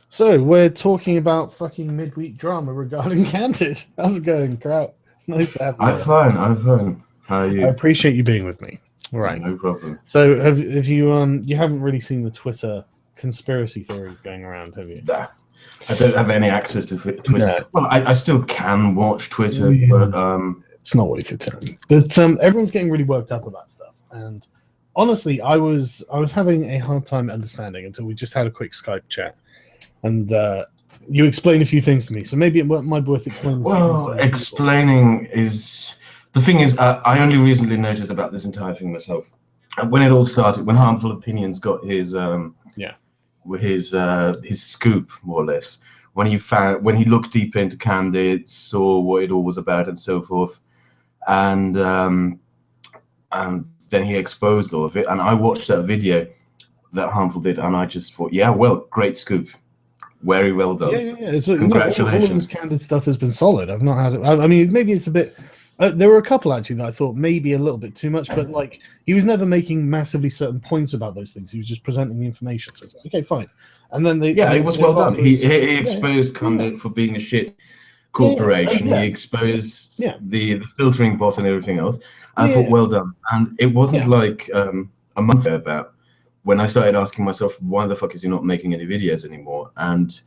So we're talking about fucking midweek drama regarding Candid. How's it going, Kraut? Nice to have you I'm here. fine. I'm fine. How are I you? appreciate you being with me. Right. No problem. So have you haven't really seen the Twitter conspiracy theories going around, have you? Nah, I don't have any access to Twitter. No. Well, I still can watch Twitter, Yeah. but It's not worth your time. But everyone's getting really worked up about stuff. And honestly, I was having a hard time understanding until we just had a quick Skype chat. And you explained a few things to me, so maybe it might be worth explaining a few things to well, other people. explaining is the thing is. I only recently noticed about this entire thing myself. When it all started, when Harmful Opinions got his his scoop, more or less, when he looked deeper into Candid, saw what it all was about, and so forth, and then he exposed all of it. And I watched that video that Harmful did, and I just thought, yeah, well, great scoop, very well done. Yeah. So, no, all of his Congratulations. Candid stuff has been solid. I've not had it. I mean, maybe it's a bit. There were a couple actually that I thought maybe a little bit too much, but like he was never making massively certain points about those things. He was just presenting the information. So it's like, okay, fine. And then Yeah, it was well done. He yeah, exposed Candid for being a shit yeah, corporation. yeah, He exposed yeah, the filtering bot and everything else. I thought, yeah, well done. And it wasn't yeah. like a month ago about when I started asking myself, why the fuck is he not making any videos anymore? And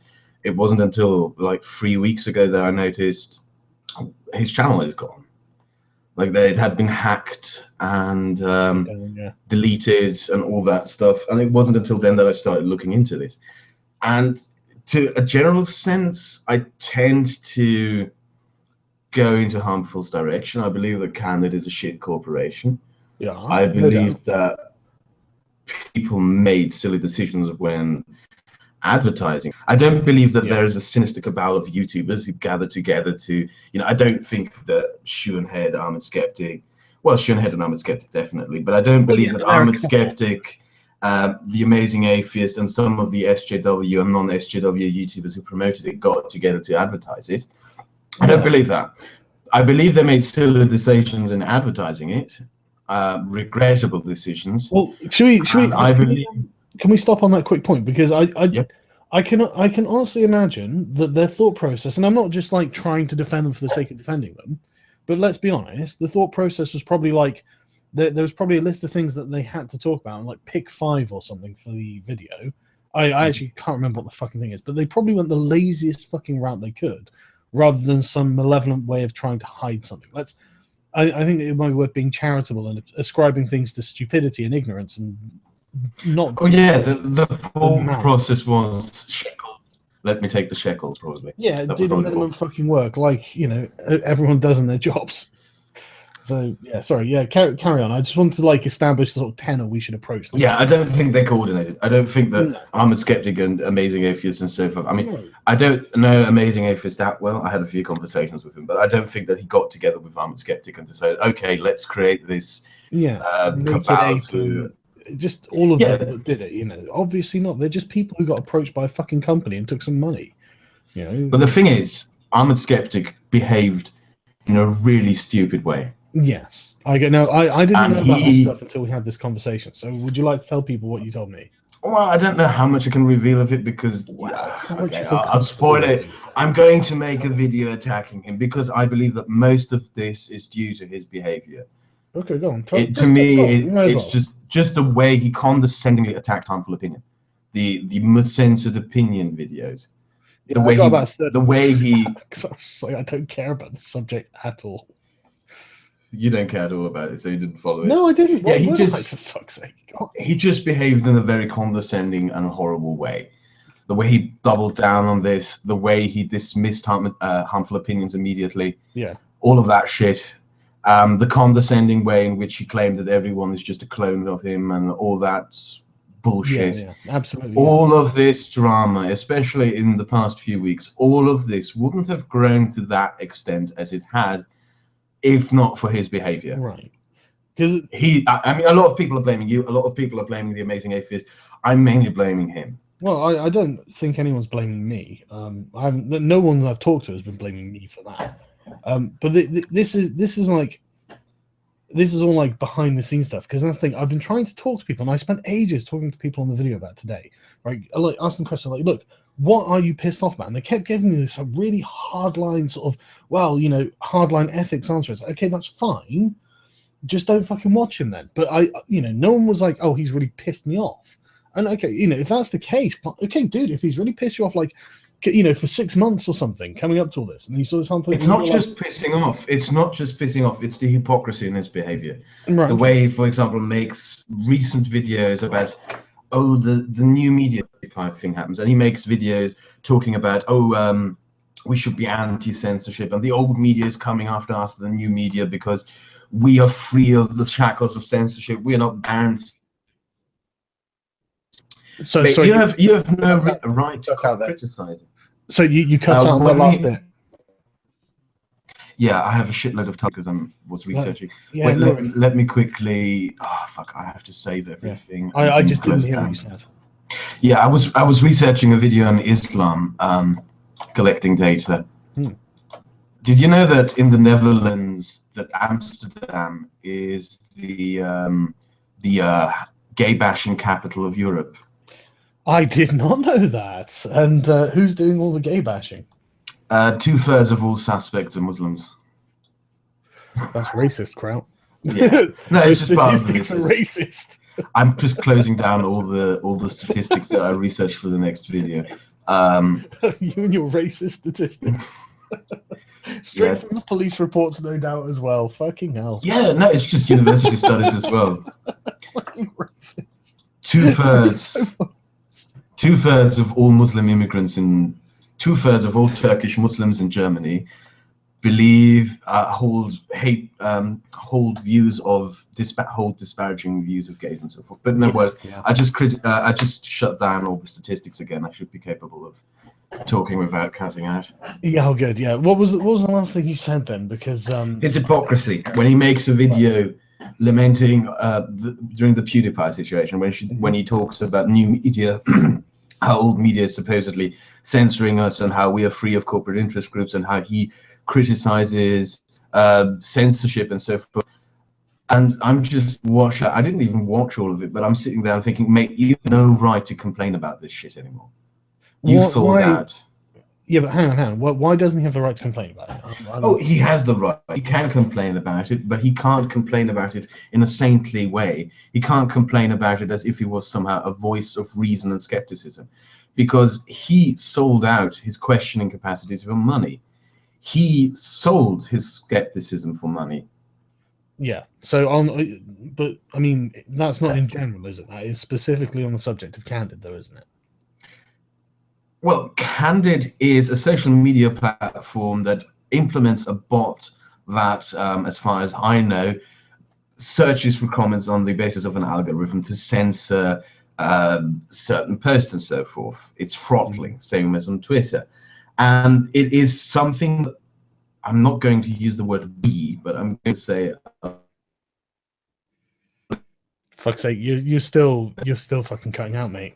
it wasn't until like 3 weeks ago that I noticed his channel is gone. Like that it had been hacked and Yeah. deleted and all that stuff. And it wasn't until then that I started looking into this. And to a general sense, I tend to go into Harmful's direction. I believe that Candid is a shit corporation. Yeah, I no doubt. believe that people made silly decisions when advertising. I don't believe that Yeah. there is a sinister cabal of YouTubers who gather together to, I don't think that Shoe and Head, Armored Skeptic, well, Shoe and Head and Armored Skeptic definitely, but I don't believe that Armored Skeptic, the Amazing Atheist, and some of the SJW and non-SJW YouTubers who promoted it got together to advertise it. I don't believe that. I believe they made silly decisions in advertising it, regrettable decisions. Well, I believe. Can we stop on that quick point? Because Yep. I can honestly imagine that their thought process, and I'm not just like trying to defend them for the sake of defending them, but let's be honest, the thought process was probably like there was probably a list of things that they had to talk about, and like pick 5 or something for the video. I actually can't remember what the fucking thing is, but they probably went the laziest fucking route they could, rather than some malevolent way of trying to hide something. I think it might be worth being charitable and ascribing things to stupidity and ignorance and not. Oh yeah, the whole process was shekels. Let me take the shekels, probably. Yeah, do the minimum fucking work, like everyone does in their jobs. So yeah, sorry, yeah, carry on. I just want to like establish the sort of tenor we should approach. Yeah, I don't think they're coordinated. I don't think that Armored Skeptic and Amazing Atheist and so forth. I mean, I don't know Amazing Atheist that well. I had a few conversations with him, but I don't think that he got together with Armored Skeptic and decided, okay, let's create this cabal to. Just all of them that did it, obviously not. They're just people who got approached by a fucking company and took some money. But the thing is, Armored Skeptic behaved in a really stupid way. Yes, I didn't know about that stuff until we had this conversation. So, would you like to tell people what you told me? Well, I don't know how much I can reveal of it because I'll spoil it. I'm going to make a video attacking him because I believe that most of this is due to his behavior. Okay, go on. To me, it's just the way he condescendingly attacked Harmful Opinion, the censored opinion videos. Yeah, the way he. Sorry, I don't care about the subject at all. You don't care at all about it, so you didn't follow it. No, I didn't. Yeah, for fuck's sake. He just behaved in a very condescending and horrible way. The way he doubled down on this, the way he dismissed Harmful Opinions immediately. Yeah. All of that shit. The condescending way in which he claimed that everyone is just a clone of him and all that bullshit. Yeah, absolutely. All of this drama, especially in the past few weeks, all of this wouldn't have grown to that extent as it had if not for his behavior. Right. Because I mean, a lot of people are blaming you. A lot of people are blaming the Amazing Atheist. I'm mainly blaming him. Well, I don't think anyone's blaming me. No one I've talked to has been blaming me for that. But this is like this is all like behind the scenes stuff, because that's the thing. I've been trying to talk to people, and I spent ages talking to people on the video about today. Right, I like ask them questions like, "Look, what are you pissed off about?" And they kept giving me this a really hardline sort of, well, you know, hardline ethics answer. It's like, okay, that's fine, just don't fucking watch him then. But you know, no one was like, "Oh, he's really pissed me off." And okay, you know, if that's the case, okay, dude, if he's really pissed you off, like, you know, for 6 months or something, coming up to all this, and you saw this whole thing. It's not just pissing off. It's not just pissing off. It's the hypocrisy in his behavior. Right. The way, for example, makes recent videos about, oh, the new media thing happens, and he makes videos talking about, oh, we should be anti-censorship, and the old media is coming after us, the new media, because we are free of the shackles of censorship. We are not bound. So you have no right to criticize it. So you cut out the last bit. Yeah, I have a shitload of time because I was researching. Yeah, Wait, no let me quickly. Oh fuck! I have to save everything. Yeah. I just didn't hear what you said. Yeah, I was researching a video on Islam, collecting data. Did you know that in the Netherlands, that Amsterdam is the gay bashing capital of Europe? I did not know that. And who's doing all the gay bashing? 2/3 of all suspects are Muslims. That's racist, Kraut. Yeah. No, it's just part of the statistics are racist. I'm just closing down all the statistics that I researched for the next video. You and your racist statistics. Straight from the police reports, no doubt, as well. Fucking hell. Yeah, no, it's just university studies as well. Fucking racist. 2/3 of all Muslim immigrants in 2/3 of all Turkish Muslims in Germany believe hold views of disparaging views of gays and so forth. But in other words, I just shut down all the statistics again. I should be capable of talking without cutting out. Yeah, oh good. Yeah. What was the last thing you said then? Because his hypocrisy when he makes a video lamenting during the PewDiePie situation when he talks about new media. How old media is supposedly censoring us, and how we are free of corporate interest groups, and how he criticizes censorship and so forth. And I'm just watching. I didn't even watch all of it, but I'm sitting there and thinking, mate, you have no right to complain about this shit anymore. You've sold out. Yeah, but hang on. Why doesn't he have the right to complain about it? Oh, he has the right. He can complain about it, but he can't complain about it in a saintly way. He can't complain about it as if he was somehow a voice of reason and skepticism, because he sold out his questioning capacities for money. He sold his skepticism for money. Yeah. So but I mean, that's not in general, is it? That is specifically on the subject of Candid, though, isn't it? Well, Candid is a social media platform that implements a bot that, as far as I know, searches for comments on the basis of an algorithm to censor certain posts and so forth. It's throttling, same as on Twitter. And it is something that I'm not going to use the word we, but I'm going to say... Fuck's sake, you're still fucking cutting out, mate.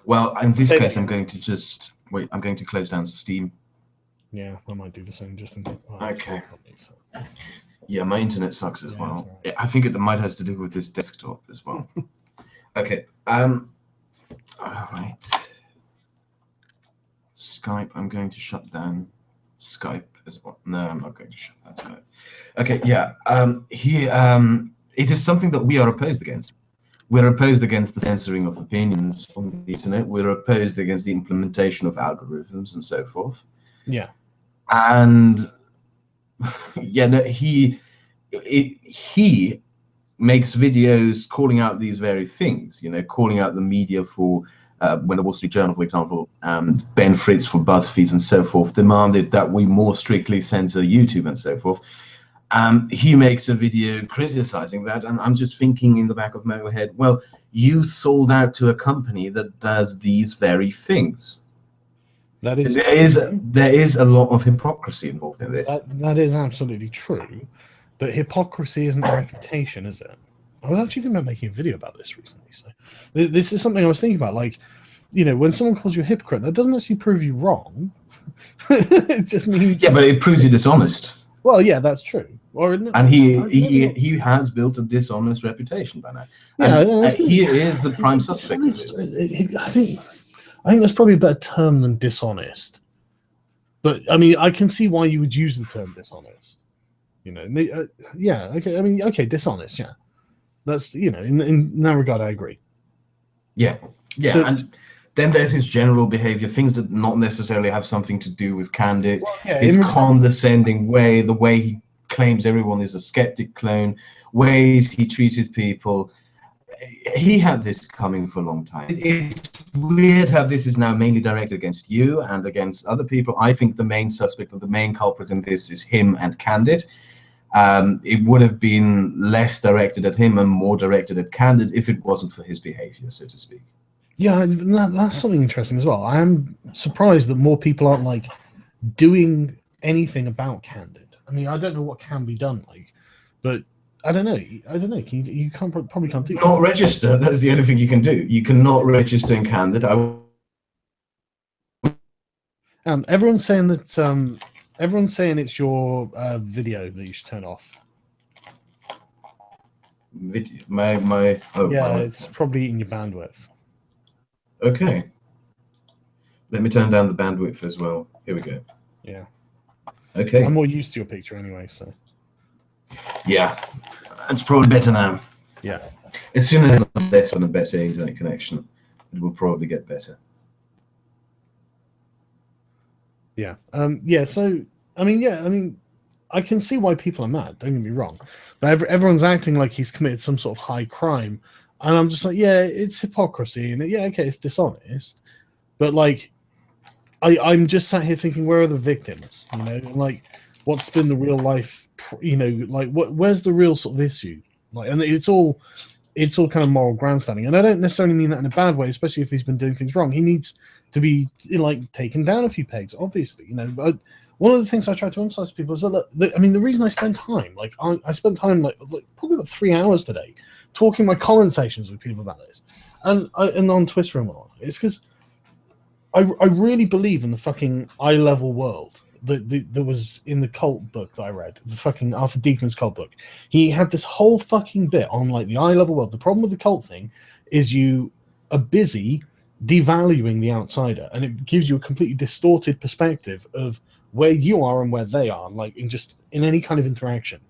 Well, in this case, I'm going to just wait. I'm going to close down Steam. Yeah, I might do the same just in case. Okay. Yeah, my internet sucks as well. Right. I think it might have to do with this desktop as well. Okay. All right. Skype. I'm going to shut down Skype as well. No, I'm not going to shut down Skype. Okay. Yeah. It is something that we are opposed against. We're opposed against the censoring of opinions on the internet. We're opposed against the implementation of algorithms and so forth. Yeah. And yeah, no, he makes videos calling out these very things, you know, calling out the media for, when the Wall Street Journal, for example, Ben Fritz for BuzzFeed and so forth, demanded that we more strictly censor YouTube and so forth. He makes a video criticizing that, and I'm just thinking in the back of my head, well, you sold out to a company that does these very things. That is there is a lot of hypocrisy involved in this. That is absolutely true, but hypocrisy isn't a reputation, is it? I was actually thinking about making a video about this recently. So this is something I was thinking about. Like, you know, when someone calls you a hypocrite, that doesn't actually prove you wrong. It just means... Yeah, but it proves you dishonest. Well, yeah, that's true. And he has built a dishonest reputation by now. Yeah, and he is the prime suspect of this. I think that's probably a better term than dishonest. But I mean, I can see why you would use the term dishonest. You know, yeah, okay. I mean, okay, dishonest, yeah. That's, you know, in that regard, I agree. Yeah, yeah, so, and then there's his general behavior, things that not necessarily have something to do with Candid. Well, yeah, his condescending way, the way he claims everyone is a skeptic clone, ways he treated people. He had this coming for a long time. It's weird how this is now mainly directed against you and against other people. I think the main suspect or the main culprit in this is him and Candid. It would have been less directed at him and more directed at Candid if it wasn't for his behavior, so to speak. Yeah, that's something interesting as well. I am surprised that more people aren't like doing anything about Candid. I mean, I don't know what can be done, like, but I don't know. You probably can't do. Not register. That's the only thing you can do. You cannot register in Candid. Everyone's saying that. Everyone's saying it's your video that you should turn off. Video. My. Oh, yeah, it's probably eating your bandwidth. Okay. Let me turn down the bandwidth as well. Here we go. Yeah. Okay. I'm more used to your picture anyway, so. Yeah, it's probably better now. Yeah. As soon as I get on a better internet connection, it will probably get better. Yeah. Yeah. So, I mean, I can see why people are mad. Don't get me wrong, but everyone's acting like he's committed some sort of high crime, and I'm just like, yeah, it's hypocrisy, and yeah, okay, it's dishonest, but like, I'm just sat here thinking, where are the victims? You know, like, what's been the real life? You know, like, where's the real sort of issue? Like, and it's all kind of moral grandstanding, and I don't necessarily mean that in a bad way, especially if he's been doing things wrong. He needs to be like taken down a few pegs, obviously, you know. But one of the things I try to emphasize to people is that, I mean, the reason I spend time, like, I spent time like probably about 3 hours today talking my comment sections with people about this, and on Twitter and all, it's because I really believe in the fucking eye level world that was in the cult book that I read, the fucking Arthur Diekman's cult book. He had this whole fucking bit on like the eye level world. The problem with the cult thing is you are busy devaluing the outsider, and it gives you a completely distorted perspective of where you are and where they are, like in any kind of interaction.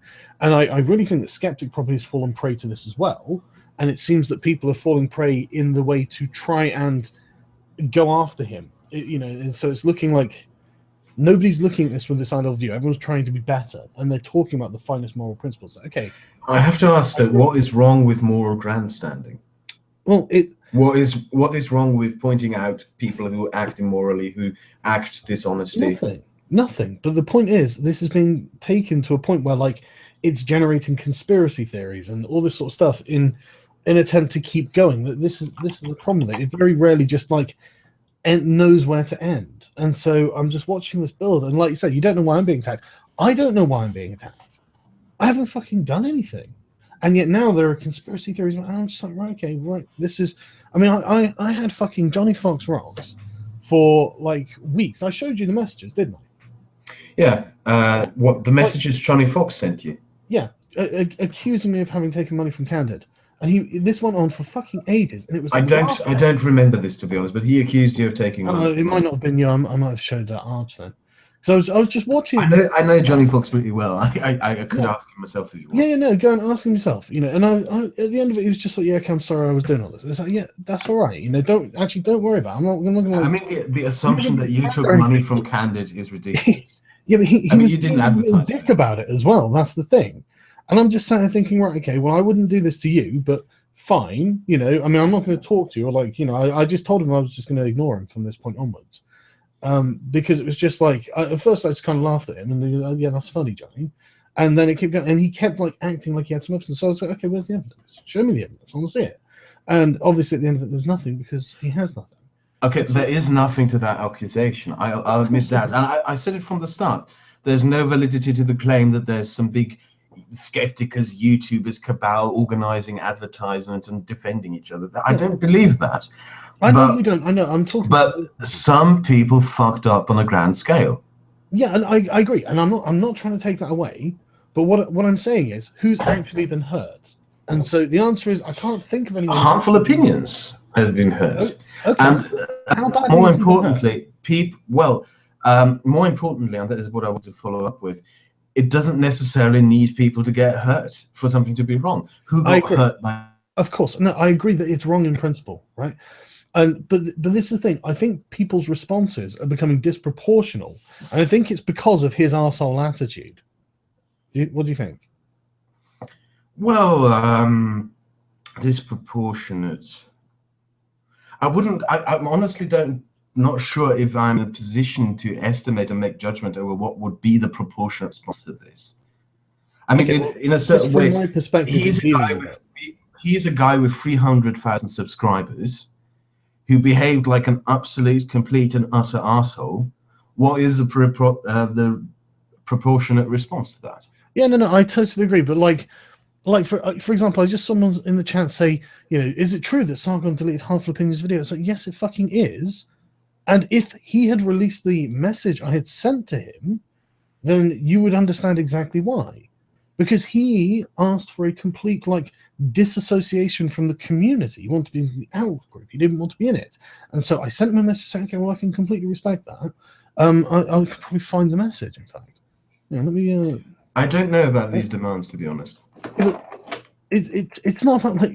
And I really think that Skeptic probably has fallen prey to this as well, and it seems that people are falling prey in the way to try and go after him, you know. And so it's looking like nobody's looking at this with this ideal view. Everyone's trying to be better, and they're talking about the finest moral principles. Okay, I have to ask that, what is wrong with moral grandstanding? Well, what is wrong with pointing out people who act immorally, who act dishonestly? Nothing. But the point is, this has been taken to a point where, like, it's generating conspiracy theories and all this sort of stuff in an attempt to keep going. That this is the problem with it. It very rarely just like knows where to end. And so I'm just watching this build, and like you said, you don't know why I'm being attacked. I don't know why I'm being attacked. I haven't fucking done anything. And yet now there are conspiracy theories, and I'm just like, right, okay, right. This is. I mean, I had fucking Johnny Fox Rocks for like weeks. I showed you the messages, didn't I? Yeah. What the messages Johnny Fox sent you? Yeah, accusing me of having taken money from Candid, and this went on for fucking ages. And it was. I don't remember this, to be honest. But he accused you of taking money. It might not have been you. I might have showed that arch then. So I was just watching. I know Johnny Fox pretty well. I could ask him myself if you want. Yeah, no, go and ask him yourself. You know, and I at the end of it, he was just like, "Yeah, okay, I'm sorry, I was doing all this." It's like, yeah, that's all right. You know, don't worry about it. I'm not gonna. I mean, the assumption that you took money from Candid is ridiculous. Yeah, but he was you didn't advertise. A dick about it as well. That's the thing. And I'm just sat there thinking, right, okay, well, I wouldn't do this to you, but fine. You know, I mean, I'm not going to talk to you, or like, you know, I just told him I was just going to ignore him from this point onwards. Because it was just like, at first I just kind of laughed at him, and yeah, that's funny, Johnny. And then it kept going, and he kept like acting like he had some evidence. So I was like, okay, where's the evidence? Show me the evidence. I want to see it. And obviously at the end of it, there was nothing, because he has nothing. Okay, there is nothing to that accusation. I'll admit that. And I said it from the start. There's no validity to the claim that there's some big skepticus, YouTubers, cabal organizing advertisement and defending each other. I don't believe that. I know you don't. I know. I'm talking. But some people fucked up on a grand scale. Yeah, and I agree. And I'm not trying to take that away. But what I'm saying is, who's actually been hurt? And so the answer is, I can't think of anyone. Harmful opinions has been heard. Okay. And How bad more importantly, more importantly, and that is what I want to follow up with, it doesn't necessarily need people to get hurt for something to be wrong. Who got hurt by? Of course, no, I agree that it's wrong in principle, right? And but this is the thing. I think people's responses are becoming disproportional, and I think it's because of his arsehole attitude. What do you think? Well, disproportionate. I honestly not sure if I'm in a position to estimate and make judgment over what would be the proportionate response to this. I mean, in a certain way, from my perspective, he is a guy with 300,000 subscribers who behaved like an absolute, complete, and utter arsehole. What is the proportionate response to that? Yeah, no, I totally agree. But like for example, I just saw someone in the chat say, is it true that Sargon deleted Harmful Opinions video? It's like, yes, it fucking is. And if he had released the message I had sent to him, then you would understand exactly why. Because he asked for a complete disassociation from the community. He wanted to be in the out group. He didn't want to be in it. And so I sent him a message saying, okay, well, I can completely respect that. I'll probably find the message, in fact. Let me. I don't know about these demands, to be honest. It's not about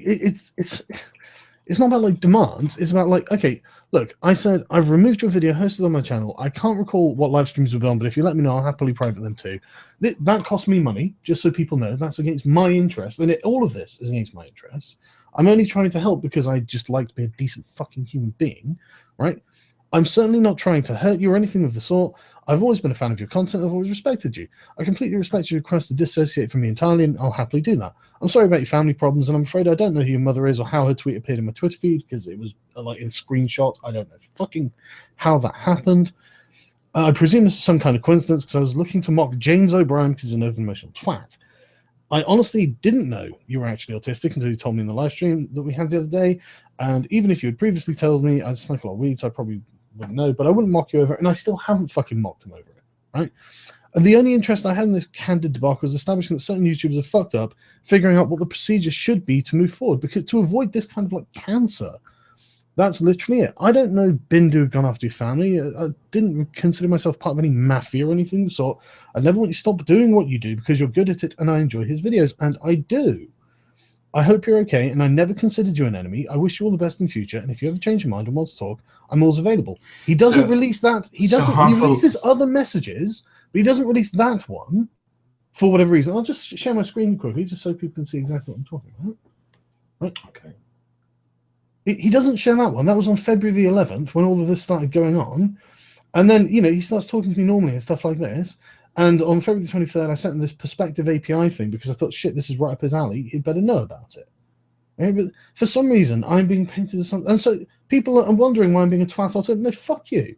it's not about demands. It's about okay, look, I said I've removed your video hosted on my channel. I can't recall what live streams we've done, but if you let me know, I'll happily private them too. That cost me money, just so people know. That's against my interest, and all of this is against my interests. I'm only trying to help because I just like to be a decent fucking human being, right? I'm certainly not trying to hurt you or anything of the sort. I've always been a fan of your content. I've always respected you. I completely respect your request to dissociate from me entirely, and I'll happily do that. I'm sorry about your family problems, and I'm afraid I don't know who your mother is or how her tweet appeared in my Twitter feed, because it was in screenshots. I don't know fucking how that happened. I presume this is some kind of coincidence, because I was looking to mock James O'Brien because he's an over-emotional twat. I honestly didn't know you were actually autistic until you told me in the live stream that we had the other day. And even if you had previously told me I smoke a lot of weed, so I probably wouldn't know, but I wouldn't mock you over it, and I still haven't fucking mocked him over it, right? And the only interest I had in this candid debacle was establishing that certain YouTubers are fucked up, figuring out what the procedure should be to move forward, because to avoid this kind of cancer, that's literally it. I don't know Bindu gone after your family. I didn't consider myself part of any mafia or anything, so I never want you to stop doing what you do because you're good at it, and I enjoy his videos, and I do. I hope you're okay, and I never considered you an enemy. I wish you all the best in future, and if you ever change your mind and want to talk, I'm always available. He doesn't release that. He releases other messages, but he doesn't release that one for whatever reason. I'll just share my screen quickly just so people can see exactly what I'm talking about. Right? Okay. He doesn't share that one. That was on February the 11th when all of this started going on. And then, he starts talking to me normally and stuff like this. And on February the 23rd, I sent him this perspective API thing because I thought, shit, this is right up his alley. He'd better know about it. But for some reason, I'm being painted as something. And so people are wondering why I'm being a twat. I'll say, no, fuck you.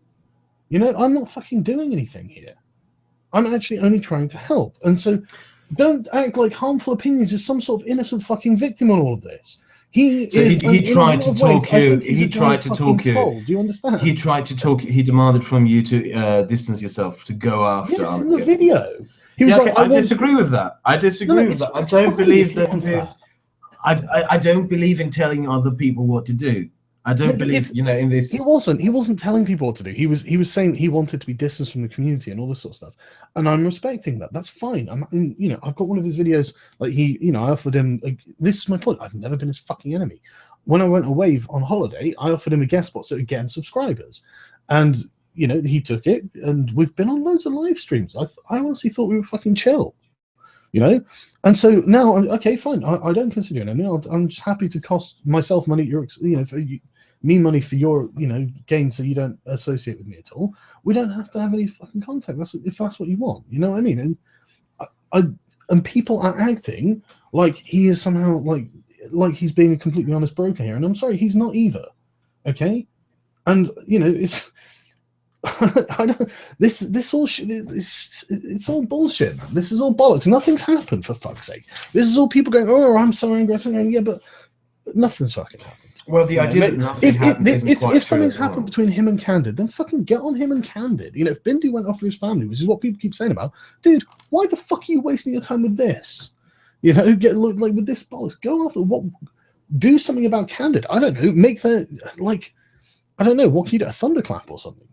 I'm not fucking doing anything here. I'm actually only trying to help. And so don't act like Harmful Opinions is some sort of innocent fucking victim on all of this. He tried to talk you. He tried to talk you. Do you understand? He tried to talk. He demanded from you to distance yourself, to go after. Yes, in the video. He was I disagree with that. I disagree with that. I don't believe that this. I don't believe in telling other people what to do. I don't believe, in this. He wasn't telling people what to do. He was saying he wanted to be distanced from the community and all this sort of stuff. And I'm respecting that. That's fine. I've got one of his videos, I offered him, this is my point. I've never been his fucking enemy. When I went away on holiday, I offered him a guest spot so he'd get him subscribers. And, he took it, and we've been on loads of live streams. I honestly thought we were fucking chill. And so now, okay, fine. I don't consider you an enemy. I'm just happy to cost myself money. Me money for your, gain, so you don't associate with me at all. We don't have to have any fucking contact. If that's what you want. You know what I mean? And people are acting like he is somehow like he's being a completely honest broker here. And I'm sorry, he's not either. Okay, and it's. I don't. This all. It's all bullshit. This is all bollocks. Nothing's happened, for fuck's sake. This is all people going, "Oh, I'm so angry." I'm so angry. Yeah, but nothing's fucking happened. Well, the idea that nothing happened isn't quite if true something's as well. happened between him and Candid, then fucking get on him and Candid. If Bindu went off for his family, which is what people keep saying about, dude, why the fuck are you wasting your time with this? Get like with this bollocks. Go after what? Do something about Candid. I don't know. Make the I don't know. What can you do? A thunderclap or something?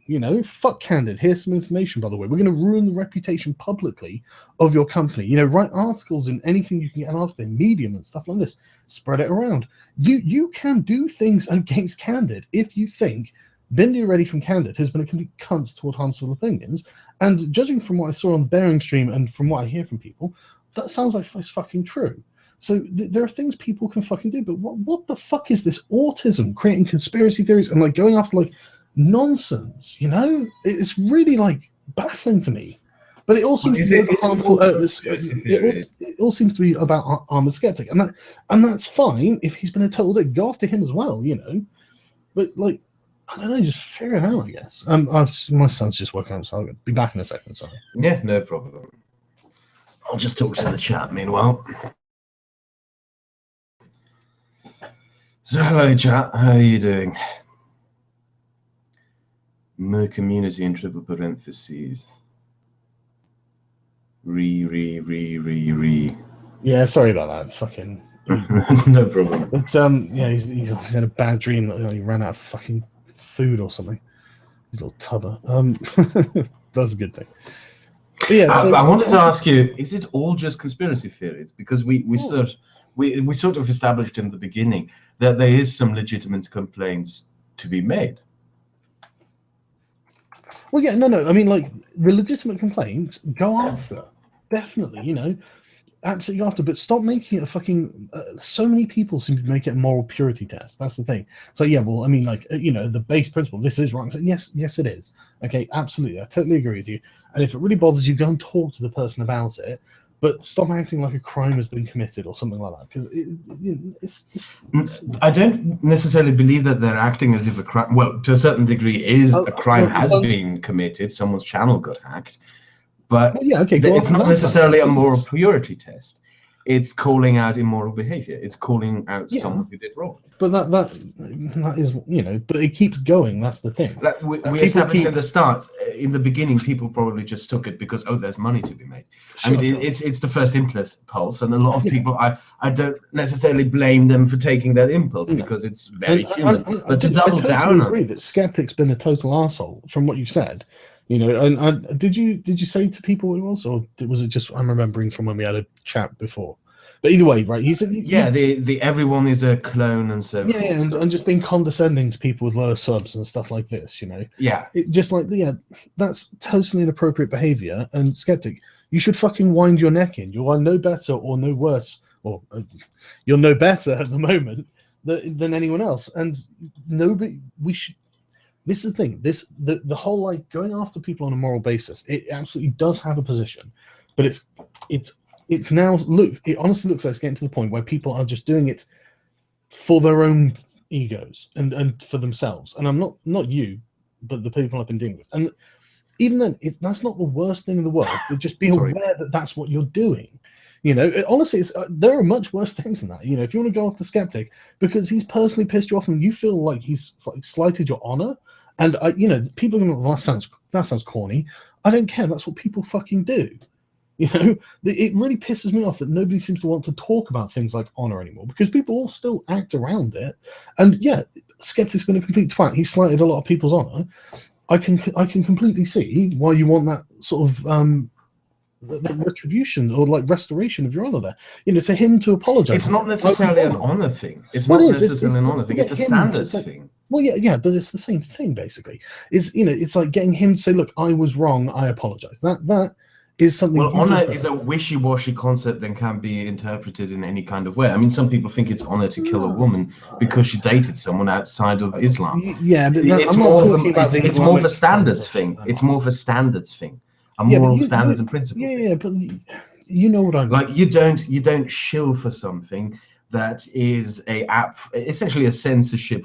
Fuck Candid. Here's some information, by the way. We're going to ruin the reputation publicly of your company. Write articles in anything you can get an article in, Medium and stuff like this. Spread it around. You can do things against Candid if you think Bindu Reddy from Candid has been a complete cunt toward harmful opinions. And judging from what I saw on the Bearing stream and from what I hear from people, that sounds like it's fucking true. So there are things people can fucking do, but what the fuck is this autism, creating conspiracy theories and going after nonsense? It's really baffling to me. But it all seems to be harmful. It all seems to be about Armored Skeptic, and that's fine if he's been a total dick. Go after him as well, But I don't know, just figure it out, I guess. My son's just woken up, so I'll be back in a second. Sorry. Yeah, no problem. I'll just talk to the chat meanwhile. So hello chat, how are you doing? Mer community in triple parentheses. Re. Yeah, sorry about that. Fucking no problem. But yeah, he's had a bad dream that he ran out of fucking food or something. His little tubber. That's a good thing. But yeah, I wanted to ask you: is it all just conspiracy theories? Because we sort of established in the beginning that there is some legitimate complaints to be made. Well, yeah, no. I mean, the legitimate complaints, go after. Definitely, absolutely after. But stop making it a fucking. So many people seem to make it a moral purity test. That's the thing. So yeah, well, I mean, the base principle. This is wrong. So yes, it is. Okay, absolutely. I totally agree with you. And if it really bothers you, go and talk to the person about it. But stop acting like a crime has been committed or something like that, because it's I don't necessarily believe that they're acting as if a crime, well, to a certain degree, a crime has been committed. Someone's channel got hacked, but it's not necessarily a moral purity test. It's calling out immoral behavior. It's calling out someone who did wrong. But that is, but it keeps going. That's the thing. We established at the start, in the beginning, people probably just took it because, there's money to be made. Sure, I mean, it's the first impulse, and a lot of people, I don't necessarily blame them for taking that impulse because it's very human. But to double down, I agree that Skeptic's been a total arsehole from what you've said. And did you say to people what it was, or was it just I'm remembering from when we had a chat before? But either way, right? He said, the everyone is a clone and so forth. And just being condescending to people with lower subs and stuff like this, Yeah, that's totally inappropriate behavior. And Skeptic, you should fucking wind your neck in. You are no better or no worse, or you're no better at the moment than anyone else. And we should. This is the thing. The whole going after people on a moral basis. It absolutely does have a position, but it's now it honestly looks like it's getting to the point where people are just doing it for their own egos and for themselves. And I'm not you, but the people I've been dealing with. And even then, that's not the worst thing in the world. But just be aware that that's what you're doing. Honestly, there are much worse things than that. If you want to go after Skeptic because he's personally pissed you off and you feel like he's slighted your honor, and people are going, well, that sounds corny. I don't care. That's what people fucking do. It really pisses me off that nobody seems to want to talk about things like honor anymore because people all still act around it. And yeah, Skeptic's been a complete twat. He slighted a lot of people's honor. I can completely see why you want that sort of the retribution or restoration of your honor there. For him to apologize. It's not necessarily an honor thing. It's not necessarily an honor thing. It's a standards thing. Well, yeah, but it's the same thing basically. It's like getting him to say, "Look, I was wrong. I apologize." That is something. Well, honor is a wishy-washy concept that can be interpreted in any kind of way. I mean, some people think it's honor to kill a woman because she dated someone outside of Islam. Yeah, but it's more of a standards thing. It's more of a standards thing. Moral standards and principles. Yeah, but you know what I mean. You don't shill for something that is essentially a censorship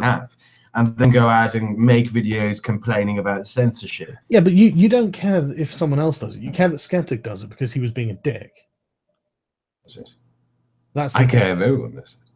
app, and then go out and make videos complaining about censorship. Yeah, but you don't care if someone else does it. You care that Skeptic does it because he was being a dick. That's it. That's I care if everyone does it.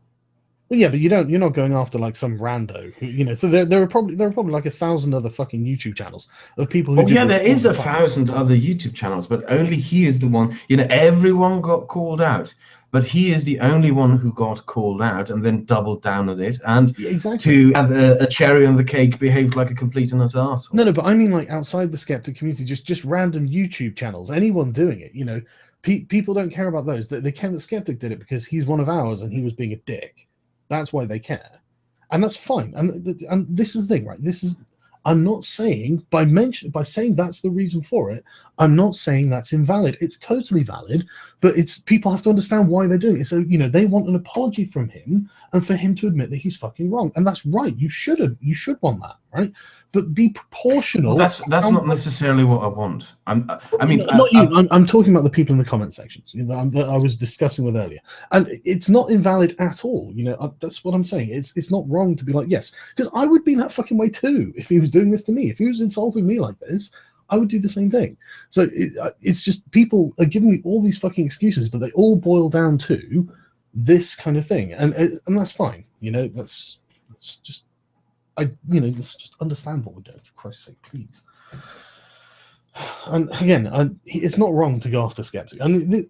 Well, yeah, but you're not going after like some rando who, So there are probably like 1,000 other fucking YouTube channels of people who Oh do yeah, this there all is the a time. thousand other YouTube channels, but only he is the one. Everyone got called out, but he is the only one who got called out and then doubled down on it, and Yeah, exactly. to add a cherry on the cake, behaved like a complete and utter arsehole. No, but I mean like outside the skeptic community, just random YouTube channels, anyone doing it. People don't care about those. They care that Skeptic did it because he's one of ours and he was being a dick. That's why they care, and that's fine. And this is the thing, right? I'm not saying by saying that's the reason for it. I'm not saying that's invalid. It's totally valid, but it's people have to understand why they're doing it. So they want an apology from him and for him to admit that he's fucking wrong, and that's right. You should want that, right? But be proportional. Well, that's not necessarily what I want. Not you. I'm talking about the people in the comment sections that I was discussing with earlier, and it's not invalid at all. That's what I'm saying. It's not wrong to be like yes, because I would be that fucking way too if he was doing this to me. If he was insulting me like this, I would do the same thing. So it's just people are giving me all these fucking excuses, but they all boil down to this kind of thing, and that's fine. That's just. Let's just understand what we're doing, for Christ's sake, please. And again, it's not wrong to go after Skeptic. And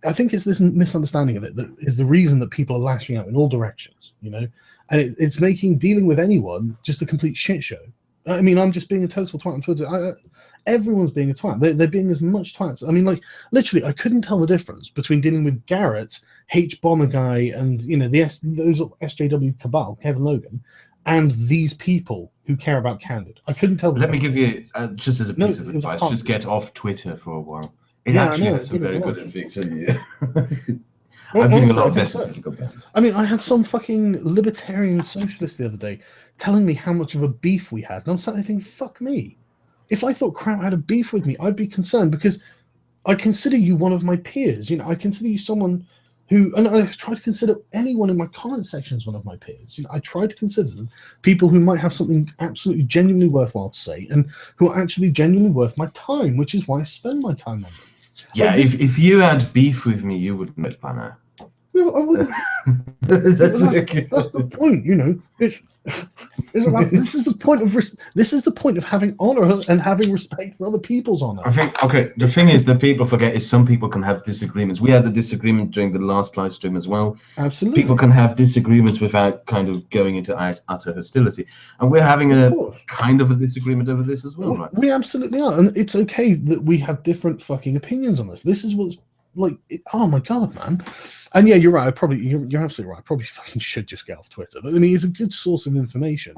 I think it's this misunderstanding of it that is the reason that people are lashing out in all directions, and it's making dealing with anyone just a complete shit show. I mean, I'm just being a total twat on Twitter. Everyone's being a twat. They're being as much twats. I mean, like, literally, I couldn't tell the difference between dealing with Garrett, H-Bomber guy, and, those SJW cabal, Kevin Logan, and these people who care about Candid. I couldn't tell. Let me give you just as a piece of advice: just get off Twitter for a while. It actually has some very good effects on you. I'm doing a lot better. I mean, I had some fucking libertarian socialist the other day telling me how much of a beef we had, and I'm sat there thinking, "Fuck me! If I thought Kraut had a beef with me, I'd be concerned because I consider you one of my peers. I consider you someone." And I try to consider anyone in my comment section as one of my peers. I try to consider them people who might have something absolutely genuinely worthwhile to say and who are actually genuinely worth my time, which is why I spend my time on them. Yeah, if you had beef with me, you would admit by now. No, I wouldn't. that's the point, this is the point of having honor and having respect for other people's honor. I think the thing is that people forget is some people can have disagreements. We had the disagreement during the last live stream as well. Absolutely, people can have disagreements without kind of going into utter hostility, and we're having a kind of a disagreement over this as well, right? We absolutely are, and it's okay that we have different fucking opinions on this. This is what's like, oh my god, man. And yeah, you're right. You're absolutely right. I probably fucking should just get off Twitter. But I mean, it's a good source of information.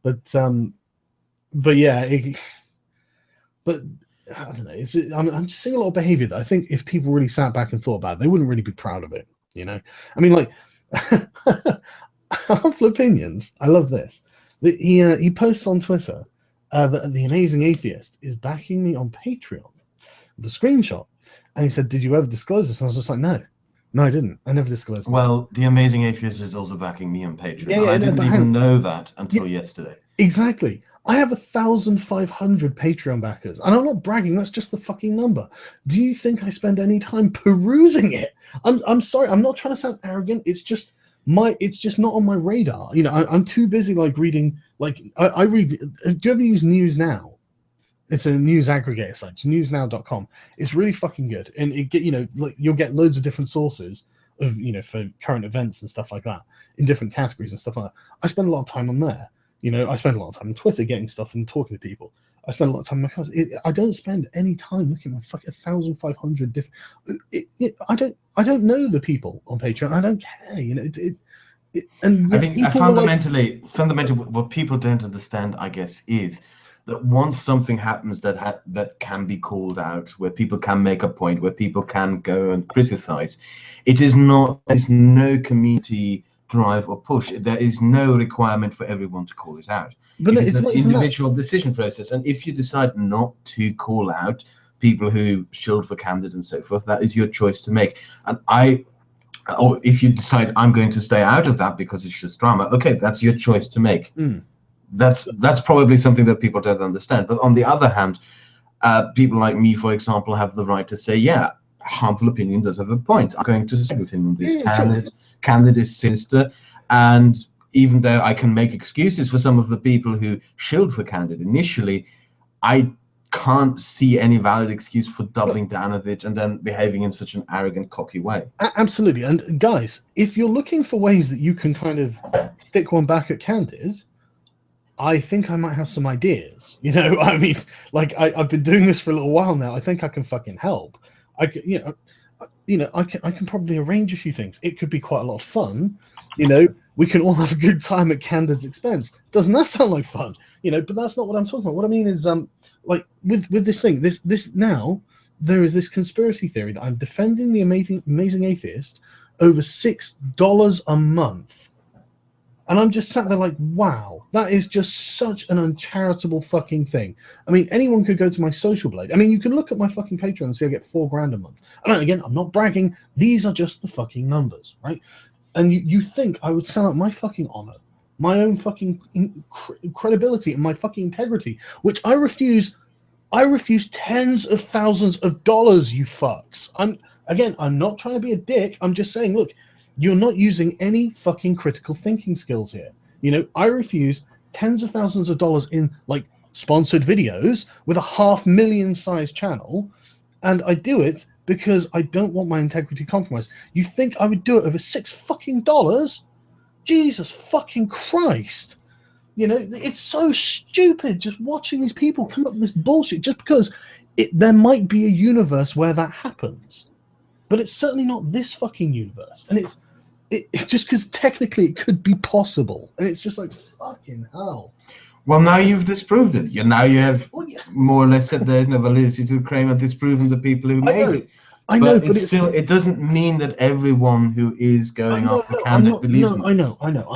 But yeah, but I don't know. I'm just seeing a lot of behavior that I think if people really sat back and thought about it, they wouldn't really be proud of it. I mean, like, harmful opinions. I love this. He posts on Twitter that the Amazing Atheist is backing me on Patreon with a screenshot. And he said, "Did you ever disclose this?" And I was just like, "No, I didn't. I never disclosed it." Well, the Amazing Atheist is also backing me on Patreon. I didn't even know that until yesterday. Exactly. I have 1,500 Patreon backers, and I'm not bragging. That's just the fucking number. Do you think I spend any time perusing it? I'm sorry. I'm not trying to sound arrogant. It's just not on my radar. I'm too busy reading. I read. Do you ever use News Now? It's a news aggregator site. It's newsnow.com. It's really fucking good, and you'll get loads of different sources of for current events and stuff like that in different categories and stuff like that. I spend a lot of time on there. I spend a lot of time on Twitter getting stuff and talking to people. I spend a lot of time on my cars. I don't spend any time looking at my 1,500 different. I don't know the people on Patreon. I don't care. And I think fundamentally, what people don't understand, I guess, is that once something happens that can be called out, where people can make a point, where people can go and criticize, there's no community drive or push. There is no requirement for everyone to call it out. But it's an individual decision process, and if you decide not to call out people who shield for Candid and so forth, that is your choice to make. And or if you decide I'm going to stay out of that because it's just drama, okay, that's your choice to make. That's probably something that people don't understand. But on the other hand, people like me, for example, have the right to say, yeah, harmful opinion does have a point. I'm going to side with him on this. Candid is sinister. And even though I can make excuses for some of the people who shilled for Candid initially, I can't see any valid excuse for doubling down on it and then behaving in such an arrogant, cocky way. Absolutely. And guys, if you're looking for ways that you can kind of stick one back at Candid, I think I might have some ideas. You know, I mean, like I've been doing this for a little while now. I think I can fucking help. I can probably arrange a few things. It could be quite a lot of fun. You know, we can all have a good time at Candid's expense. Doesn't that sound like fun? You know, but that's not what I'm talking about. What I mean is, like with this thing, this now there is this conspiracy theory that I'm defending the amazing atheist over $6 a month. And I'm just sat there like, wow, that is just such an uncharitable fucking thing. I mean, anyone could go to my Social Blade. I mean, you can look at my fucking Patreon and see I get $4,000 a month. And again, I'm not bragging. These are just the fucking numbers, right? And you think I would sell out my fucking honor, my own fucking credibility and my fucking integrity, which I refuse. I refuse tens of thousands of dollars, you fucks. I'm not trying to be a dick. I'm just saying, look, you're not using any fucking critical thinking skills here. You know, I refuse tens of thousands of dollars in like sponsored videos with a 500,000 size channel, and I do it because I don't want my integrity compromised. You think I would do it over $6 fucking dollars? Jesus fucking Christ. You know, it's so stupid just watching these people come up with this bullshit just because there might be a universe where that happens. But it's certainly not this fucking universe. And it's just because technically it could be possible. And it's just like, fucking hell. Well, now you've disproved it. Now you have more or less said there's no validity to the claim and disproven the people who made it. I know, but it doesn't mean that everyone who is going after Candid believes in this. I know.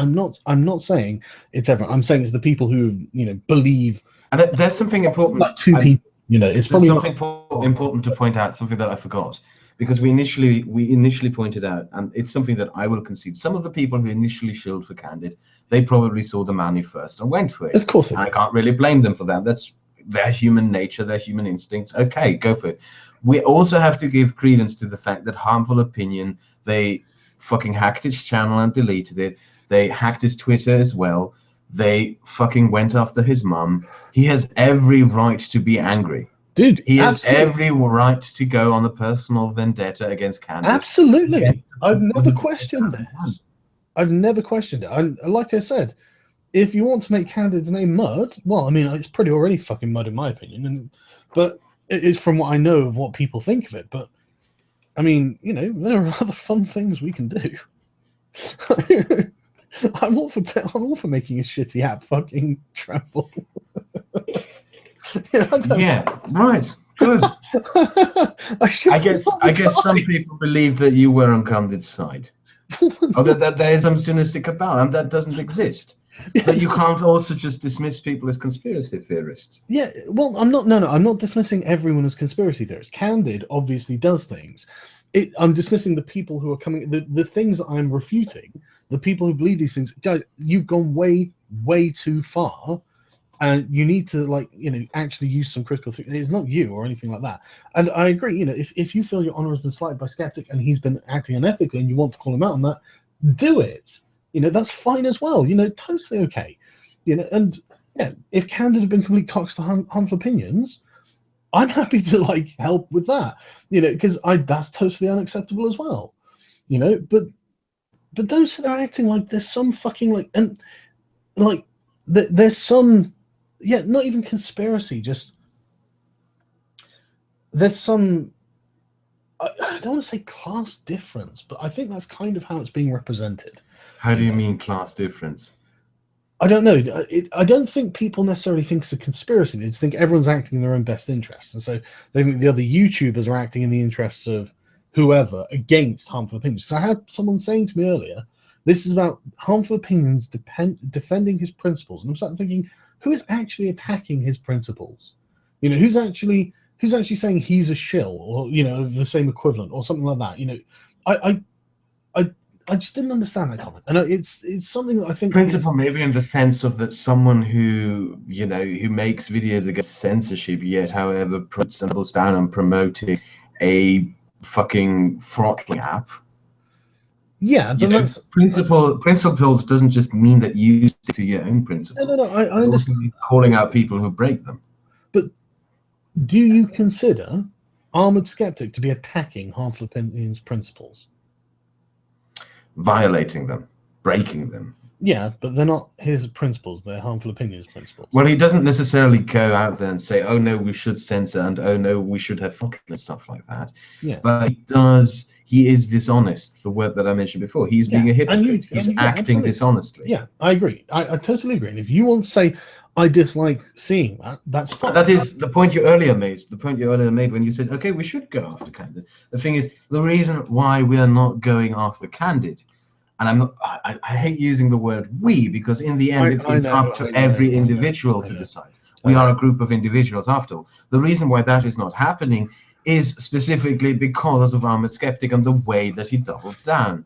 I'm not saying it's everyone. I'm saying it's the people who, you know, believe. And there's something important. Like two people, you know, it's probably something important to point out. Something that I forgot, because we initially pointed out, and it's something that I will concede. Some of the people who initially shilled for Candid, they probably saw the money first and went for it. Of course, I can't really blame them for that. That's their human nature, their human instincts. Okay, go for it. We also have to give credence to the fact that Harmful Opinion, they fucking hacked his channel and deleted it. They hacked his Twitter as well. They fucking went after his mum. He has every right to be angry. Dude, he has every right to go on a personal vendetta against Candid. Absolutely. I've never questioned this. I've never questioned it. And like I said, if you want to make Candid's name mud, well, I mean, it's pretty already fucking mud in my opinion. But it is from what I know of what people think of it. But I mean, you know, there are other fun things we can do. I'm all for making a shitty app fucking tremble. Yeah, right. Good. I guess some people believe that you were on Candid's side. Or that there is some sinister cabal, and that doesn't exist. But you can't also just dismiss people as conspiracy theorists. Yeah, well, I'm not dismissing everyone as conspiracy theorists. Candid obviously does things. I'm dismissing the people who are coming, the things that I'm refuting, the people who believe these things. Guys, you've gone way, way too far, and you need to, like, you know, actually use some critical thinking. It's not you or anything like that. And I agree, you know, if you feel your honor has been slighted by Skeptic and he's been acting unethically and you want to call him out on that, do it. You know, that's fine as well. You know, totally okay. You know, and yeah, if Candid had been complete cocks to harmful opinions, I'm happy to like help with that. You know, because that's totally unacceptable as well. You know, but don't sit there acting like there's some fucking there's some, yeah, not even conspiracy, just there's some. I don't want to say class difference, but I think that's kind of how it's being represented. How do you mean class difference? I don't know. I don't think people necessarily think it's a conspiracy. They just think everyone's acting in their own best interests. And so they think the other YouTubers are acting in the interests of whoever against harmful opinions. Because I had someone saying to me earlier, this is about harmful opinions defending his principles. And I'm starting thinking, who is actually attacking his principles? You know, who's actually saying he's a shill, or, you know, the same equivalent or something like that? You know, I just didn't understand that comment, and it's something that I think principle maybe in the sense of that someone who, you know, who makes videos against censorship yet however puts and doubles down on promoting a fucking throttling app. Yeah, but that's principles doesn't just mean that you stick to your own principles. No, I understand. Also calling out people who break them. But do you consider Armored Skeptic to be attacking Harmful Opinions principles? Violating them, breaking them. Yeah, but they're not his principles, they're Harmful Opinions principles. Well, he doesn't necessarily go out there and say, oh no, we should censor, and oh no, we should have and stuff like that. Yeah. But he is dishonest, the word that I mentioned before. He's being a hypocrite. He's acting dishonestly. Yeah, I agree. I totally agree. And if you want to say, I dislike seeing that, that's fine. That is the point you earlier made. The point you earlier made when you said, okay, we should go after Candid. The thing is, the reason why we are not going after Candid, and I hate using the word we, because in the end it is up to every individual to decide. We are a group of individuals after all. The reason why that is not happening is specifically because of Armored Skeptic and the way that he doubled down.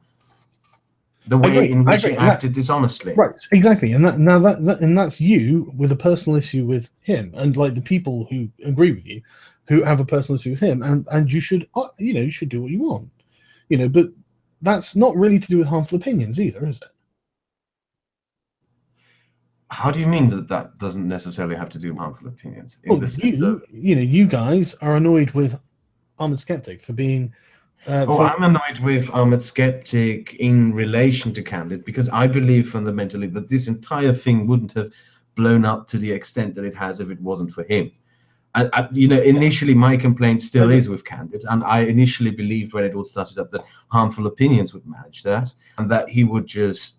The way in which he acted dishonestly. Right, exactly. And and that's you with a personal issue with him, and like the people who agree with you, who have a personal issue with him, and you should you should do what you want. But that's not really to do with Harmful Opinions either, is it? How do you mean that doesn't necessarily have to do with Harmful Opinions? You guys are annoyed with Armored Skeptic for being. I'm annoyed with Armored Skeptic in relation to Candid, because I believe fundamentally that this entire thing wouldn't have blown up to the extent that it has if it wasn't for him. Initially my complaint still is with Candid, and I initially believed when it all started up that Harmful Opinions would manage that, and that he would just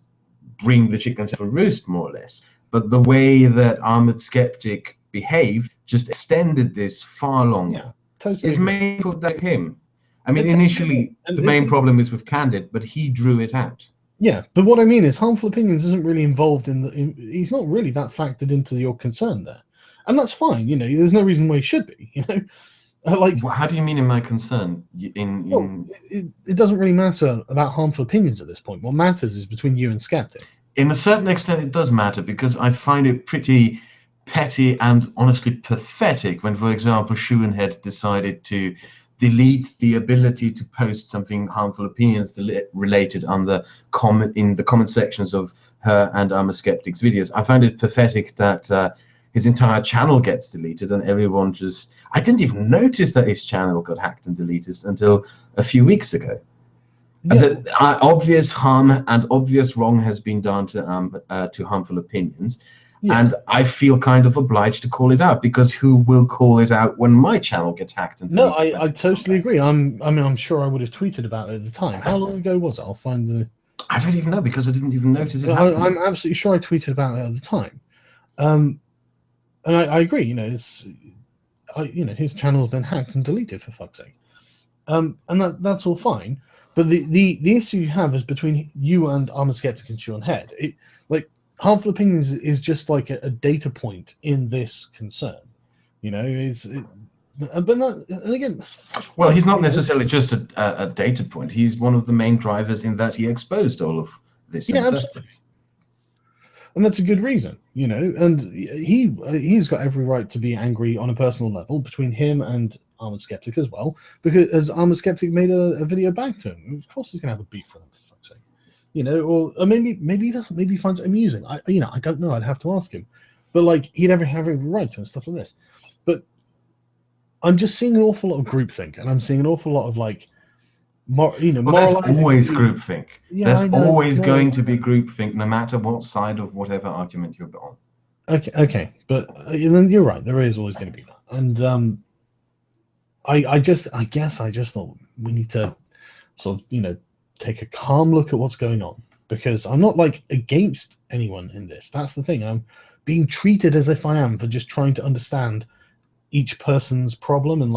bring the chickens to roost, more or less. But the way that Armored Skeptic behaved just extended this far longer. Yeah, totally. His main fault like him. I mean, initially the main problem is with Candid, but he drew it out. Yeah, but what I mean is Harmful Opinions isn't really involved in he's not really that factored into your concern there. And that's fine, there's no reason why he should be, like. How do you mean in my concern? Well, it doesn't really matter about Harmful Opinions at this point. What matters is between you and Skeptic. In a certain extent, it does matter, because I find it pretty petty and honestly pathetic when, for example, Shoenhead decided to delete the ability to post something Harmful Opinions related in the comment sections of her and Armored Skeptic's videos. I find it pathetic that his entire channel gets deleted, and everyone just... I didn't even notice that his channel got hacked and deleted until a few weeks ago. Yeah. Obvious harm and obvious wrong has been done to Harmful Opinions. Yeah. And I feel kind of obliged to call it out, because who will call it out when my channel gets hacked? And no, I totally agree. I'm sure I would have tweeted about it at the time. How long ago was it? I'll find the... I don't even know, because I didn't even notice it happening. I'm absolutely sure I tweeted about it at the time. And I agree. His channel's been hacked and deleted, for fuck's sake. And that's all fine. But the issue you have is between you and Armored Skeptic and Shoenhead. Harmful Opinions is just like a data point in this concern, but not, and again. Well, he's not necessarily just a data point. He's one of the main drivers in that he exposed all of this. Yeah, absolutely. And that's a good reason, and he's got every right to be angry on a personal level between him and Armored Skeptic as well, because as Armored Skeptic made a video back to him, of course he's gonna have a beef with him, for fuck's sake. Or maybe he doesn't. Maybe he finds it amusing. I don't know. I'd have to ask him. But he'd ever have every right to and stuff like this. But I'm just seeing an awful lot of groupthink, and I'm seeing an awful lot of there's always groupthink. Yeah, there's always going to be groupthink, no matter what side of whatever argument you're on. Okay, but then you're right. There is always going to be that, and I guess I just thought we need to sort of take a calm look at what's going on, because I'm not against anyone in this. That's the thing. I'm being treated as if I am for just trying to understand each person's problem and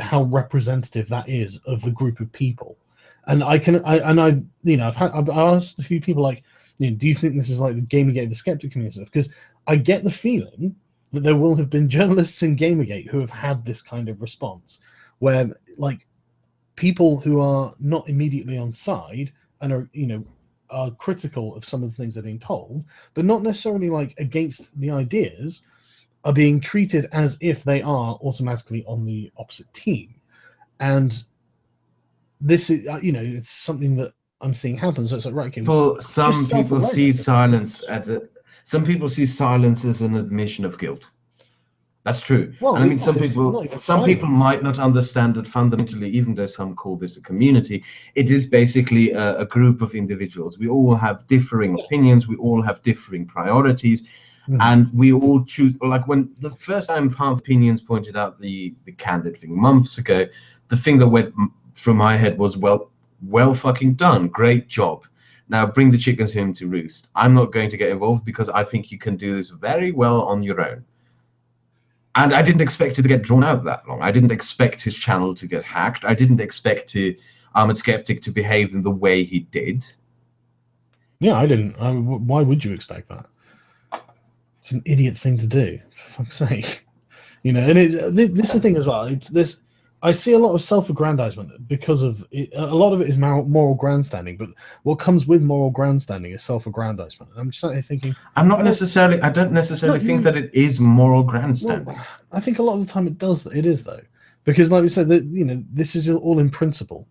how representative that is of the group of people. And I've asked a few people do you think this is like the Gamergate, the Skeptic community stuff? Because I get the feeling that there will have been journalists in Gamergate who have had this kind of response, where people who are not immediately on side and are critical of some of the things they're being told, but not necessarily against the ideas, are being treated as if they are automatically on the opposite team. And this is, it's something that I'm seeing happen. So it's like, right, okay, some people see silence some people see silence as an admission of guilt. That's true. Well, and I mean, some people might not understand that fundamentally, even though some call this a community, it is basically a group of individuals. We all have differing opinions. We all have differing priorities. And we all choose, like when the first time Half Opinions pointed out the candid thing months ago, the thing that went through my head was, well fucking done. Great job. Now bring the chickens home to roost. I'm not going to get involved because I think you can do this very well on your own. And I didn't expect it to get drawn out that long. I didn't expect his channel to get hacked. I didn't expect Armored Skeptic to behave in the way he did. Yeah, I didn't. Why would you expect that? It's an idiot thing to do, for fuck's sake. You know, and this is the thing as well. It's this. I see a lot of self-aggrandizement because of it. A lot of it is moral grandstanding, but what comes with moral grandstanding is self-aggrandizement. I'm just thinking. I don't necessarily think that it is moral grandstanding. Well, I think a lot of the time it is though, because like we said, that this is all in principle.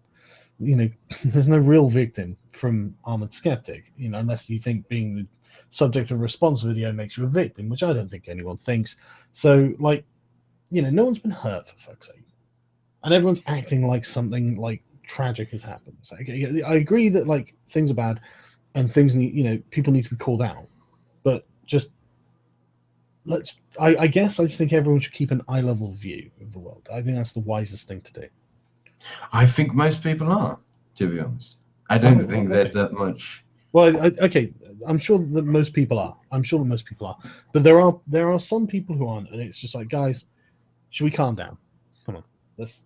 There's no real victim from Armored Skeptic. Unless you think being the subject of a response video makes you a victim, which I don't think anyone thinks. So, like, no one's been hurt, for fuck's sake. And everyone's acting like something like tragic has happened. So, I agree that like things are bad and things need, people need to be called out. But just I guess I just think everyone should keep an eye-level view of the world. I think that's the wisest thing to do. I think most people are, to be honest. I don't think there's that much. Well, okay, I'm sure that most people are. But there are some people who aren't, and it's just like, guys, should we calm down? Come on, let's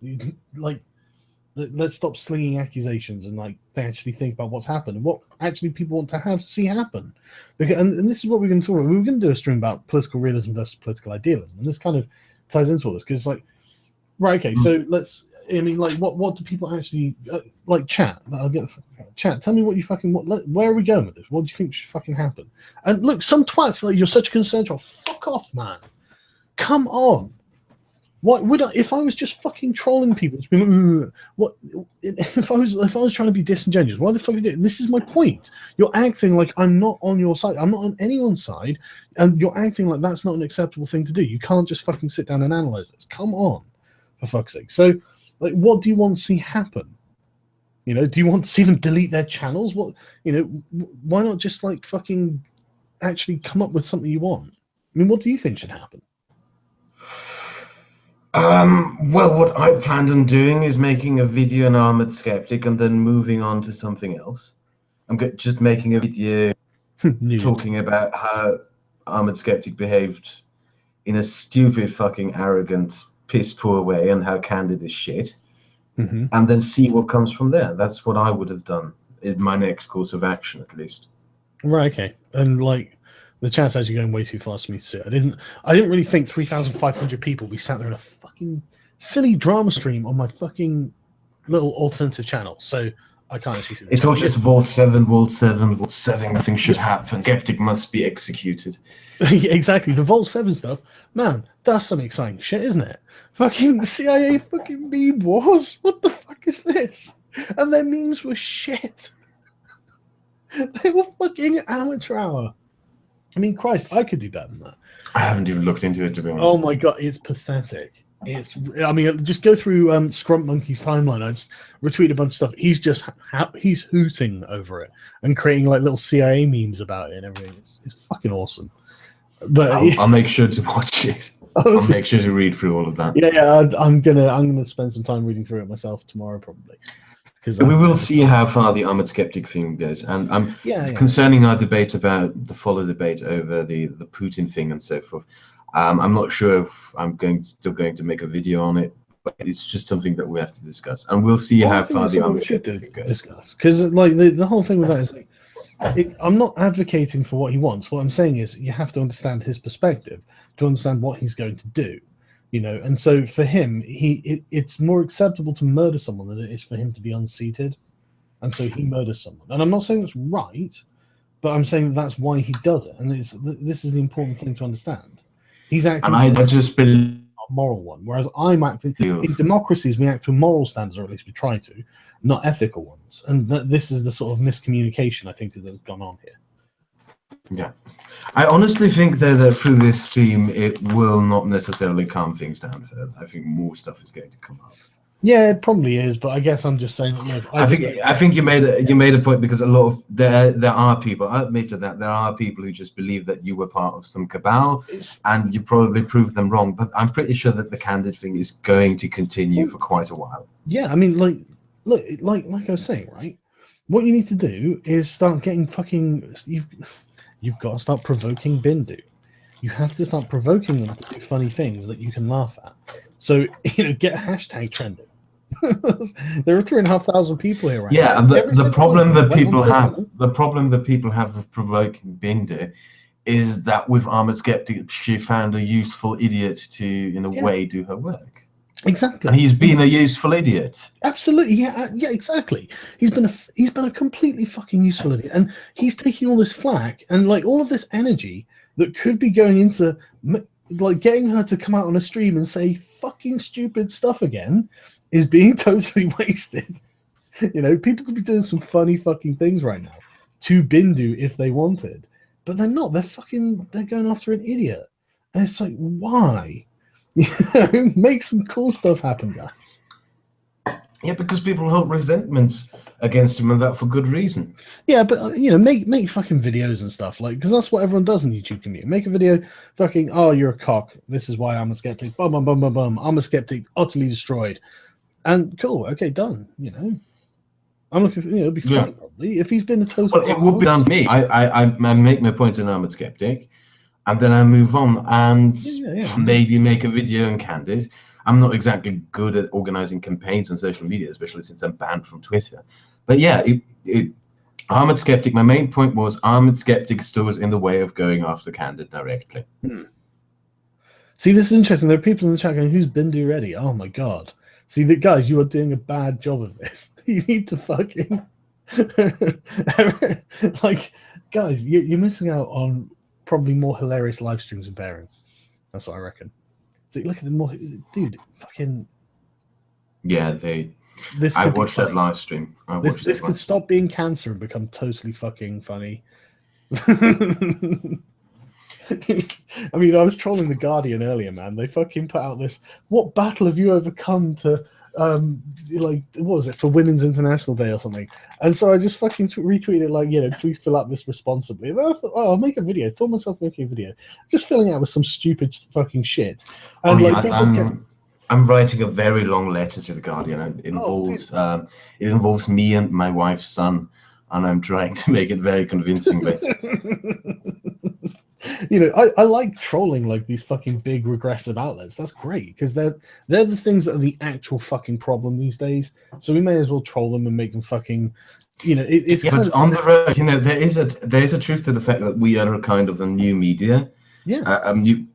stop slinging accusations and like actually think about what's happened and what actually people want to see happen. Because and this is what we're going to talk about. We were going to do a stream about political realism versus political idealism, and this kind of ties into all this because it's like, right, okay, so let's. I mean, like, what do people actually like? Chat. I'll get chat. Tell me what you fucking want. Where are we going with this? What do you think should fucking happen? And look, some twats like you're such a consensual. Fuck off, man. Come on. What would I if I was just fucking trolling people? Just being, what if I was trying to be disingenuous? Why the fuck are you doing? This is my point. You're acting like I'm not on your side. I'm not on anyone's side, and you're acting like that's not an acceptable thing to do. You can't just fucking sit down and analyze this. Come on, for fuck's sake. So. Like, what do you want to see happen? Do you want to see them delete their channels? What, why not just like fucking actually come up with something you want? I mean, what do you think should happen? Well, what I planned on doing is making a video on Armored Skeptic and then moving on to something else. I'm just making a video talking about how Armored Skeptic behaved in a stupid, fucking arrogant, piss poor way and how candid is shit, and then see what comes from there. That's what I would have done in my next course of action, at least. Right. Okay. And like the chat's actually going way too fast for me to see. I didn't really think 3,500 people be sat there in a fucking silly drama stream on my fucking little alternative channel. So I can't actually see that. It's all just Vault 7. Nothing should happen. Skeptic must be executed. Exactly. The Vault 7 stuff, man, that's some exciting shit, isn't it? Fucking CIA fucking meme wars. What the fuck is this? And their memes were shit. They were fucking amateur hour. I mean, Christ, I could do better than that. I haven't even looked into it, to be honest. Oh my god, it's pathetic. I mean, just go through Scrump Monkey's timeline. I just retweeted a bunch of stuff. He's hooting over it and creating like little CIA memes about it and everything. It's fucking awesome. But I'll make sure to watch it. I'll make sure to read through all of that. Yeah, I'm gonna spend some time reading through it myself tomorrow probably. Because we will see how far the Armored Skeptic thing goes. And concerning our debate about the follow debate over the Putin thing and so forth. I'm not sure if I'm still going to make a video on it, but it's just something that we have to discuss, and we'll see how far the Armored Skeptic goes. Discuss because like the whole thing with that is like, I'm not advocating for what he wants. What I'm saying is you have to understand his perspective to understand what he's going to do, And so for him, it's more acceptable to murder someone than it is for him to be unseated, and so he murders someone. And I'm not saying it's right, but I'm saying that's why he does it, and this is the important thing to understand. He's acting. And I just believe a moral one. Whereas I'm acting in democracies, we act to moral standards, or at least we try to, not ethical ones. And this is the sort of miscommunication I think that has gone on here. Yeah, I honestly think that through this stream, it will not necessarily calm things down further. I think more stuff is going to come up. Yeah, it probably is, but I guess I'm just saying. Look, I think you made a point, because a lot of there are people. I admit to that there are people who just believe that you were part of some cabal, and you probably proved them wrong. But I'm pretty sure that the candid thing is going to continue for quite a while. Yeah, I mean, like I was saying, right? What you need to do is start getting fucking. You've got to start provoking Bindu. You have to start provoking them to do funny things that you can laugh at. So, get a hashtag trending. There are 3,500 people here right now. Yeah, the problem that people have with provoking Bindu is that with Armored Skeptic, she found a useful idiot to, in a way, do her work. Exactly. And he's been a useful idiot. Absolutely, yeah, exactly. He's been a completely fucking useful idiot, and he's taking all this flack and like all of this energy that could be going into like getting her to come out on a stream and say fucking stupid stuff again is being totally wasted. People could be doing some funny fucking things right now to Bindu if they wanted, but they're not. They're going after an idiot, and it's like, why? Make some cool stuff happen, guys. Yeah, because people hold resentment against him, and that for good reason. Yeah, but make fucking videos and stuff, like, because that's what everyone does in the YouTube community. Make a video, fucking, oh, you're a cock. This is why I'm a skeptic. Bum bum bum bum bum. I'm a skeptic, utterly destroyed. And cool, okay, done. I'm looking for, it'll be fun probably if he's been a total. Well, it would be done to me. I make my point in Armored Skeptic, and then I move on and maybe make a video in Candid. I'm not exactly good at organizing campaigns on social media, especially since I'm banned from Twitter. But yeah, Armored Skeptic, my main point was Armored Skeptic stood in the way of going after Candid directly. See, this is interesting. There are people in the chat going, who's Bindu ready? Oh my God. See, guys, you are doing a bad job of this. You need to fucking... like, guys, you're missing out on probably more hilarious live streams and bearing. That's what I reckon. So look at the more, dude, fucking. Yeah, I watched that live stream. This could stop being cancer and become totally fucking funny. I mean, I was trolling The Guardian earlier, man. They fucking put out this, what battle have you overcome to, like, what was it, for Women's International Day or something? And so I just fucking retweeted, like, please fill out this responsibly. And I thought, oh, I'll make a video. Thought myself making a video. Just filling out with some stupid fucking shit. And I'm writing a very long letter to The Guardian. It involves me and my wife's son, and I'm trying to make it very convincingly. I like trolling like these fucking big regressive outlets. That's great because they're the things that are the actual fucking problem these days. So we may as well troll them and make them fucking, it's. Yeah, but on the road, there is a truth to the fact that we are a kind of a new media. Yeah.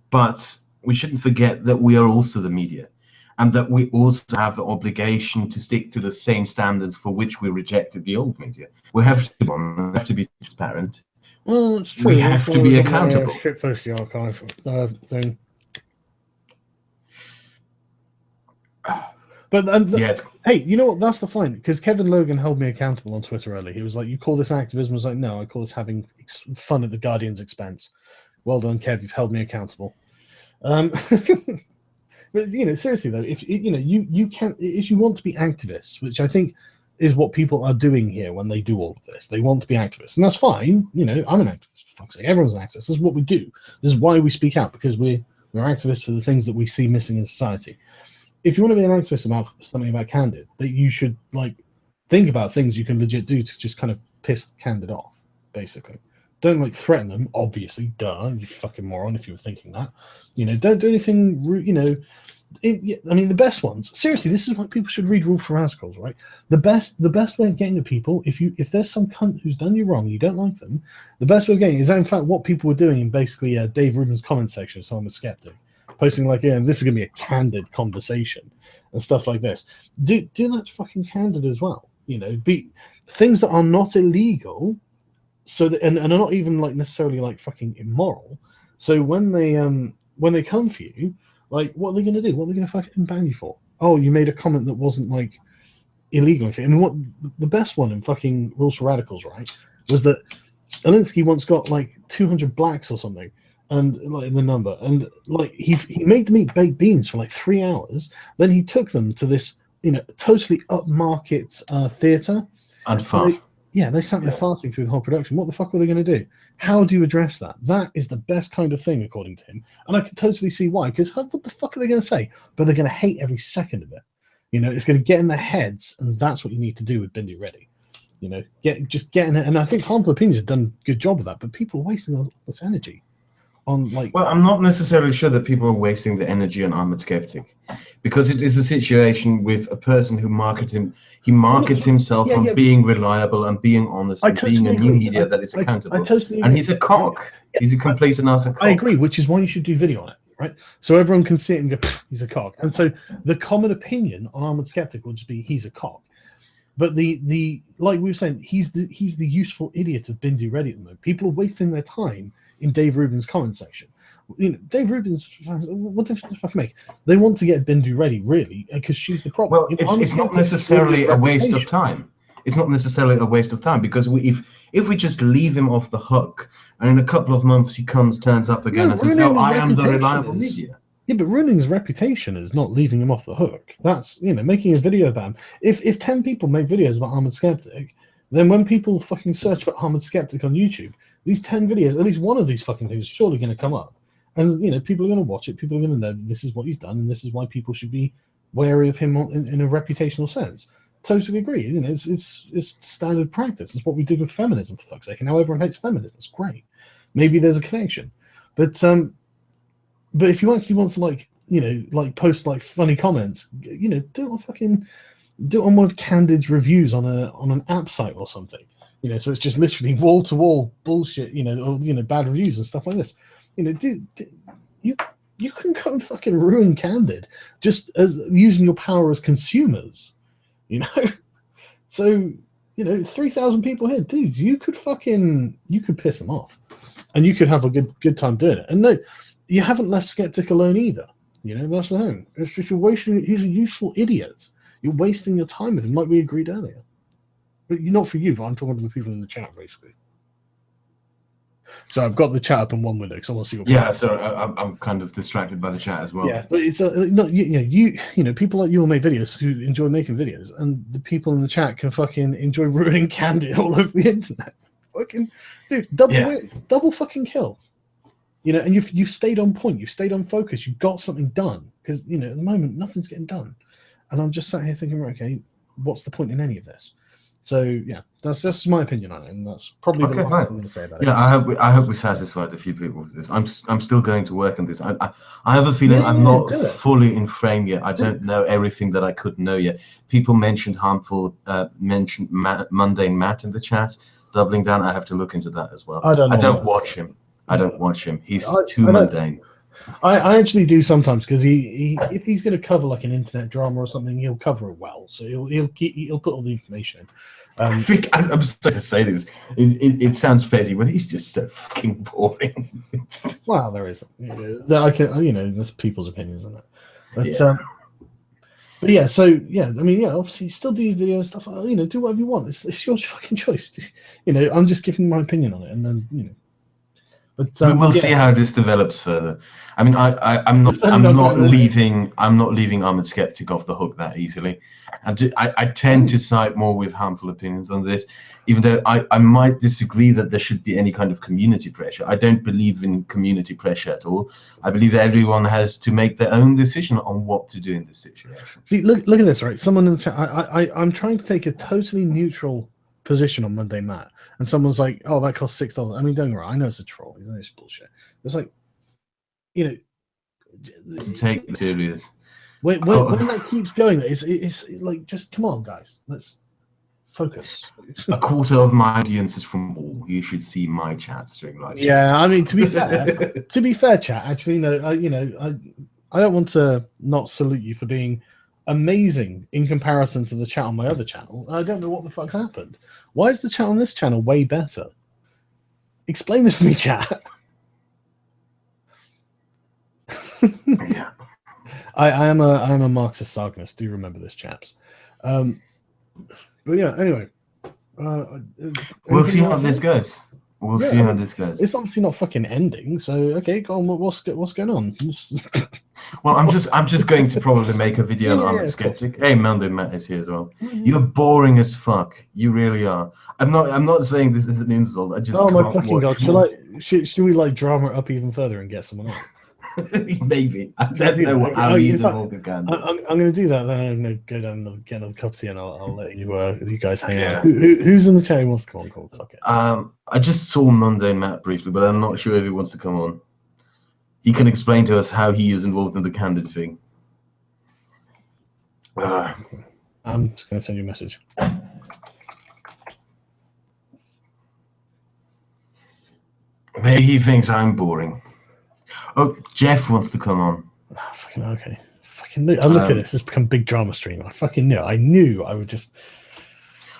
But we shouldn't forget that we are also the media, and that we also have the obligation to stick to the same standards for which we rejected the old media. We have to be transparent. Well, it's true. We have to be accountable. Shitpost the archive thing. But hey, you know what? That's the fine because Kevin Logan held me accountable on Twitter earlier. He was like, "You call this activism?" I was like, "No, I call this having fun at the Guardian's expense." Well done, Kev. You've held me accountable. But seriously though, if you can, if you want to be activists, which I think is what people are doing here when they do all of this. They want to be activists, and that's fine. I'm an activist. For fuck's sake, everyone's an activist. This is what we do. This is why we speak out, because we're activists for the things that we see missing in society. If you want to be an activist about something about Candid, that you should think about things you can legit do to just kind of piss Candid off, basically. Don't threaten them, obviously, duh, you fucking moron if you were thinking that. Don't do anything rude, I mean, the best ones. Seriously, this is why people should read Rule for Rascals, right? The best way of getting to people, if there's some cunt who's done you wrong, you don't like them, the best way of getting is in fact what people were doing in basically Dave Rubin's comment section. So I'm a skeptic, posting this is gonna be a candid conversation and stuff like this. Do that fucking candid as well. Be things that are not illegal, so that and are not even necessarily fucking immoral. So when they come for you, Like, what are they going to do? What are they going to fucking ban you for? Oh, you made a comment that wasn't like illegal. I mean, what the best one in fucking Rules for Radicals, right, was that Alinsky once got like 200 blacks or something, and like in the number, and like he made them eat baked beans for like 3 hours. Then he took them to this, totally upmarket theater. And fast. They sat there fasting through the whole production. What the fuck were they going to do? How do you address that? That is the best kind of thing, according to him. And I can totally see why, because what the fuck are they going to say? But they're going to hate every second of it. It's going to get in their heads, and that's what you need to do with Bindi Ready. Getting it. And I think Harmful Opinions has done a good job of that, but people are wasting all this energy on like. Well, I'm not necessarily sure that people are wasting the energy on Armored Skeptic, because it is a situation with a person who markets himself on being reliable and being honest and being a new media that is accountable. I totally agree. And he's a cock. He's a complete and utter cock. I agree, which is why you should do video on it, right? So everyone can see it and go, he's a cock. And so the common opinion on Armored Skeptic will just be he's a cock. But the like we were saying, he's the useful idiot of Bindi Ready at the moment. People are wasting their time in Dave Rubin's comment section. Dave Rubin's fans, what difference does it fucking make? They want to get Bindi Ready, really, because she's the problem. Well, it's not necessarily a waste of time. It's not necessarily a waste of time, because if we just leave him off the hook, and in a couple of months he turns up again and says, "No, I am the reliable media." Yeah, but ruining his reputation is not leaving him off the hook. That's, making a video ban. If 10 people make videos about Armored Skeptic, then when people fucking search for Armored Skeptic on YouTube, these 10 videos, at least one of these fucking things is surely going to come up. And, people are going to watch it. People are going to know this is what he's done, and this is why people should be wary of him in a reputational sense. Totally agree. It's standard practice. It's what we did with feminism, for fuck's sake. And now everyone hates feminism. It's great. Maybe there's a connection. But if you actually want to post like funny comments, do it on one of Candid's reviews on an app site or something. So it's just literally wall to wall bullshit, or bad reviews and stuff like this. You can go and fucking ruin Candid just as using your power as consumers. So 3,000 people here, dude, you could piss them off, and you could have a good time doing it. And no, you haven't left Skeptic alone either. That's the thing. It's just he's a useful idiot. You're wasting your time with him, like we agreed earlier. But not for you, but I'm talking to the people in the chat, basically. So I've got the chat up in one window because I want to see what. Yeah, so I'm kind of distracted by the chat as well. Yeah, but it's not people like you will make videos who enjoy making videos, and the people in the chat can fucking enjoy ruining Candid all over the internet. Fucking dude, double fucking kill. And you've stayed on point, you've stayed on focus, you've got something done, because at the moment nothing's getting done, and I'm just sat here thinking, right, okay, what's the point in any of this? So yeah, that's just my opinion on it, and that's probably the last thing I'm going to say about it. Yeah, I hope we satisfied a few people with this. I'm still going to work on this. I have a feeling I'm not fully in frame yet. I don't know everything that I could know yet. People mentioned Mundane Matt in the chat, doubling down. I have to look into that as well. I don't watch him. I don't watch him. He's too mundane. I actually do sometimes, because if he's going to cover like an internet drama or something, he'll cover it well. So he'll put all the information in. I think I'm sorry to say this. It sounds petty, but he's just so fucking boring. Well, there is. There's people's opinions on that. But but yeah, so yeah, I mean, obviously, still do video and stuff. Do whatever you want. It's your fucking choice. I'm just giving my opinion on it, and then But we'll see how this develops further. I mean, I'm not leaving Armored Skeptic off the hook that easily. I tend to side more with Harmful Opinions on this, even though I might disagree that there should be any kind of community pressure. I don't believe in community pressure at all. I believe that everyone has to make their own decision on what to do in this situation. See, look at this, right? Someone in the chat. I'm trying to take a totally neutral position on Monday Matt, and someone's like, "Oh, that costs $6." I mean, don't worry, I know it's a troll. It's bullshit. It's like, take it serious. When that keeps going, it's like, just come on, guys, let's focus. A quarter of my audience is from all. You should see my chats during live. Yeah, I mean, to be fair, chat. Actually, no, I don't want to not salute you for being amazing in comparison to the chat on my other channel. I don't know what the fuck's happened. Why is the chat on this channel way better? Explain this to me, chat. Yeah. I am a Marxist Sargonist. Do remember this, chaps. But yeah, anyway. We'll see how this goes. We'll see how this goes. It's obviously not fucking ending, so okay, go on. What's going on? Well, I'm just going to probably make a video on Armored Skeptic. Hey, Mando Matt is here as well. You're boring as fuck. You really are. I'm not saying this is an insult. I just oh can't my fucking watch god! Should we like drama it up even further and get someone else? Maybe. I don't know how he's involved in Gandalf. I'm going to do that. Then I'm going to go down and get another cup of tea, and I'll let you guys hang out. Who's in the chat who wants to come on? Call? Fuck it. I just saw Mundane Matt briefly, but I'm not sure if he wants to come on. He can explain to us how he is involved in the Candid thing. I'm just going to send you a message. Maybe he thinks I'm boring. Oh, Jeff wants to come on. Oh, fucking okay. Fucking knew. I look at this. It's become big drama stream. I fucking knew. I knew I would just.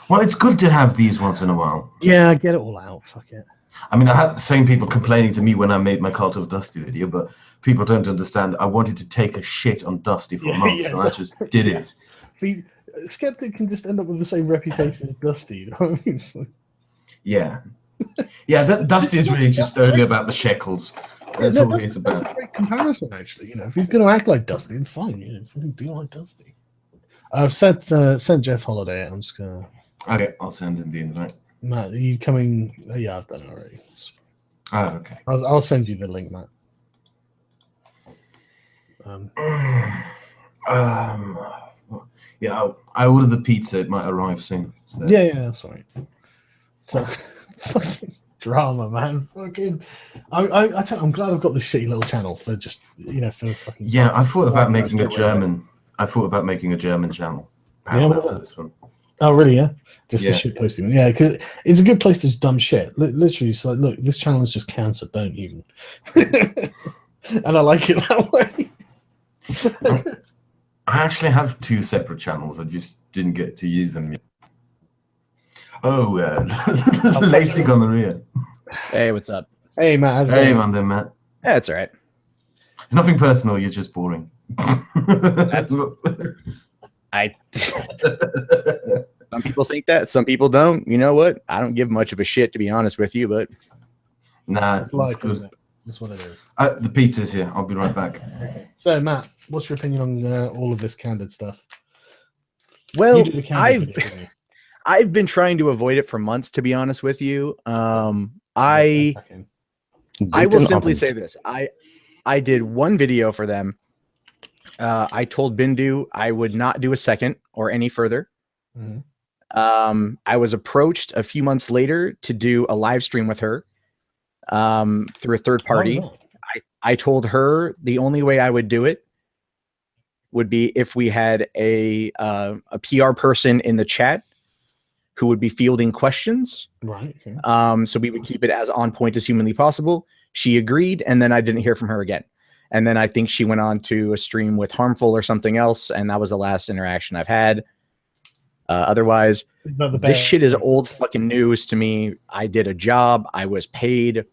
Well, it's good to have these once in a while. Yeah, get it all out. Fuck it. I mean, I had the same people complaining to me when I made my Cult of Dusty video, but people don't understand. I wanted to take a shit on Dusty for months, and I just did it. The Skeptic can just end up with the same reputation as Dusty. You know what I mean? Like... Yeah. Yeah, Dusty is really just only about the shekels. That's all he's about. That's a great comparison, actually. You know, if he's going to act like Dusty, then fine. You know, fucking be like Dusty. I've sent Jeff Holiday. I'm just gonna. Okay, I'll send him the invite. Matt, are you coming? Oh, yeah, I've done it already. Oh, okay. I'll send you the link, Matt. Yeah, I ordered the pizza. It might arrive soon. So. Yeah, sorry. So, fucking drama, man. Fucking, I'm glad I've got this shitty little channel for just for fucking. Yeah, I thought about making a German. I thought about making a German channel. Yeah, this one. Oh, really? Yeah, just the shit posting. Yeah, because it's a good place to just dumb shit. Literally, it's like, look, this channel is just cancer. Don't even. And I like it that way. I actually have 2 separate channels. I just didn't get to use them yet. Oh, Lacey Gonorrhea. Hey, what's up? Hey, Matt. How's it going? Hey, man, then, Matt. Yeah, it's all right. It's nothing personal. You're just boring. That's... Some people think that. Some people don't. You know what? I don't give much of a shit, to be honest with you, but... Nah, it's good. That's what it is. The pizza's here. I'll be right back. Okay. So, Matt, what's your opinion on all of this Candid stuff? Well, I've been trying to avoid it for months, to be honest with you. I will simply say this. I did one video for them. I told Bindu I would not do a second or any further. Mm-hmm. I was approached a few months later to do a live stream with her through a third party. Oh, no. I told her the only way I would do it would be if we had a PR person in the chat who would be fielding questions. Right. Okay. So we would keep it as on point as humanly possible. She agreed, and then I didn't hear from her again. And then I think she went on to a stream with Harmful or something else, and that was the last interaction I've had. Otherwise, this shit is old fucking news to me. I did a job. I was paid.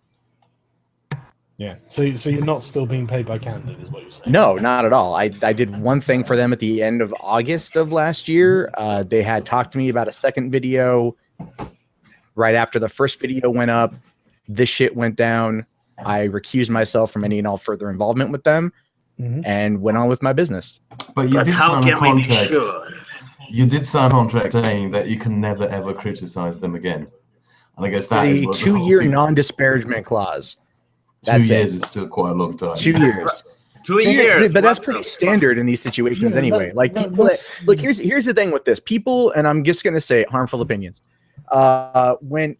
Yeah. So you're not still being paid by Candid, is what you're saying? No, not at all. I did one thing for them at the end of August of last year. They had talked to me about a second video right after the first video went up. This shit went down. I recused myself from any and all further involvement with them and went on with my business. But you did sign a contract. You did sign a contract saying that you can never ever criticize them again. And I guess that is a 2-year non-disparagement clause. 2 years is still quite a long time. 2 years. 2 years. But that's pretty standard in these situations anyway. Like people look, here's the thing with this. People, and I'm just gonna say it, harmful opinions. When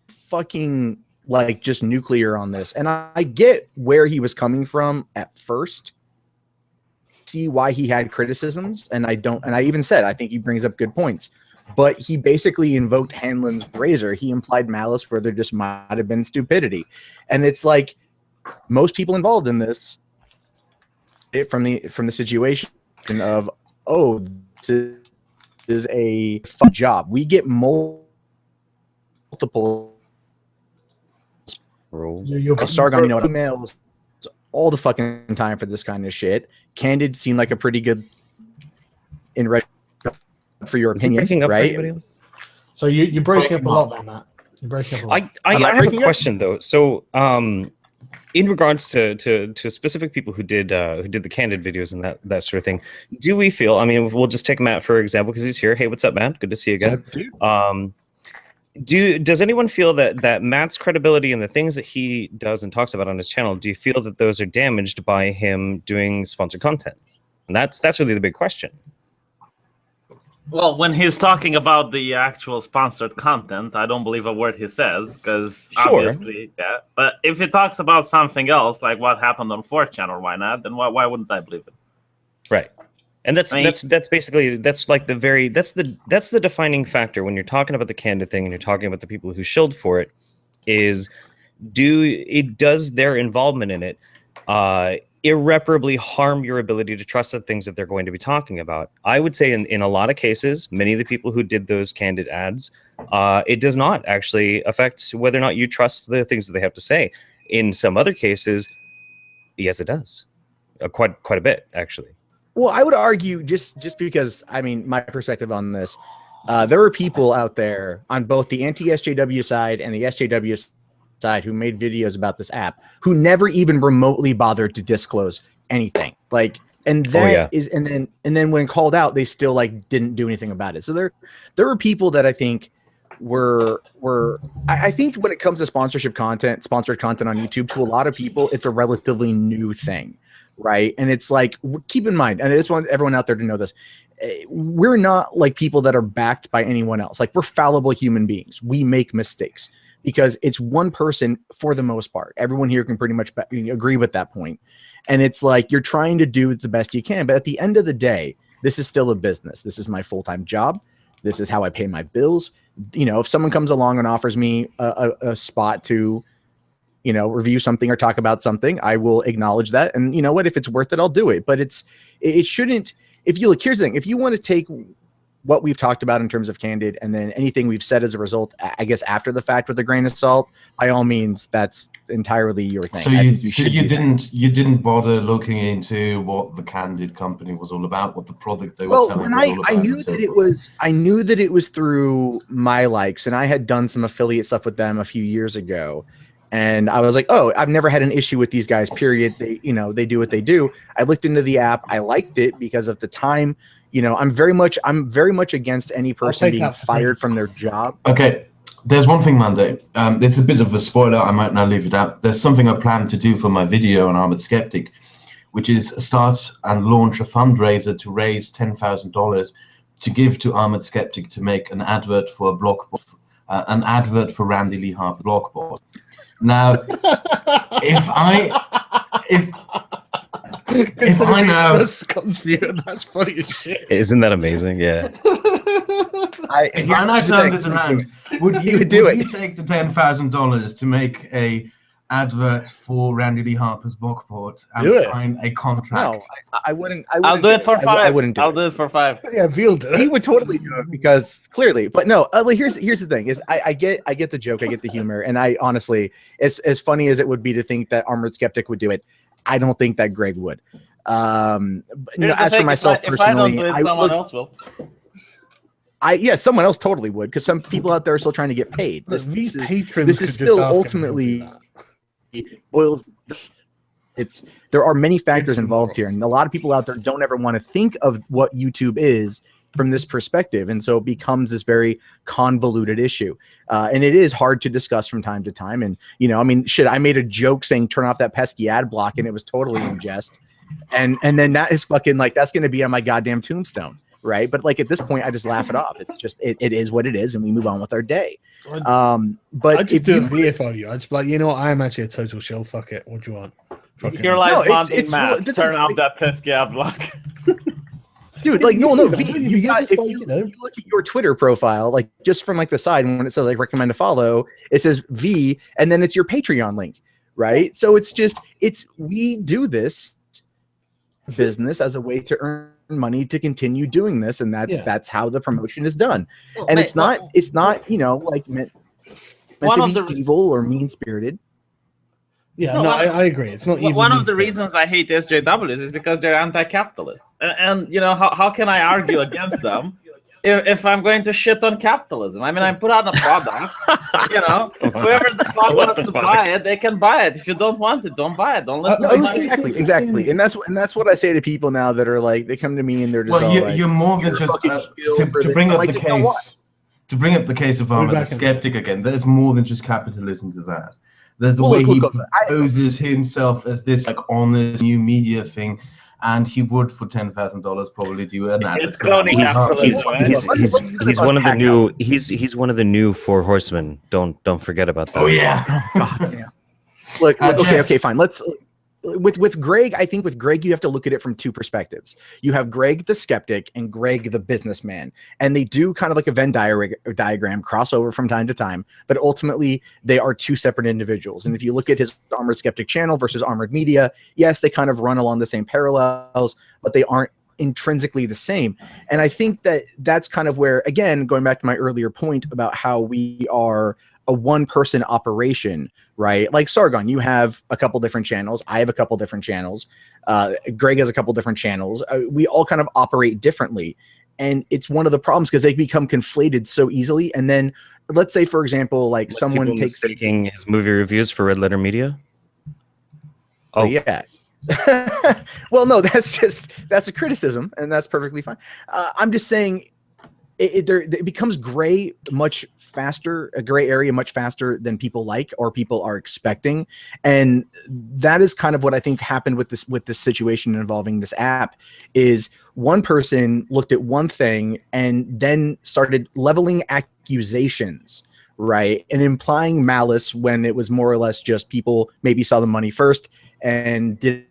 fucking like just nuclear on this, and I get where he was coming from at first. See why he had criticisms, and I even said I think he brings up good points. But he basically invoked Hanlon's razor. He implied malice where there just might have been stupidity. And it's like most people involved in this from the situation of, oh, this is a fun job. We get multiple Sargon, emails all the fucking time for this kind of shit. Candid seemed like a pretty good in for your opinion, right? So you're breaking up a lot there, Matt. You're breaking up a lot. I have a question though. So in regards to specific people who did the candid videos and that sort of thing, do we feel? I mean, we'll just take Matt for example because he's here. Hey, what's up, Matt? Good to see you again. Does anyone feel that Matt's credibility and the things that he does and talks about on his channel, do you feel that those are damaged by him doing sponsored content? And that's really the big question. Well, when he's talking about the actual sponsored content, I don't believe a word he says because obviously, yeah. But if he talks about something else, like what happened on 4chan or why not, then why wouldn't I believe it? Right. And that's basically like that's the defining factor when you're talking about the candid thing and you're talking about the people who shilled for it is does their involvement in it irreparably harm your ability to trust the things that they're going to be talking about? I would say in a lot of cases, many of the people who did those candid ads, it does not actually affect whether or not you trust the things that they have to say. In some other cases, yes, it does. Quite a bit, actually. Well, I would argue just because, I mean, my perspective on this, there are people out there on both the anti-SJW side and the SJW side who made videos about this app who never even remotely bothered to disclose anything. Like, and that and then when called out, they still like didn't do anything about it. So there were people that I think I think when it comes to sponsored content on YouTube, to a lot of people, it's a relatively new thing. Right. And it's like, keep in mind, and I just want everyone out there to know this. We're not like people that are backed by anyone else. Like, we're fallible human beings. We make mistakes because it's one person for the most part. Everyone here can pretty much agree with that point. And it's like, you're trying to do the best you can. But at the end of the day, this is still a business. This is my full-time job. This is how I pay my bills. You know, if someone comes along and offers me a spot to, you know, review something or talk about something, I will acknowledge that. And you know what, if it's worth it, I'll do it. But it shouldn't, if you look, here's the thing, if you want to take what we've talked about in terms of candid and then anything we've said as a result, I guess after the fact with a grain of salt, by all means, that's entirely your thing. So you didn't bother looking into what the candid company was all about, what the product they were selling was all about. I knew that it was through My Likes, and I had done some affiliate stuff with them a few years ago. And I was like, oh, I've never had an issue with these guys, period. They, you know, they do what they do. I looked into the app. I liked it because of the time. You know, I'm very much against any person being fired from their job. Okay, there's one thing, Monday. It's a bit of a spoiler. I might now leave it out. There's something I plan to do for my video on Armored Skeptic, which is start and launch a fundraiser to raise $10,000 to give to Armored Skeptic to make an advert for a blockbot, an advert for Randy Lee Harper blockbot. Now, if I now that's funny as shit. Isn't that amazing? Yeah. If I now turn this around, would you take the $10,000 to make a advert for Randy Lee Harper's blockbot and sign a contract? No, I wouldn't. I'll do it for 5. I wouldn't do I'll do it for 5. Yeah, Veal do it. He would totally do it because clearly, but no. Here's the thing: is I get the joke, I get the humor, and I honestly, as funny as it would be to think that Armored Skeptic would do it, I don't think that Greg would. As for myself personally, if I don't do it, someone else will. Someone else totally would, because some people out there are still trying to get paid. This is still ultimately boils. There are many factors involved here, and a lot of people out there don't ever want to think of what YouTube is from this perspective, and so it becomes this very convoluted issue, and it is hard to discuss from time to time. And you know, I mean, shit, I made a joke saying turn off that pesky ad block, and it was totally in jest, and then that is fucking like that's going to be on my goddamn tombstone, right? But like at this point, I just laugh it off. It's just it is what it is, and we move on with our day. But I just do it VFO you. I just like, you know what, I am actually a total shell. Fuck it. What do you want? Your life's wanting Matt. Turn off that pesky ad block. Dude, like no, V. If you look at your Twitter profile, like just from like the side, when it says like recommend to follow, it says V, and then it's your Patreon link, right? So it's we do this business as a way to earn money to continue doing this, and that's how the promotion is done. Well, and it's not you know like meant to be evil or mean spirited. Yeah, No, no, one- I agree. It's not even One of the fair. reasons I hate SJWs is because they're anti-capitalist, and you know how can I argue against them if I'm going to shit on capitalism? I mean, I put out a product, you know, whoever the fuck wants to buy it, they can buy it. If you don't want it, don't buy it. Don't listen No, to exactly. And that's what I say to people now that are like, they come to me and they're just Well, all like, you're more than just to bring up the case. To bring up the case of Ahmed the skeptic again, there's more than just capitalism to that. There's the way he poses himself as this like honest new media thing, and he would for $10,000 probably do an ad. He's one of the new. He's one of the new four horsemen. Don't forget about that. Oh yeah. Oh, God, yeah. Look, okay, fine. Let's with Greg. I think with Greg, you have to look at it from two perspectives. You have Greg the skeptic and Greg the businessman, and they do kind of like a Venn diagram crossover from time to time. But ultimately, they are two separate individuals. And if you look at his Armored Skeptic channel versus Armored Media, yes, they kind of run along the same parallels, but they aren't intrinsically the same. And I think that that's kind of where, again, going back to my earlier point about how we are a one-person operation, right? Like Sargon, you have a couple different channels. I have a couple different channels. Greg has a couple different channels. We all kind of operate differently. And it's one of the problems because they become conflated so easily. And then let's say, for example, like someone takes taking his movie reviews for Red Letter Media. Oh yeah. Well, no, that's a criticism, and that's perfectly fine. I'm just saying it becomes gray much faster, a gray area much faster than people like or people are expecting. And that is kind of what I think happened with this situation involving this app is one person looked at one thing and then started leveling accusations, right? And implying malice when it was more or less just people maybe saw the money first and did.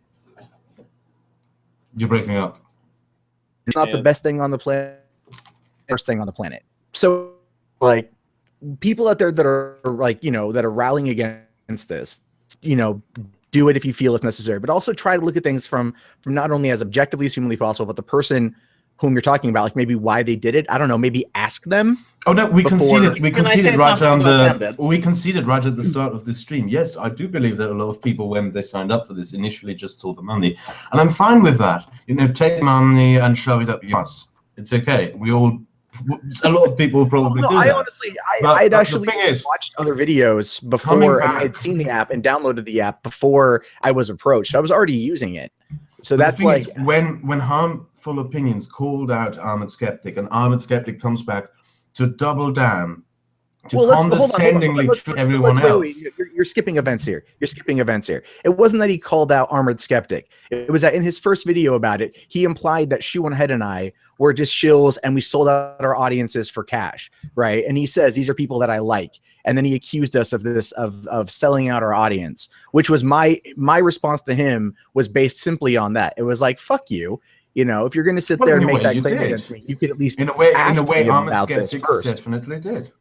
You're breaking up. It's not the best thing on the planet. First thing on the planet. So like people out there that are like, you know, that are rallying against this, you know, do it if you feel it's necessary, but also try to look at things from not only as objectively as humanly possible, but the person whom you're talking about, like maybe why they did it. I don't know, maybe ask them. Oh no, we conceded right at the start of the stream. Yes, I do believe that a lot of people, when they signed up for this, initially just saw the money. And I'm fine with that. You know, take money and shove it up your ass. It's okay. A lot of people probably do that. Honestly, I'd actually watched other videos before, and I'd seen the app and downloaded the app before I was approached. I was already using it. So that's like when Harmful Opinions called out Armored Skeptic, and Armored Skeptic comes back to double down to condescendingly treat everyone else. You're skipping events here. It wasn't that he called out Armored Skeptic. It was that in his first video about it, he implied that Shoe on Head and I were just shills and we sold out our audiences for cash, right? And he says, these are people that I like. And then he accused us of this, of selling out our audience, which was my response to him was based simply on that. It was like, fuck you. You know, if you're going to sit there and make that claim against me, you could at least ask me about this first. Definitely did.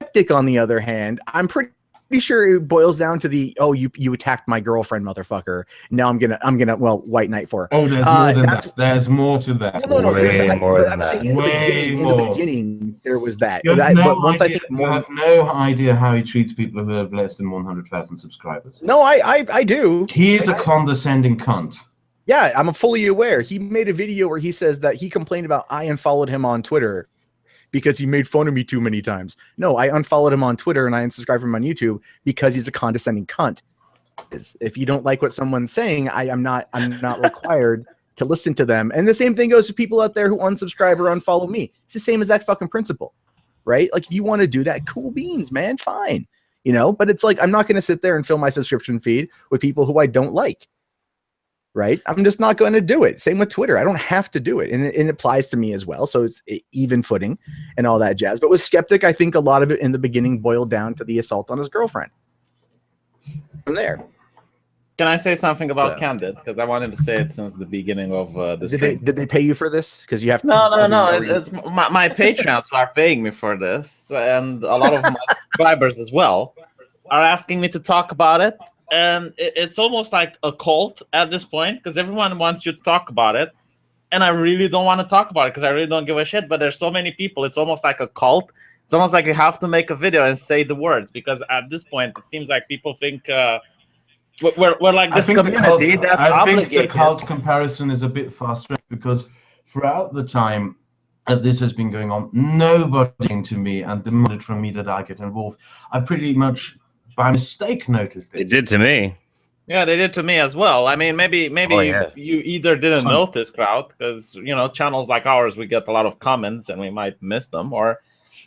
Skeptic, on the other hand, I'm pretty sure it boils down to the you attacked my girlfriend, motherfucker. Now I'm gonna white knight for her. Oh, there's more than that. There's more to that. No, way more than that. In the beginning, there was that. You have no idea how he treats people who have less than 100,000 subscribers. No, I do. He is a condescending cunt. Yeah, I'm fully aware. He made a video where he says that he complained about I unfollowed him on Twitter because he made fun of me too many times. No, I unfollowed him on Twitter and I unsubscribed him on YouTube because he's a condescending cunt. If you don't like what someone's saying, I'm not required to listen to them. And the same thing goes to people out there who unsubscribe or unfollow me. It's the same exact fucking principle, right? Like if you want to do that, cool beans, man, fine. You know, but it's like I'm not going to sit there and fill my subscription feed with people who I don't like. Right? I'm just not going to do it. Same with Twitter. I don't have to do it. And it applies to me as well. So it's even footing and all that jazz. But with Skeptic, I think a lot of it in the beginning boiled down to the assault on his girlfriend. From there. Can I say something about Candid? Because I wanted to say it since the beginning of this. Did they pay you for this? Because you have to. No. It's my Patreons are paying me for this. And a lot of my subscribers as well are asking me to talk about it. And it's almost like a cult at this point because everyone wants you to talk about it. And I really don't want to talk about it because I really don't give a shit. But there's so many people. It's almost like a cult. It's almost like you have to make a video and say the words because at this point, it seems like people think we're like this community that's I think obligated. the cult comparison is a bit far-stretched because throughout the time that this has been going on, nobody came to me and demanded from me that I get involved. I pretty much by mistake noticed it. It did to me. Yeah, they did to me as well. I mean, maybe you either didn't notice, crowd, because channels like ours, we get a lot of comments and we might miss them, or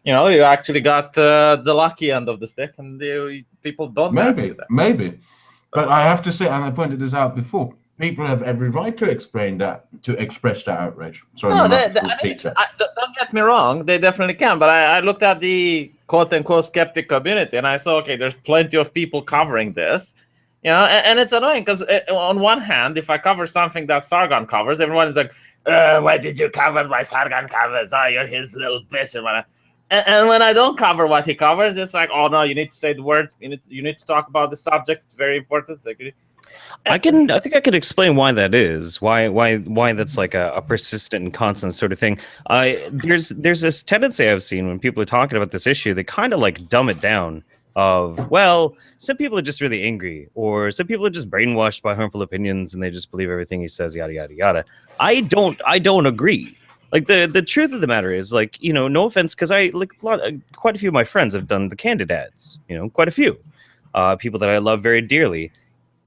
you actually got the lucky end of the stick, and people don't answer you that. Maybe. But I have to say, and I pointed this out before, people have every right to express their outrage. Sorry, no, don't get me wrong, they definitely can. But I looked at the quote-unquote skeptic community, and I saw, okay, there's plenty of people covering this. And it's annoying because on one hand, if I cover something that Sargon covers, everyone is like, why did you cover my Sargon covers? Oh, you're his little bitch. And when I don't cover what he covers, it's like, oh no, you need to say the words. You need to talk about the subject. It's very important. It's like, I think I could explain why that is. Why that's like a persistent and constant sort of thing. There's this tendency I've seen when people are talking about this issue, they kind of like dumb it down. Of, well, some people are just really angry, or some people are just brainwashed by harmful opinions and they just believe everything he says, yada yada yada. I don't agree. Like the truth of the matter is, like, no offense, because quite a few of my friends have done the Candid ads, quite a few people that I love very dearly.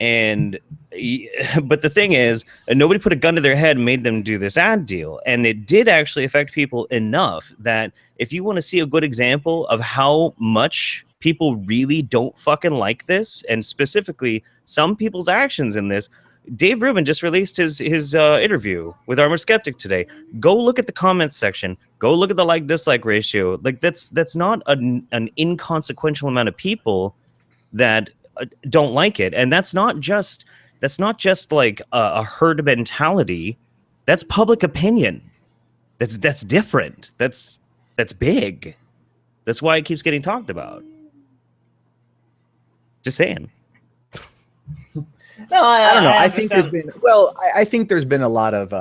But the thing is, nobody put a gun to their head and made them do this ad deal. And it did actually affect people enough that if you want to see a good example of how much people really don't fucking like this, and specifically some people's actions in this, Dave Rubin just released his interview with Armored Skeptic today. Go look at the comments section. Go look at the like-dislike ratio. Like that's not an inconsequential amount of people that don't like it, and that's not just like a herd mentality. That's public opinion. That's different. That's big. That's why it keeps getting talked about. Just saying. No, I don't know. I think there's been a lot of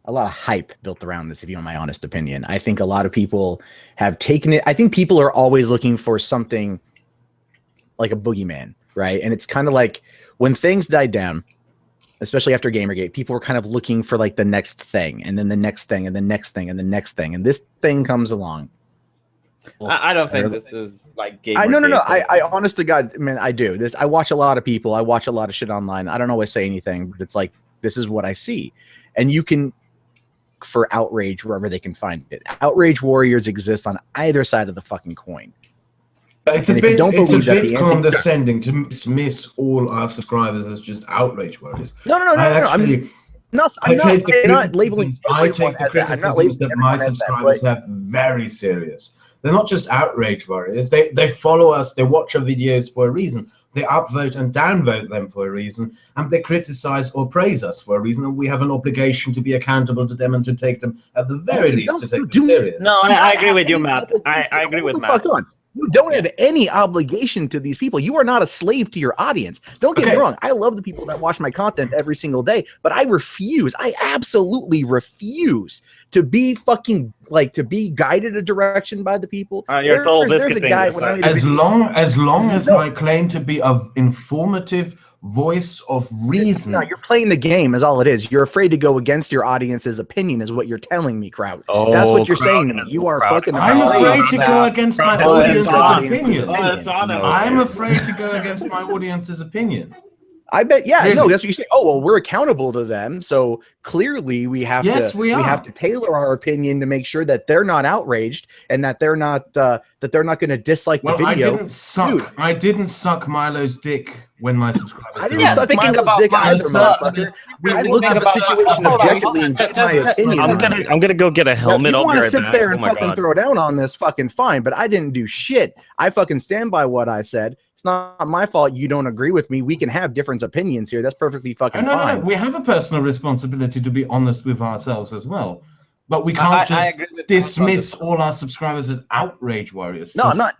hype built around this, if you want my honest opinion. I think a lot of people have taken it. I think people are always looking for something like a boogeyman, right? And it's kind of like when things died down, especially after Gamergate, people were kind of looking for like the next thing, and then the next thing, and the next thing, and the next thing, and this thing comes along. I don't think this is like Gamergate. No. I honest to God, man, I do this. I watch a lot of people. I watch a lot of shit online. I don't always say anything, but it's like, this is what I see. And you can, for outrage wherever they can find it. Outrage warriors exist on either side of the fucking coin. It's a bit condescending to dismiss all our subscribers as just outrage warriors. No. I'm not labeling. I take the criticisms that my subscribers have very serious. They're not just outrage warriors. They follow us. They watch our videos for a reason. They upvote and downvote them for a reason, and they criticize or praise us for a reason. And we have an obligation to be accountable to them and to take them, at the very least, to take them serious. No, I agree with you, Matt. I agree with Matt. Fuck on. You don't have any obligation to these people. You are not a slave to your audience. Don't get me wrong. I love the people that watch my content every single day, but I absolutely refuse to be fucking to be guided a direction by the people. You're total biscuit thing. As long as I claim to be of informative voice of reason. No, you're playing the game is all it is. You're afraid to go against your audience's opinion is what you're telling me, crowd. That's what you're saying to me. You are fucking I'm afraid to go against my audience's opinion. I'm afraid to go against my audience's opinion. I bet, yeah, really? No, that's what you say. Oh, well, we're accountable to them, so clearly we have to tailor our opinion to make sure that they're not outraged and that they're not going to dislike the video. I didn't suck Milo's dick when my subscribers. I didn't suck Milo's dick either, motherfucker. I looked at the situation objectively and get my opinion. I'm gonna go get a helmet. If you want to sit there and fucking throw down on this, fucking fine. But I didn't do shit. I fucking stand by what I said. It's not my fault you don't agree with me. We can have different opinions here. That's perfectly fucking fine. No. We have a personal responsibility to be honest with ourselves as well. But we can't just dismiss all our subscribers as outrage warriors. No, I'm not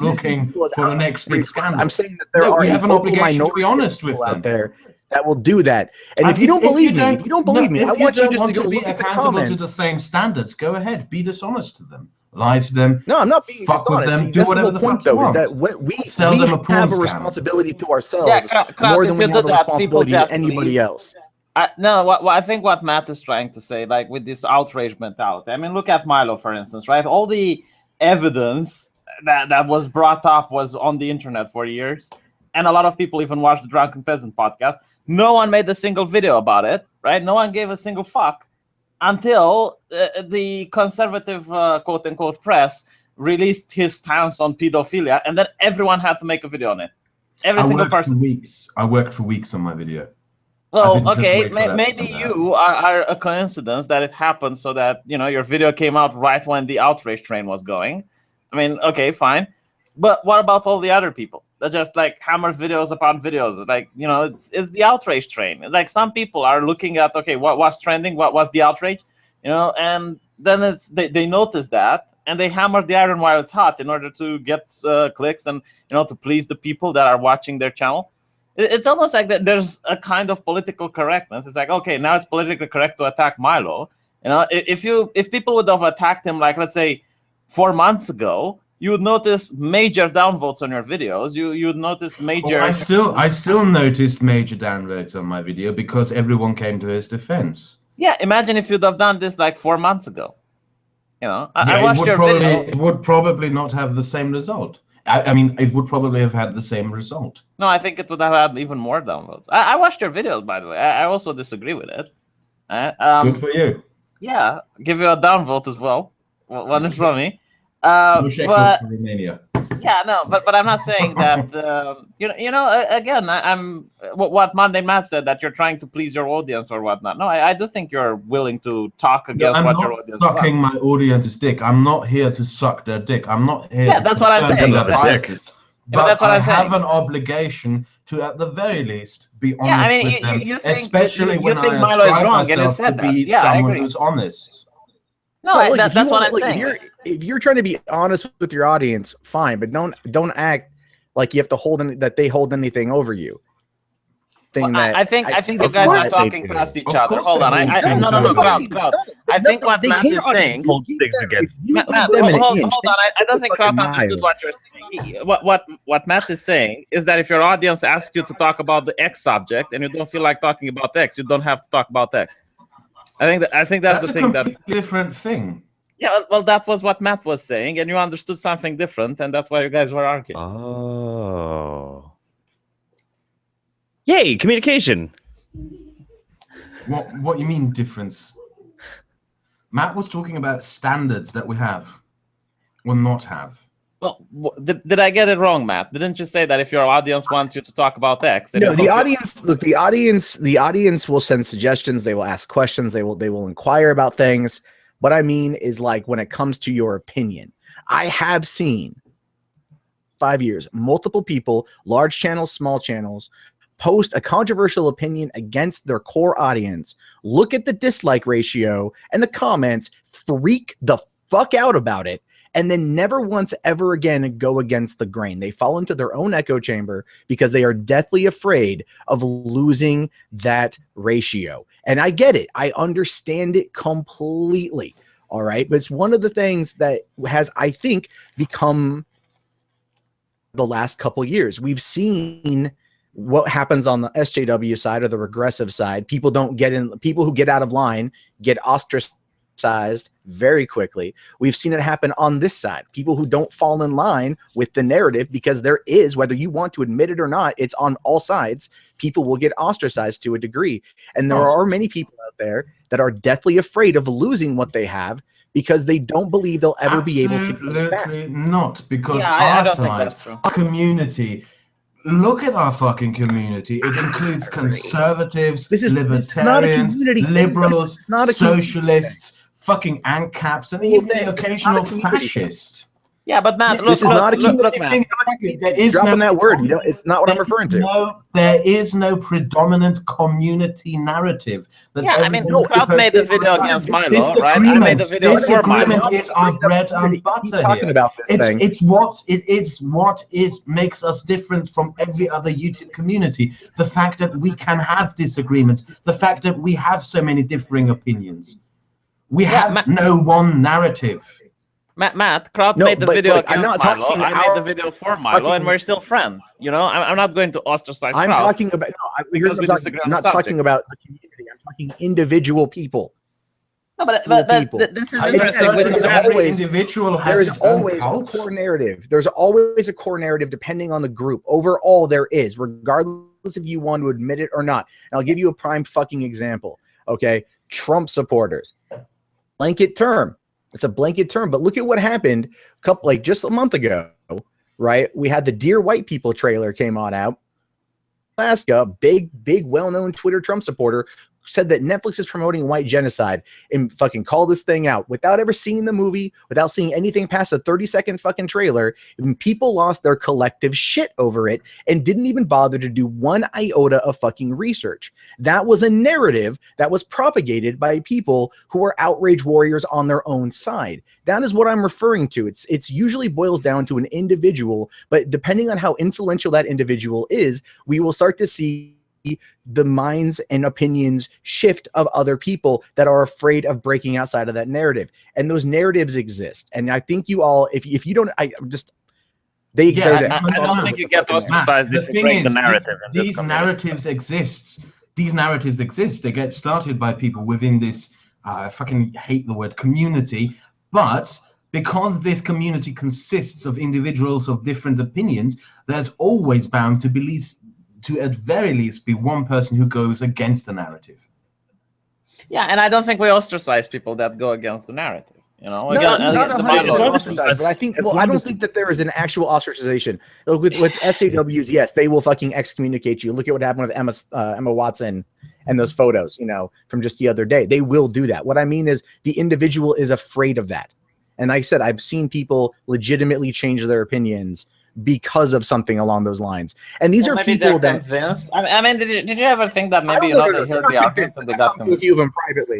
looking for the next big scandal. I'm saying that we have an obligation to be honest with them out there that will do that. And if you don't believe me, I want you just to go look at the comments. To the same standards, go ahead, be dishonest to them. lie to them. No, I'm not being fuck with dishonest. them. See, Do that's whatever the the whole fuck point, you though, is want. that we Sell them a porn have a scam. responsibility to ourselves Kraut, more if than you we do have a that, people responsibility to just anybody leave. else. No, I think what Matt is trying to say, like with this outrage mentality. I mean, look at Milo, for instance, right? All the evidence that was brought up was on the internet for years, and a lot of people even watched the Drunken Peasant podcast. No one made a single video about it, right? No one gave a single fuck until the conservative quote-unquote press released his stance on pedophilia, and then everyone had to make a video on it. Every single person. I worked for weeks on my video. Well, okay, maybe you are a coincidence that it happened so that, you know, your video came out right when the outrage train was going. I mean, okay, fine. But what about all the other people that just like hammer videos upon videos? Like, you know, it's the outrage train. Like some people are looking at, okay, what was trending? What was the outrage? You know, and then they notice that and they hammer the iron while it's hot in order to get clicks and, you know, to please the people that are watching their channel. It's almost like that there's a kind of political correctness. It's like, okay, now it's politically correct to attack Milo. You know, if people would have attacked him, like, let's say 4 months ago, you would notice major downvotes on your videos. You would notice major. Well, I still noticed major downvotes on my video because everyone came to his defense. Yeah, imagine if you'd have done this like 4 months ago. You know, I watched your video. It would probably not have the same result. I mean, it would probably have had the same result. No, I think it would have had even more downvotes. I watched your videos, by the way. I also disagree with it. Good for you. Yeah, give you a downvote as well. One is from me. No shekels for Romania. Yeah, no, but I'm not saying that. You know, again, I'm what Monday Matt said, that you're trying to please your audience or whatnot. No, I do think you're willing to talk against what your audience wants. I'm not sucking my audience's dick. I'm not here to suck their dick. I'm not here. Yeah, that's what I'm saying. But that's what I have an obligation to, at the very least, be honest with them, especially when I ascribe myself to be someone who's honest. No, well, that's what I'm saying. If you're trying to be honest with your audience, fine, but don't act like you have to that they hold anything over you. I think you guys are talking past each other. Hold on, no, Kraut. I think what Matt is saying. Hold things against. Hold on. I don't think Kraut understood what you're saying. What Matt is saying is that if your audience asks you to talk about the X subject and you don't feel like talking about X, you don't have to talk about X. I think that's the thing. That's a completely different thing. Yeah, well, that was what Matt was saying, and you understood something different, and that's why you guys were arguing. Oh. Yay, communication. What you mean difference? Matt was talking about standards that we have or not have. Well, did I get it wrong, Matt? Didn't you say that if your audience wants you to talk about X? No, the audience. Look, the audience will send suggestions. They will ask questions. They will inquire about things. What I mean is, like, when it comes to your opinion, I have seen 5 years, multiple people, large channels, small channels, post a controversial opinion against their core audience, look at the dislike ratio and the comments, freak the fuck out about it, and then never once ever again go against the grain. They fall into their own echo chamber because they are deathly afraid of losing that ratio. And I get it. I understand it completely. All right. But it's one of the things that has, I think, become the last couple years. We've seen what happens on the SJW side or the regressive side. People don't get in. People who get out of line get ostracized very quickly. We've seen it happen on this side. People who don't fall in line with the narrative, because there is, whether you want to admit it or not, it's on all sides. People will get ostracized to a degree. And there are many people out there that are deathly afraid of losing what they have because they don't believe they'll ever be able to get it back. Absolutely not, because our side, our community, look at our fucking community. It includes conservatives, libertarians, liberals, socialists, fucking ANCAPs, and even the occasional fascist. Yeah, but Matt, this is not a community. There is dropping that word. It's not what I'm referring to. No, there is no predominant community narrative. Yeah, I mean, Kraut made the video against Milo, right? I made the video for Milo. This is our bread and butter here. About this thing. It's what makes us different from every other YouTube community. The fact that we can have disagreements. The fact that we have so many differing opinions. We have no one narrative. Matt, Kraut No, made the but video look, I'm against not Milo. talking I made the video for Milo, talking- and we're still friends. You know, I'm not going to ostracize I'm Kraut. talking about. No, here's what I'm talking. I'm not talking about the community. I'm talking individual people. No, but people. this is I interesting. said, With every always- individual has There is his own always a cult. core narrative. There's always a core narrative depending on the group. Overall, there is, regardless if you want to admit it or not. And I'll give you a prime fucking example. Okay, Trump supporters, blanket term. It's a blanket term, but look at what happened just a month ago, right? We had the Dear White People trailer came on out. Alaska, big, well-known Twitter Trump supporter, said that Netflix is promoting white genocide and fucking call this thing out without ever seeing the movie, without seeing anything past a 30-second fucking trailer. And people lost their collective shit over it and didn't even bother to do one iota of fucking research. That was a narrative that was propagated by people who are outrage warriors on their own side. That is what I'm referring to. It's usually boils down to an individual, but depending on how influential that individual is, we will start to see the minds and opinions shift of other people that are afraid of breaking outside of that narrative. And those narratives exist. And I think you all, if you don't, I just, I don't think you get ostracized if you break the narrative. These narratives exist. These narratives exist. They get started by people within this, I fucking hate the word community, but because this community consists of individuals of different opinions, there's always bound to be at very least be one person who goes against the narrative. Yeah, and I don't think we ostracize people that go against the narrative. You know, but I think I don't think that there is an actual ostracization with SAWs. Yes, they will fucking excommunicate you. Look at what happened with Emma Watson and those photos, from just the other day. They will do that. What I mean is the individual is afraid of that. And like I said, I've seen people legitimately change their opinions because of something along those lines. And these are people that convinced. I mean, did you ever think that maybe they heard the arguments and they got convinced?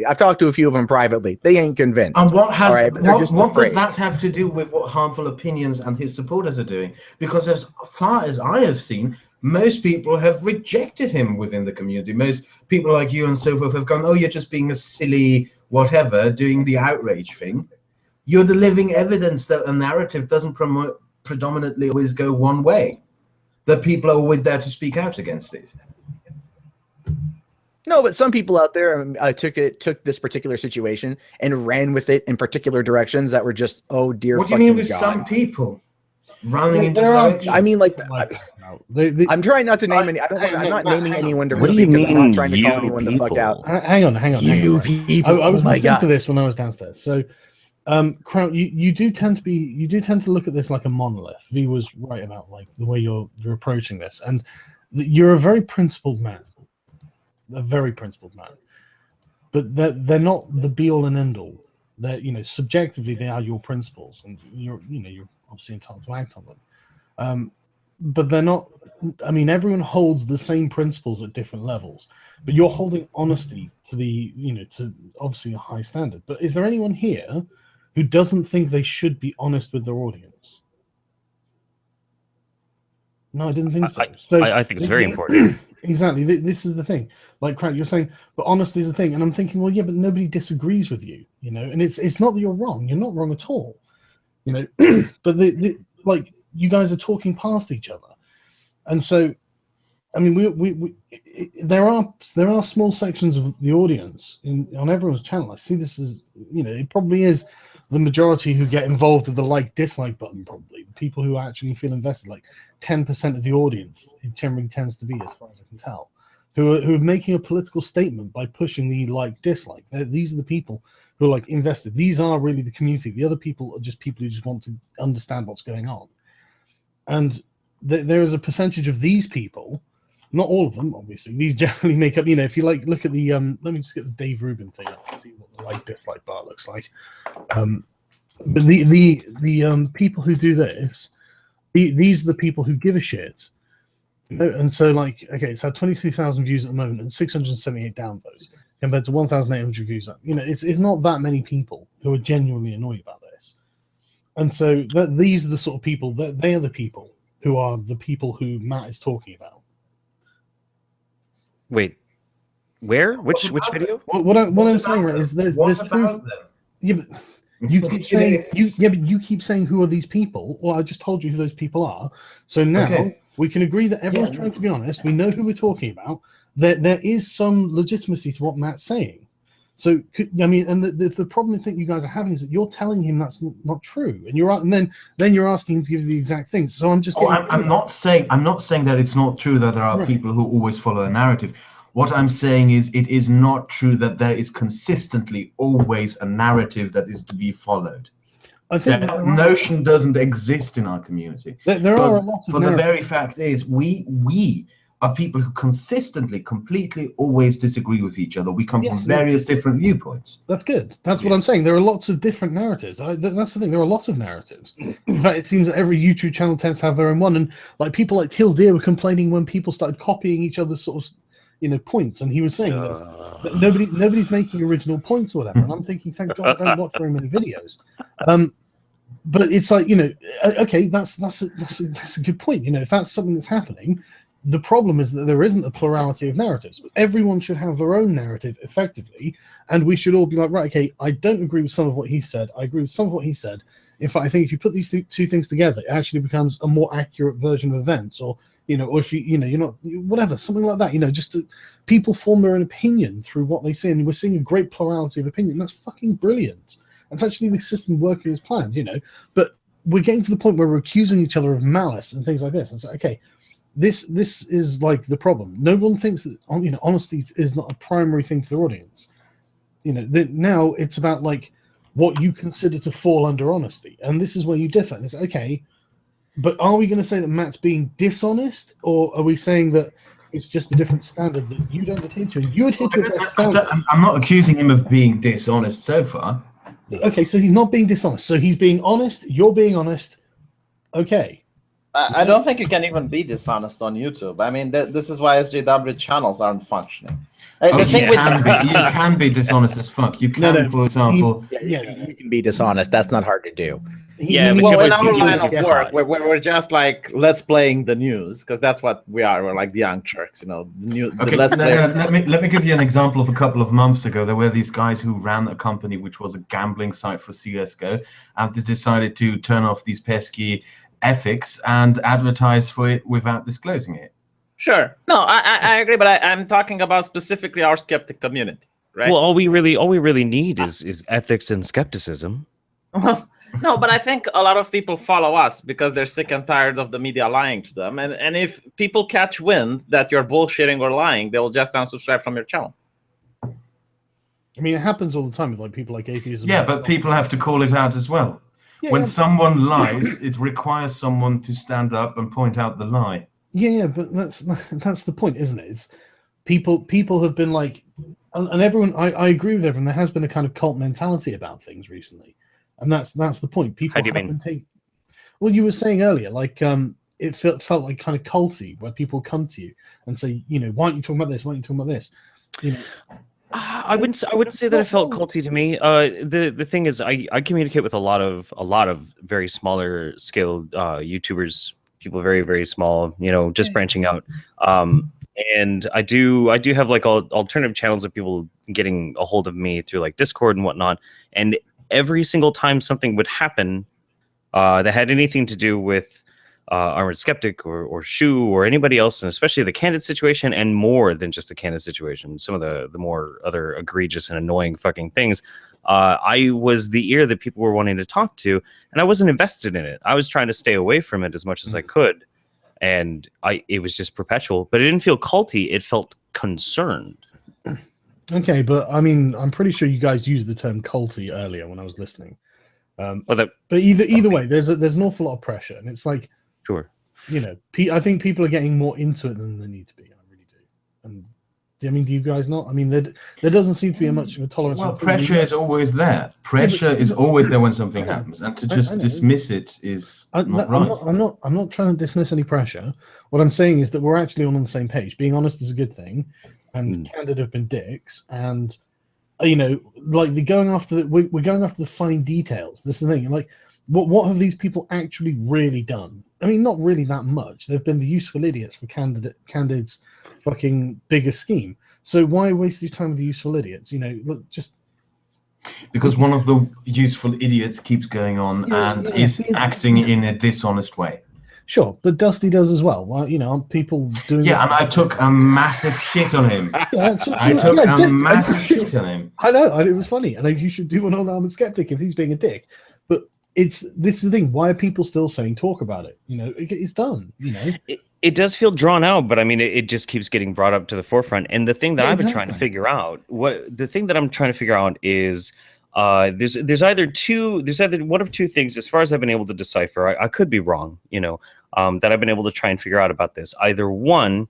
I've talked to a few of them privately. They ain't convinced. And what does that have to do with what harmful opinions and his supporters are doing? Because as far as I have seen, most people have rejected him within the community. Most people like you and so forth have gone, oh, you're just being a silly whatever, doing the outrage thing. You're the living evidence that a narrative doesn't predominantly always go one way, that people are always there to speak out against it. No, but some people out there took this particular situation and ran with it in particular directions that were just, oh dear. What do you mean with some people running into directions? I mean, I'm trying not to name any. I'm not naming anyone to. What do you mean? I'm not trying to call anyone the fuck out. Hang on. You people. I was listening to this when I was downstairs. So, Kraut, you do tend to look at this like a monolith. V was right about like the way you're approaching this, and you're a very principled man, but they're not the be all and end all. They're subjectively they are your principles, and you're obviously entitled to act on them. But they're not. I mean, everyone holds the same principles at different levels, but you're holding honesty to to obviously a high standard. But is there anyone here who doesn't think they should be honest with their audience? No, I didn't think so. I think it's very important. Exactly. This is the thing. Like, Kraut, you're saying, but honesty is the thing. And I'm thinking, well, yeah, but nobody disagrees with you, and it's not that you're wrong. You're not wrong at all, but like you guys are talking past each other. And so, I mean, there are small sections of the audience on everyone's channel. I see this as, it probably is the majority who get involved with the like-dislike button, probably. People who actually feel invested, like 10% of the audience, it generally tends to be, as far as I can tell, who are making a political statement by pushing the like-dislike. These are the people who are, like, invested. These are really the community. The other people are just people who just want to understand what's going on. And there is a percentage of these people, not all of them, obviously. These generally make up, if you like, look at the, let me just get the Dave Rubin thing up to see what the like-dislike bar looks like. But the people who do this, these are the people who give a shit. And so, like, okay, it's had 22,000 views at the moment and 678 downvotes compared to 1,800 views. It's not that many people who are genuinely annoyed about this. And so these are the sort of people, they are the people who are the people who Matt is talking about. Wait, where? Which video? What I'm saying is there's proof. Yeah, but You keep saying but you keep saying who are these people? Well, I just told you who those people are. So now we can agree that everyone's trying to be honest. We know who we're talking about. There is some legitimacy to what Matt's saying. So I mean, and the problem I think you guys are having is that you're telling him that's not true, and you're and then you're asking him to give you the exact things. So I'm just. I'm not saying that it's not true that there are people who always follow a narrative. What I'm saying is it is not true that there is consistently always a narrative that is to be followed. I think that notion doesn't exist in our community. There are a lot of for the very fact is we are people who consistently, completely, always disagree with each other. We come from various different viewpoints. That's good. That's what I'm saying. There are lots of different narratives. That's the thing. There are lots of narratives. In fact, it seems that every YouTube channel tends to have their own one. And like people like Till Deer were complaining when people started copying each other's sort of, points. And he was saying that nobody's making original points or whatever. And I'm thinking, thank God I don't watch very many videos. But it's like, okay, that's a good point. If that's something that's happening. The problem is that there isn't a plurality of narratives. Everyone should have their own narrative effectively, and we should all be like, right, okay, I don't agree with some of what he said. I agree with some of what he said. In fact, I think if you put these two things together, it actually becomes a more accurate version of events, or or if you're not, whatever, something like that. Just people form their own opinion through what they see, and we're seeing a great plurality of opinion. That's fucking brilliant. That's actually the system working as planned, But we're getting to the point where we're accusing each other of malice and things like this. And so, okay. This is like the problem. No one thinks that honesty is not a primary thing to their audience. Now it's about like what you consider to fall under honesty, and this is where you differ. And it's okay, but are we going to say that Matt's being dishonest, or are we saying that it's just a different standard that you don't adhere to? You adhere to a better standard. I'm not accusing him of being dishonest so far. Okay, so he's not being dishonest. So he's being honest. You're being honest. Okay. I don't think you can even be dishonest on YouTube. I mean, this is why SJW channels aren't functioning. You can be dishonest as fuck. You can, for example... you can be dishonest. That's not hard to do. Yeah, but in our line of work, we're just like let's playing the news, because that's what we are. We're like the young Turks, Okay, let me give you an example of a couple of months ago. There were these guys who ran a company which was a gambling site for CSGO, and they decided to turn off these pesky ethics and advertise for it without disclosing it. Sure. No, I agree, but I'm talking about specifically our skeptic community, right? Well, all we really need is ethics and skepticism. No, but I think a lot of people follow us because they're sick and tired of the media lying to them. And if people catch wind that you're bullshitting or lying, they'll just unsubscribe from your channel. I mean, it happens all the time with like people like atheism. Yeah, but people have to call it out as well. Yeah, when someone lies, it requires someone to stand up and point out the lie. Yeah, but that's the point, isn't it? It's people have been like, and everyone. I agree with everyone. There has been a kind of cult mentality about things recently, and that's the point. People have been well, you were saying earlier, like it felt like kind of culty, where people come to you and say, why aren't you talking about this? Why aren't you talking about this? I wouldn't say that it felt culty to me. The thing is, I communicate with a lot of very smaller scale YouTubers, people very, very small, just branching out. And I do have like alternative channels of people getting a hold of me through like Discord and whatnot. And every single time something would happen that had anything to do with Armored Skeptic or Shu or anybody else, and especially the Candid situation, and more than just the Candid situation, some of the more other egregious and annoying fucking things, I was the ear that people were wanting to talk to, and I wasn't invested in it. I was trying to stay away from it as much as I could, and it was just perpetual. But it didn't feel culty; it felt concerned. Okay, but I mean, I'm pretty sure you guys used the term culty earlier when I was listening. But either way, there's an awful lot of pressure, and it's like. Sure. I think people are getting more into it than they need to be. I really do. And I mean, do you guys not? I mean, there doesn't seem to be much of a tolerance. Well, pressure is always there. Pressure is always there when something happens, and to just dismiss it is not right. I'm not trying to dismiss any pressure. What I'm saying is that we're actually on the same page. Being honest is a good thing, and Candid have been dicks, and like we're going after the fine details. This is the thing, and like. What have these people actually really done? I mean, not really that much. They've been the useful idiots for Candid's fucking biggest scheme. So why waste your time with the useful idiots? Look, just Because one of the useful idiots keeps going on and is acting in a dishonest way. Sure, but Dusty does as well. Well, you know, people doing. Yeah, and I took a massive shit on him. I took a massive shit on him. I know, it was funny, and you should do one on Armored Skeptic if he's being a dick. But this is the thing. Why are people still saying talk about it? You know, it's done. You know, it does feel drawn out, but I mean, it just keeps getting brought up to the forefront. And the thing that I've been trying to figure out, is. There's either one of two things, as far as I've been able to decipher. I could be wrong, you know, that I've been able to try and figure out about this. Either one,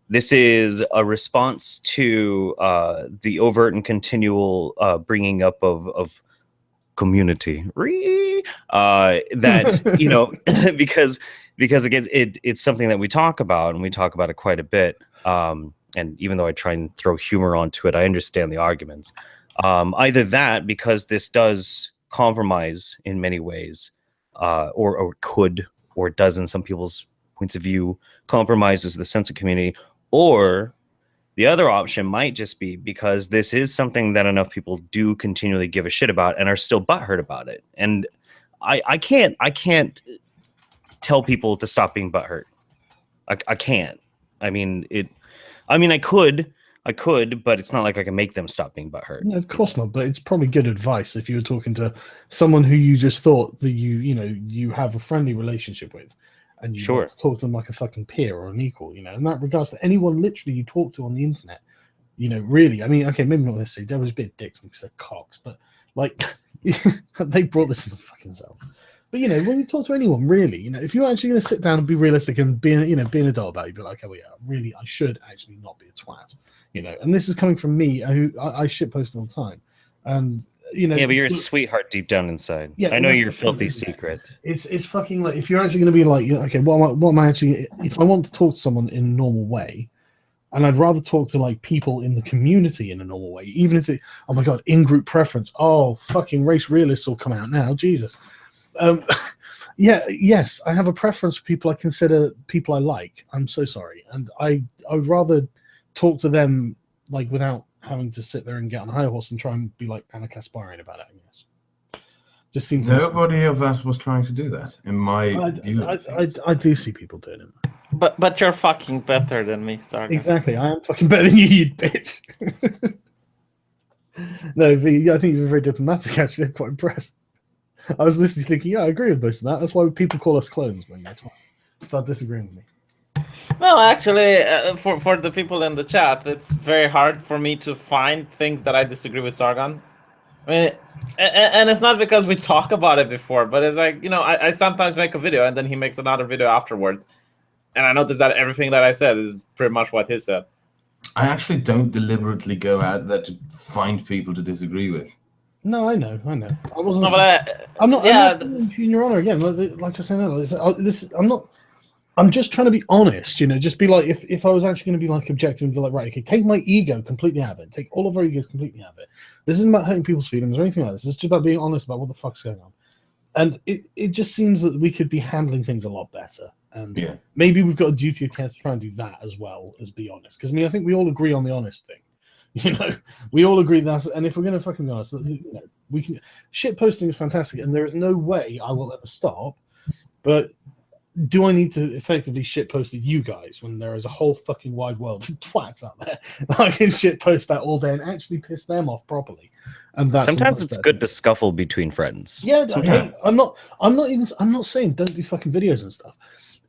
this is a response to the overt and continual bringing up of community that you know because again it's something that we talk about, and we talk about it quite a bit. And even though I try and throw humor onto it, I understand the arguments. Either that, because this does compromise in many ways, or could, or does in some people's points of view, compromises the sense of community, or the other option might just be because this is something that enough people do continually give a shit about and are still butthurt about it. And I can't tell people to stop being butthurt. I can't. I mean, I could, but it's not like I can make them stop being butthurt. No, of course not. But it's probably good advice if you were talking to someone who you just thought that you have a friendly relationship with, and you talk to them like a fucking peer or an equal. You know, in that regards to anyone literally you talk to on the internet. You know, really. I mean, okay, maybe not necessarily. There was a bit of dicks because they're cocks, but like they brought this in fucking selves. But you know, when you talk to anyone, really, you know, if you're actually going to sit down and be realistic and be an adult about it, you'd be like, oh yeah, really, I should actually not be a twat. You know, and this is coming from me, who I shitpost all the time, and you know. Yeah, but you're a sweetheart deep down inside. Yeah, I know your filthy secret. It's fucking like, if you're actually going to be like, okay, what am I actually? If I want to talk to someone in a normal way, and I'd rather talk to like people in the community in a normal way, even if it, oh my god, in-group preference, oh fucking race realists will come out now, Jesus. Yes, I have a preference for people I consider people I like. I'm so sorry, and I would rather talk to them like without having to sit there and get on a high horse and try and be like Anna Kasparian about it. I guess. Just seems nobody of us was trying to do that. In my view, I do see people doing it. But you're fucking better than me, Stark. Exactly, I am fucking better than you bitch. No, V, I think you're very diplomatic. Actually, I'm quite impressed. I was listening, thinking, yeah, I agree with most of that. That's why people call us clones when you start disagreeing with me. No, actually, for the people in the chat, it's very hard for me to find things that I disagree with Sargon. I mean, and it's not because we talk about it before, but it's like, you know, I sometimes make a video and then he makes another video afterwards, and I notice that everything that I said is pretty much what he said. I actually don't deliberately go out there to find people to disagree with. No, I know. I wasn't. No, but I'm not. Yeah, in Your Honor, again, like I said earlier, I'm just trying to be honest, you know, just be like, if I was actually going to be like objective and be like, right, okay, take my ego completely out of it, take all of our egos completely out of it. This isn't about hurting people's feelings or anything like this. It's just about being honest about what the fuck's going on. And it just seems that we could be handling things a lot better. And maybe we've got a duty of care to try and do that as well as be honest. Because I mean, I think we all agree on the honest thing. You know, we all agree that, and if we're going to fucking be honest, you know, we can. Shit posting is fantastic, and there is no way I will ever stop. But do I need to effectively shitpost at you guys when there is a whole fucking wide world of twats out there that I can shitpost that all day and actually piss them off properly? And that's sometimes it's good to scuffle between friends. Yeah, hey, I'm not saying don't do fucking videos and stuff.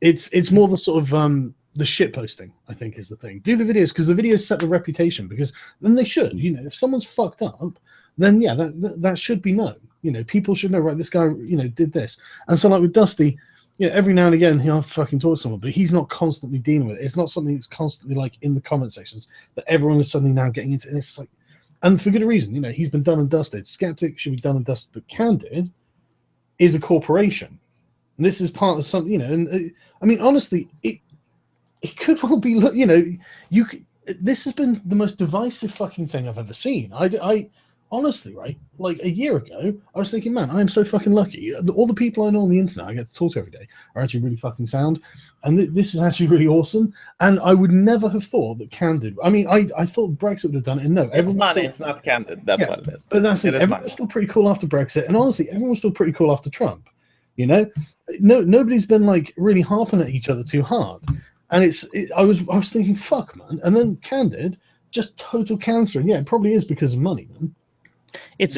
It's more the sort of the shit posting, I think, is the thing. Do the videos because the videos set the reputation, because then they should. You know, if someone's fucked up, then yeah, that should be known. You know, people should know, right, this guy, you know, did this. And so like with Dusty, you know, every now and again he'll fucking talk to someone, but he's not constantly dealing with it. It's not something that's constantly like in the comment sections that everyone is suddenly now getting into. And it's like, and for good reason, you know, he's been done and dusted. Skeptic should be done and dusted, but Candid is a corporation. And this is part of something, you know, and I mean, honestly, it could well be, you know, this has been the most divisive fucking thing I've ever seen. honestly, right, like a year ago, I was thinking, man, I am so fucking lucky. All the people I know on the internet I get to talk to every day are actually really fucking sound, and this is actually really awesome. And I would never have thought that Candid. I mean, I thought Brexit would have done it. And no, it's money. It's not Candid. That's what it is. But that's it. Everyone was still pretty cool after Brexit, and honestly, everyone was still pretty cool after Trump. You know, nobody's been like really harping at each other too hard. And I was thinking, fuck, man. And then Candid, just total cancer. And yeah, it probably is because of money, man. It's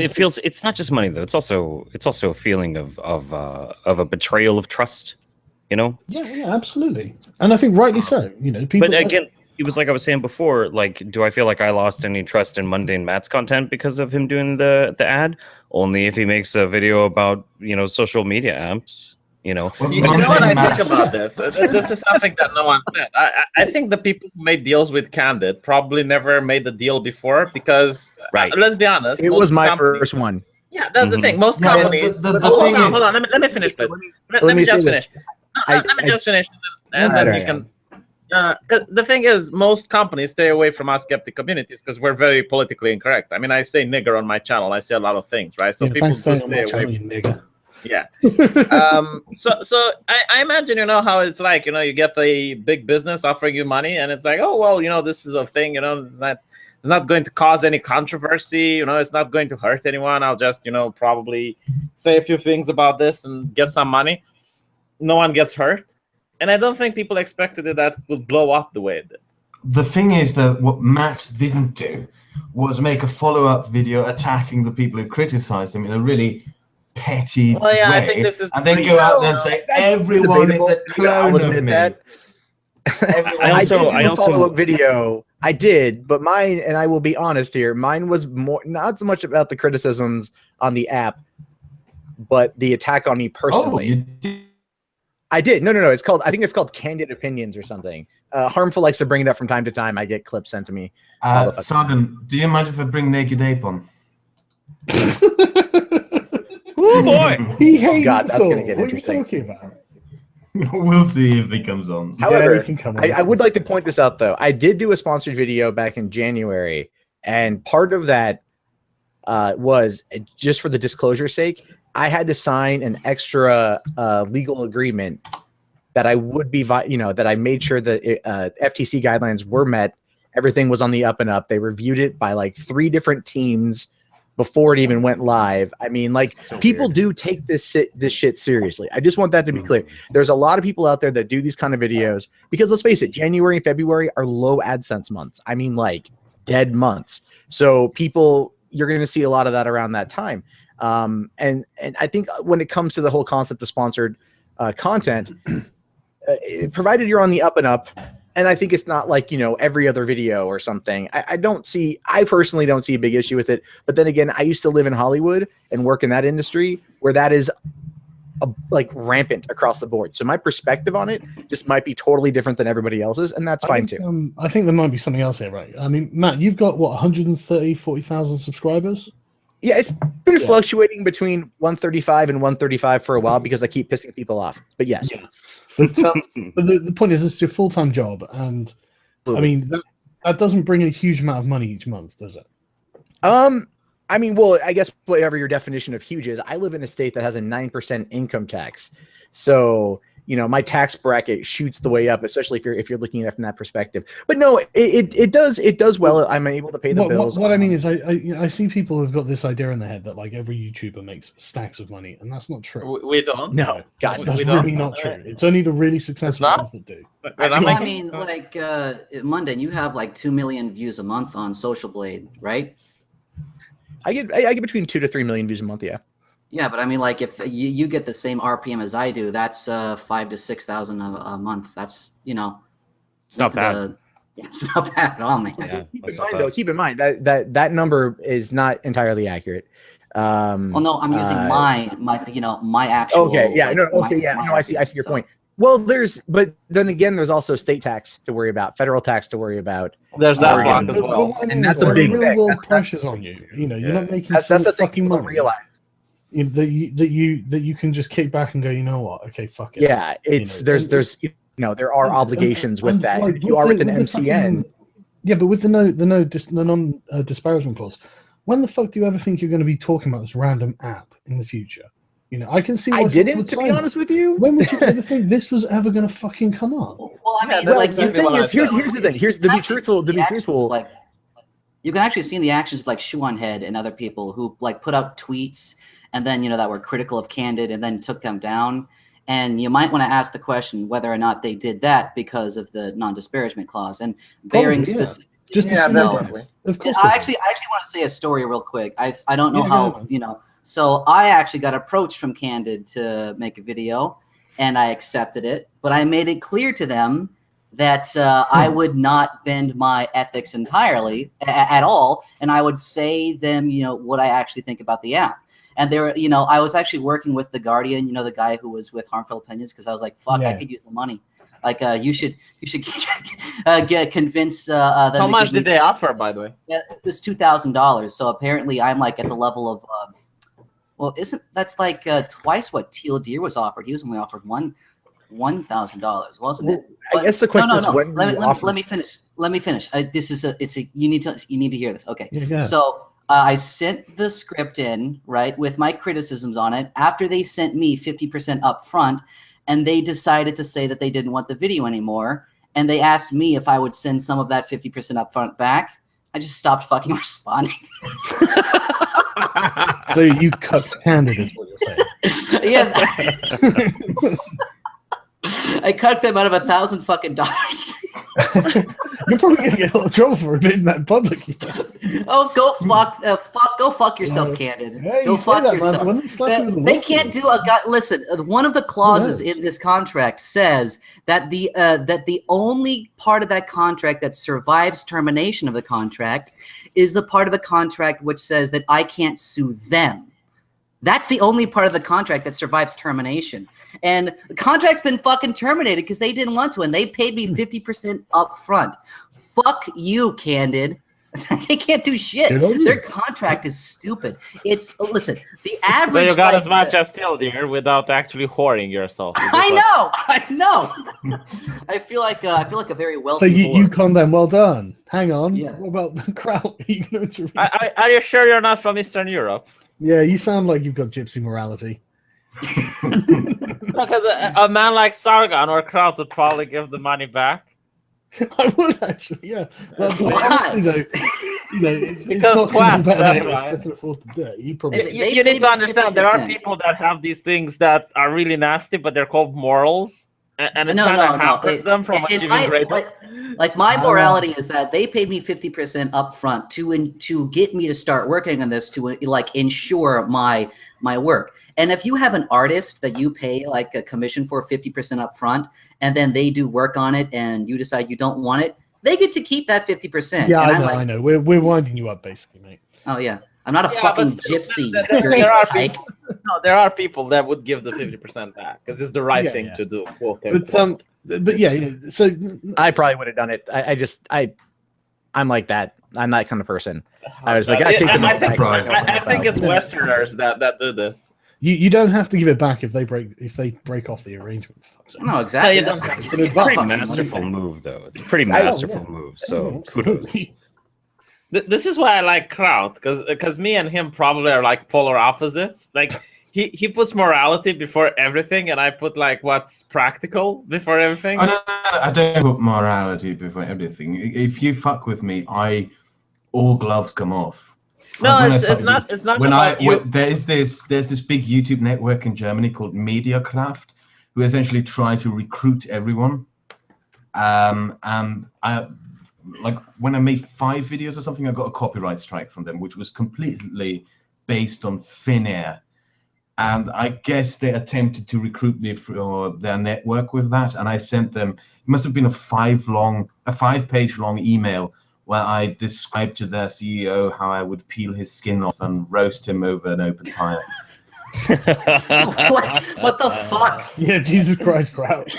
not just money though. It's also a feeling of a betrayal of trust. You know? Yeah, absolutely. And I think rightly so. You know, people. But again, it was like I was saying before. Like, do I feel like I lost any trust in Mundane Matt's content because of him doing the ad? Only if he makes a video about social media apps. You know what I think about this? This is something that no one said. I think the people who made deals with Candid probably never made the deal before because, let's be honest, it was my first one. Yeah, that's the thing. Most companies. Hold on. Let me finish, please. Let me just finish. Let me just finish, and then you can. Because the thing is, most companies stay away from us skeptic communities because we're very politically incorrect. I mean, I say nigger on my channel. I say a lot of things, right? So people just stay away. Nigger. Yeah. So I imagine how it's like. You get the big business offering you money, and it's like, oh well, this is a thing. It's not going to cause any controversy. It's not going to hurt anyone. I'll just probably say a few things about this and get some money. No one gets hurt, and I don't think people expected that would blow up the way it did. The thing is that what Matt didn't do was make a follow-up video attacking the people who criticized him in a really petty way, I think this is and then go out there and say everyone is a clone of me. I also follow-up video. I did, but mine, and I will be honest here, mine was not so much about the criticisms on the app, but the attack on me personally. Oh, you did? I did. No. I think it's called Candid Opinions or something. Harmful likes to bring it up from time to time. I get clips sent to me. Sargon, do you mind if I bring Naked Ape on? Oh boy, he hates God, that's going to get what interesting. What are you talking about? We'll see if he comes on. However, he can come on. I would like to point this out, though. I did do a sponsored video back in January, and part of that was, just for the disclosure sake, I had to sign an extra legal agreement that I would be, that I made sure that FTC guidelines were met. Everything was on the up and up. They reviewed it by like 3 different teams before it even went live. I mean, like, so people do take this shit seriously. I just want that to be clear. There's a lot of people out there that do these kind of videos because, let's face it, January and February are low AdSense months. I mean, like, dead months. So you're going to see a lot of that around that time. And I think when it comes to the whole concept of sponsored content, provided you're on the up and up, and I think it's not like, every other video or something. I personally don't see a big issue with it. But then again, I used to live in Hollywood and work in that industry where that is like rampant across the board. So my perspective on it just might be totally different than everybody else's, and that's fine too. I think there might be something else here, right? I mean, Matt, you've got what, 140,000 subscribers? Yeah, it's been fluctuating between 135 and 135 for a while because I keep pissing people off. But yes. Yeah. But the point is, it's your full-time job, and I mean that doesn't bring a huge amount of money each month, does it? I mean, well, I guess whatever your definition of huge is. I live in a state that has a 9% income tax, so my tax bracket shoots the way up, especially if you're looking at it from that perspective. But no, it does well. I'm able to pay the bills. What I mean is, I see people who've got this idea in their head that like every YouTuber makes stacks of money, and that's not true. We don't. No, God, that's really not true. It's only the really successful ones that do. I mean, like Mundane, you have like 2 million views a month on Social Blade, right? I get between 2 to 3 million views a month. Yeah. Yeah, but I mean, like, if you get the same RPM as I do, that's 5,000 to 6,000 a month. That's it's not bad. It's not bad at all, man. Yeah, keep in mind that number is not entirely accurate. Well, no, I'm using my actual. Okay, yeah, like, I see your point. Well, but then again, there's also state tax to worry about, federal tax to worry about. There's that block as well, and that's a big thing. That's pressures on you. You're not making. That's the thing people don't realize. That you can just kick back and go, you know what? Okay, fuck it. Yeah, there are obligations with that. Like, if you are with an MCN. Yeah, but with the non disparagement clause, when the fuck do you ever think you're going to be talking about this random app in the future? You know, I can see. I didn't, to be honest with you. When would you ever think this was ever going to fucking come up? Well, I mean, Well, like the thing is, here's the thing. Here's to be truthful. Like, you can actually see the actions of like Shuanhead and other people who like put out tweets and then that were critical of Candid and then took them down. And you might want to ask the question whether or not they did that because of the non-disparagement clause and bearing specific. Just definitely. Of course. I actually want to say a story real quick. I don't know how So I actually got approached from Candid to make a video, and I accepted it. But I made it clear to them that I would not bend my ethics entirely at all, and I would say them, what I actually think about the app. And there, I was actually working with the Guardian, the guy who was with Harmful Opinions, because I was like, fuck, I could use the money. Like, you should convince them. How much did they offer, by the way? Yeah, it was $2,000. So apparently, I'm like at the level of. Well, that's like twice what Teal Deer was offered? He was only offered $1,000, wasn't it? I guess the question is when. Let me finish. Let me finish. This is you need to hear this. Okay. Yeah. So I sent the script in with my criticisms on it after they sent me 50% up front, and they decided to say that they didn't want the video anymore, and they asked me if I would send some of that 50% up front back. I just stopped fucking responding. So you cut Candid is what you're saying. Yeah. I cut them out of $1,000 fucking dollars. You're probably gonna get a lot of trouble for admitting that in public. Oh, go fuck yourself, Candid. Yeah, go fuck yourself. They can't do a guy. Listen, one of the clauses in this contract says that the only part of that contract that survives termination of the contract is the part of the contract which says that I can't sue them. That's the only part of the contract that survives termination. And the contract's been fucking terminated because they didn't want to, and they paid me 50% up front. Fuck you, Candid. They can't do shit. Their contract is stupid. Listen, the average. So you got as much as Teal Deer without actually whoring yourself. I know. I feel like a very wealthy. So you condemn. Well done. Hang on. Yeah. What about the crowd? Are you sure you're not from Eastern Europe? Yeah, you sound like you've got gypsy morality. Because a man like Sargon or Kraut would probably give the money back. I would actually, yeah. Honestly, though, it's because not twats, that's right. right. Can afford to do it. You need to understand 50%. There are people that have these things that are really nasty, but they're called morals, and it kind of hampers them from achieving greatness. Like my morality is that they paid me 50% up front to get me to start working on this to ensure my work. And if you have an artist that you pay like a commission for 50% up front, and then they do work on it, and you decide you don't want it, they get to keep that 50%. Yeah, I know. We're winding you up, basically, mate. Oh yeah, I'm not a fucking gypsy. There are people that would give the 50% back because it's the right thing to do. But yeah, so I probably would have done it. I'm like that. I'm that kind of person. I was like, I take the money. I think it's Westerners that do this. You don't have to give it back if they break off the arrangement. No, exactly. It's a pretty masterful move, though. It's a pretty masterful move. So kudos. This is why I like Kraut, because me and him probably are like polar opposites. Like he puts morality before everything, and I put like what's practical before everything. I don't put morality before everything. If you fuck with me, all gloves come off. No, it's not about you. There's this big YouTube network in Germany called Memedia, who essentially try to recruit everyone. And I when I made 5 videos or something, I got a copyright strike from them, which was completely based on thin air. And I guess they attempted to recruit me for their network with that, and I sent them. It must have been a 5-page long email where I described to their CEO how I would peel his skin off and roast him over an open fire. What the fuck? Yeah, Jesus Christ, Kraut.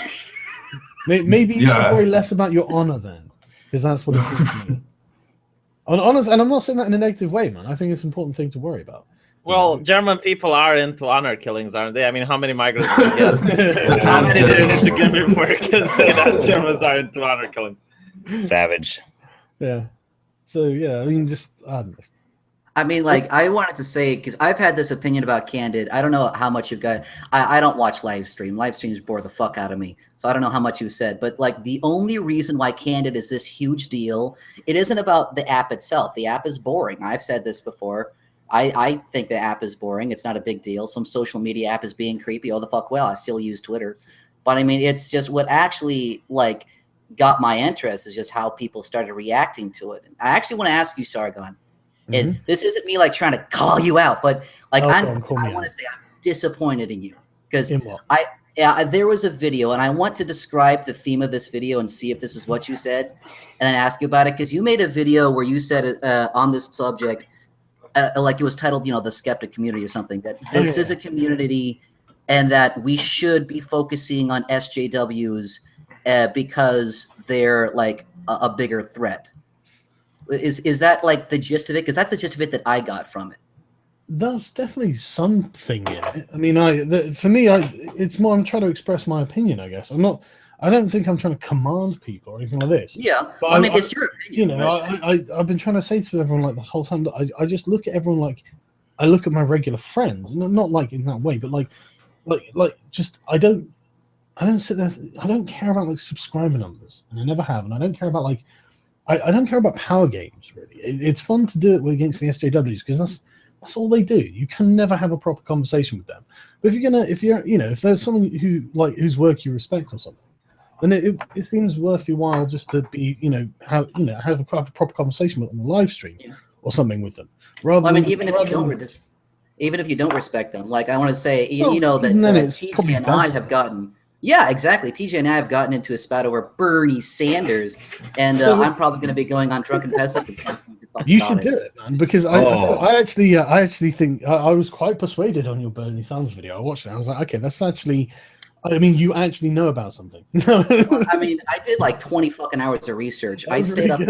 Maybe you should worry less about your honor then, because that's what it seems to me. Honest, and I'm not saying that in a negative way, man. I think it's an important thing to worry about. Well, German people are into honor killings, aren't they? I mean, how many migrants do you get? How many do you need to get before you can say that Germans are into honor killing? Savage. Yeah. So yeah, I mean, just I don't know. I mean, like, I wanted to say, because I've had this opinion about Candid. I don't know how much you've got. I don't watch live stream. Live streams bore the fuck out of me. So I don't know how much you said. But, like, the only reason why Candid is this huge deal, it isn't about the app itself. The app is boring. I've said this before. I think the app is boring. It's not a big deal. Some social media app is being creepy. Oh, the fuck well. I still use Twitter. But, I mean, it's just what actually, like, got my interest is just how people started reacting to it. I actually want to ask you, Sargon. And this isn't me like trying to call you out, but like I want to say I'm disappointed in you because there was a video and I want to describe the theme of this video and see if this is what you said and then ask you about it because you made a video where you said on this subject like it was titled, you know, the skeptic community or something, that this is a community and that we should be focusing on SJWs because they're like a bigger threat. Is that like the gist of it? Because that's the gist of it that I got from it. There's definitely something in it. I mean, for me, it's more I'm trying to express my opinion. I guess I don't think I'm trying to command people or anything like this. Yeah, but I mean, it's your opinion. You know, right? I've been trying to say to everyone like this whole time that I just look at everyone like I look at my regular friends, not like in that way, but like just I don't sit there. I don't care about like subscriber numbers, and I never have, and I don't care about like. I don't care about power games really. It's fun to do it against the SJWs because that's all they do. You can never have a proper conversation with them. But if there's someone whose work you respect or something, then it seems worth your while just to be have a proper conversation with them on the live stream or something with them. Rather, than, even if you don't respect them, like I want to say, that TJ and I have gotten. Yeah, exactly. TJ and I have gotten into a spat over Bernie Sanders, and I'm probably going to be going on Drunken Peasants at some point to talk You about should do it, man, because I actually think I was quite persuaded on your Bernie Sanders video. I watched it. I was like, okay, that's actually. I mean, you actually know about something. I mean, I did like 20 fucking hours of research. I stayed up. You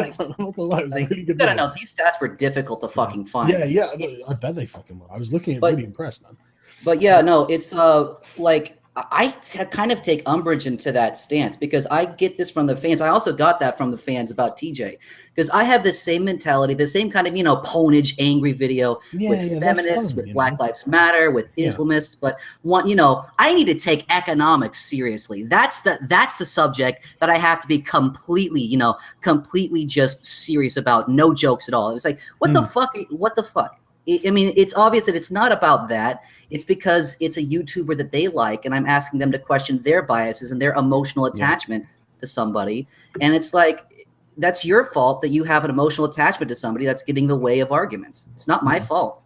gotta know these stats were difficult to fucking find. Yeah. I bet they fucking were. I was looking at really impressed, man. But yeah, no, it's like. I kind of take umbrage into that stance because I get this from the fans. I also got that from the fans about TJ because I have the same mentality, the same kind of, ponage, angry video with feminists, with Black Lives Matter, with Islamists. But I need to take economics seriously. That's the subject that I have to be completely just serious about. No jokes at all. It's like, what the fuck? What the fuck? I mean, it's obvious that it's not about that. It's because it's a YouTuber that they like, and I'm asking them to question their biases and their emotional attachment to somebody. And it's like, that's your fault that you have an emotional attachment to somebody that's getting in the way of arguments. It's not my fault.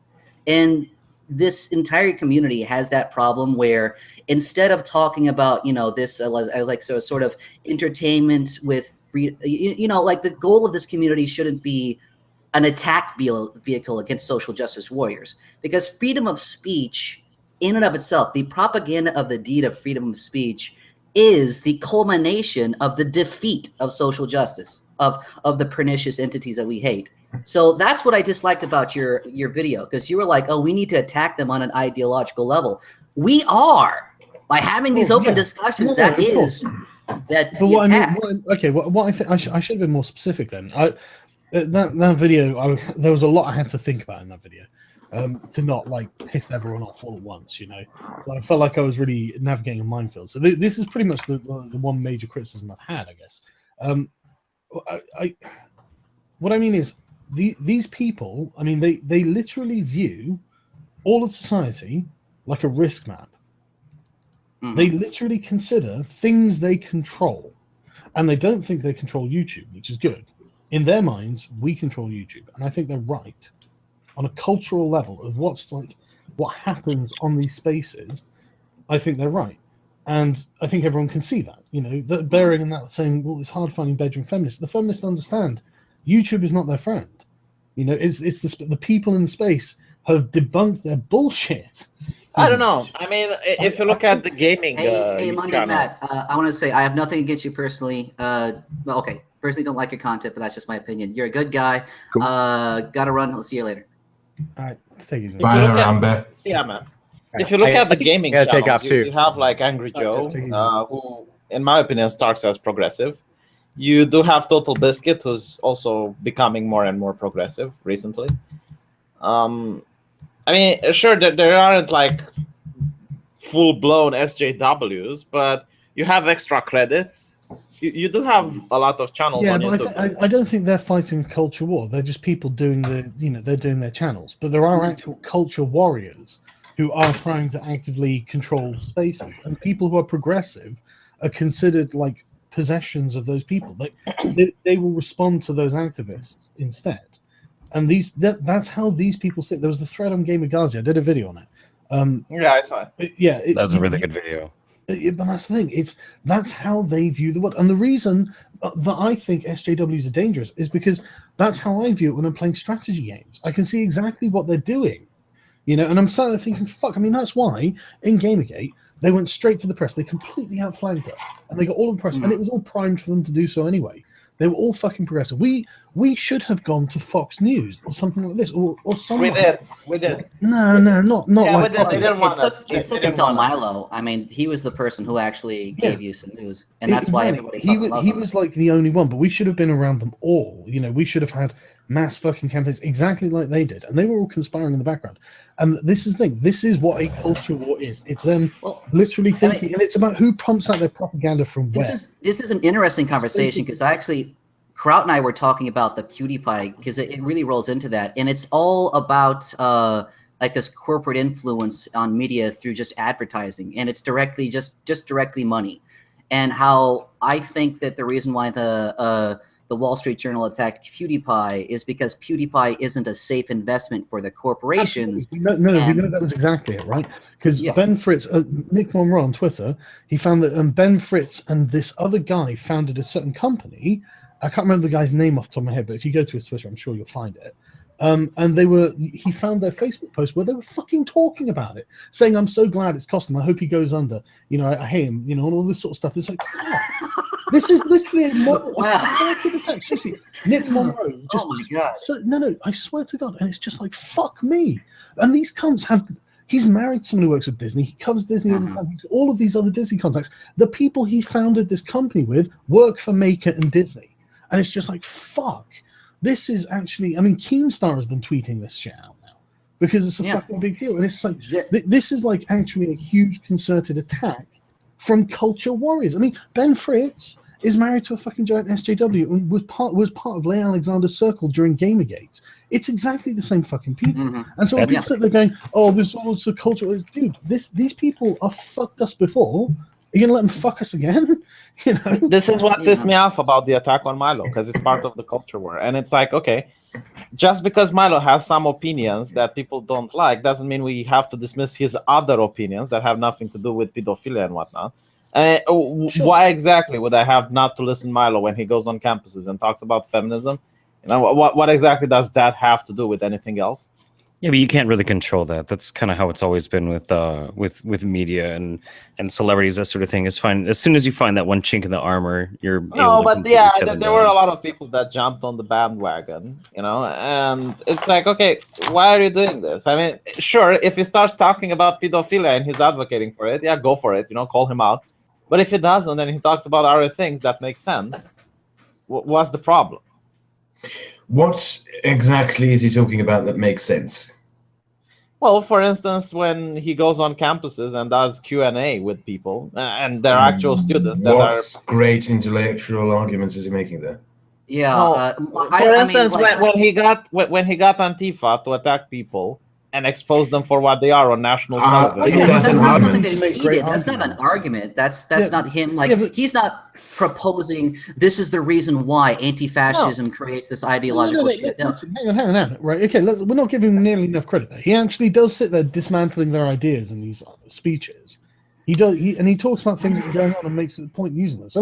And this entire community has that problem where instead of talking about, this as like sort of entertainment with free, like the goal of this community shouldn't be an attack vehicle against social justice warriors, because freedom of speech in and of itself, the propaganda of the deed of freedom of speech is the culmination of the defeat of social justice, of the pernicious entities that we hate. So that's what I disliked about your video, because you were like, oh, we need to attack them on an ideological level. We are, by having these open discussions. That is that. But what attack. I mean, what I think I should have been more specific then. That video, there was a lot I had to think about in that video to not like piss everyone off all at once, So I felt like I was really navigating a minefield. So this is pretty much the one major criticism I've had, I guess. What I mean is these people, I mean, they literally view all of society like a risk map. They literally consider things they control, and they don't think they control YouTube, which is good. In their minds, we control YouTube, and I think they're right. On a cultural level of what happens on these spaces, I think they're right, and I think everyone can see that. That bearing in that saying, well, it's hard finding bedroom feminists. The feminists understand YouTube is not their friend. It's the people in the space have debunked their bullshit. I don't know. I mean, if you look at the gaming, hey, Monday Matt, I want to say I have nothing against you personally. Okay. Personally, don't like your content, but that's just my opinion. You're a good guy. Cool. Gotta run. I'll see you later. All right. Take it easy. Bye, man. If you look at the gaming channels, you have like Angry Joe, who, in my opinion, starts as progressive. You do have Total Biscuit, who's also becoming more and more progressive recently. I mean, sure, there aren't like full-blown SJWs, but you have extra credits. You do have a lot of channels on YouTube. But I don't think they're fighting culture war. They're just people doing they're doing their channels. But there are actual culture warriors who are trying to actively control spaces, and people who are progressive are considered like possessions of those people. Like they will respond to those activists instead. And that's how these people sit. There was the thread on Gamer Gazi. I did a video on it. Yeah, I saw it. That was a really good video. But that's the thing. That's how they view the world. And the reason that I think SJWs are dangerous is because that's how I view it when I'm playing strategy games. I can see exactly what they're doing, and I'm sat there thinking, fuck. I mean, that's why in Gamergate they went straight to the press. They completely outflanked us, and they got all of the press, and it was all primed for them to do so anyway. They were all fucking progressive. We should have gone to Fox News or something like this, or someone. We did. No, not yeah, like we did. They didn't want us. It took until Milo. I mean, he was the person who actually gave you some news, and that's why everybody. He was like the only one, but we should have been around them all. We should have had mass fucking campaigns exactly like they did, and they were all conspiring in the background. And this is the thing. This is what a culture war is. It's them literally thinking, and it's about who pumps out their propaganda from where. This is an interesting conversation because Kraut and I were talking about the PewDiePie because it really rolls into that, and it's all about like this corporate influence on media through just advertising, and it's directly just directly money, and how I think that the reason why the Wall Street Journal attacked PewDiePie is because PewDiePie isn't a safe investment for the corporations. No, that was exactly it, right? Because Ben Fritz, Nick Monroe on Twitter, he found that Ben Fritz and this other guy founded a certain company. I can't remember the guy's name off the top of my head, but if you go to his Twitter, I'm sure you'll find it. And he found their Facebook post where they were fucking talking about it, saying, "I'm so glad it's cost him. I hope he goes under. I hate him. And all this sort of stuff." It's like, this is literally a model of attack. Seriously, Nick Monroe. Oh my god! No, I swear to God, and it's just like, fuck me. And these cunts have. He's married to someone who works with Disney. He covers Disney all the time. He's got all of these other Disney contacts. The people he founded this company with work for Maker and Disney. And it's just like, fuck. This is actually, I mean, Keemstar has been tweeting this shit out now because it's a fucking big deal. And it's like, this is like actually a huge concerted attack from culture warriors. I mean, Ben Fritz is married to a fucking giant SJW and was part of Leigh Alexander's circle during Gamergate. It's exactly the same fucking people. And so people sit there going, oh, this was a culture. Dude, these people are fucked us before. Are you gonna let them fuck us again? This is what pissed me off about the attack on Milo, because it's part of the culture war. And it's like, okay, just because Milo has some opinions that people don't like doesn't mean we have to dismiss his other opinions that have nothing to do with pedophilia and whatnot. Why exactly would I have not to listen to Milo when he goes on campuses and talks about feminism? What exactly does that have to do with anything else? Yeah, but you can't really control that. That's kind of how it's always been with media and celebrities, that sort of thing. Is fine as soon as you find that one chink in the armor, you're able to there were a lot of people that jumped on the bandwagon, and it's like, okay, why are you doing this? I mean, sure, if he starts talking about pedophilia and he's advocating for it, go for it, call him out. But if he doesn't, and he talks about other things that make sense, what's the problem? What exactly is he talking about that makes sense? Well, for instance, when he goes on campuses and does Q&A with people, and they're actual students that are... What great intellectual arguments is he making there? Yeah. For instance, when he got Antifa to attack people and expose them for what they are on national television. That's not something that he did. That's not an argument. That's not him. He's not proposing this is the reason why anti-fascism creates this ideological shit. Hang on. Right, okay, we're not giving him nearly enough credit there. He actually does sit there dismantling their ideas in these speeches. He does, and he talks about things that are going on and makes the point using them. So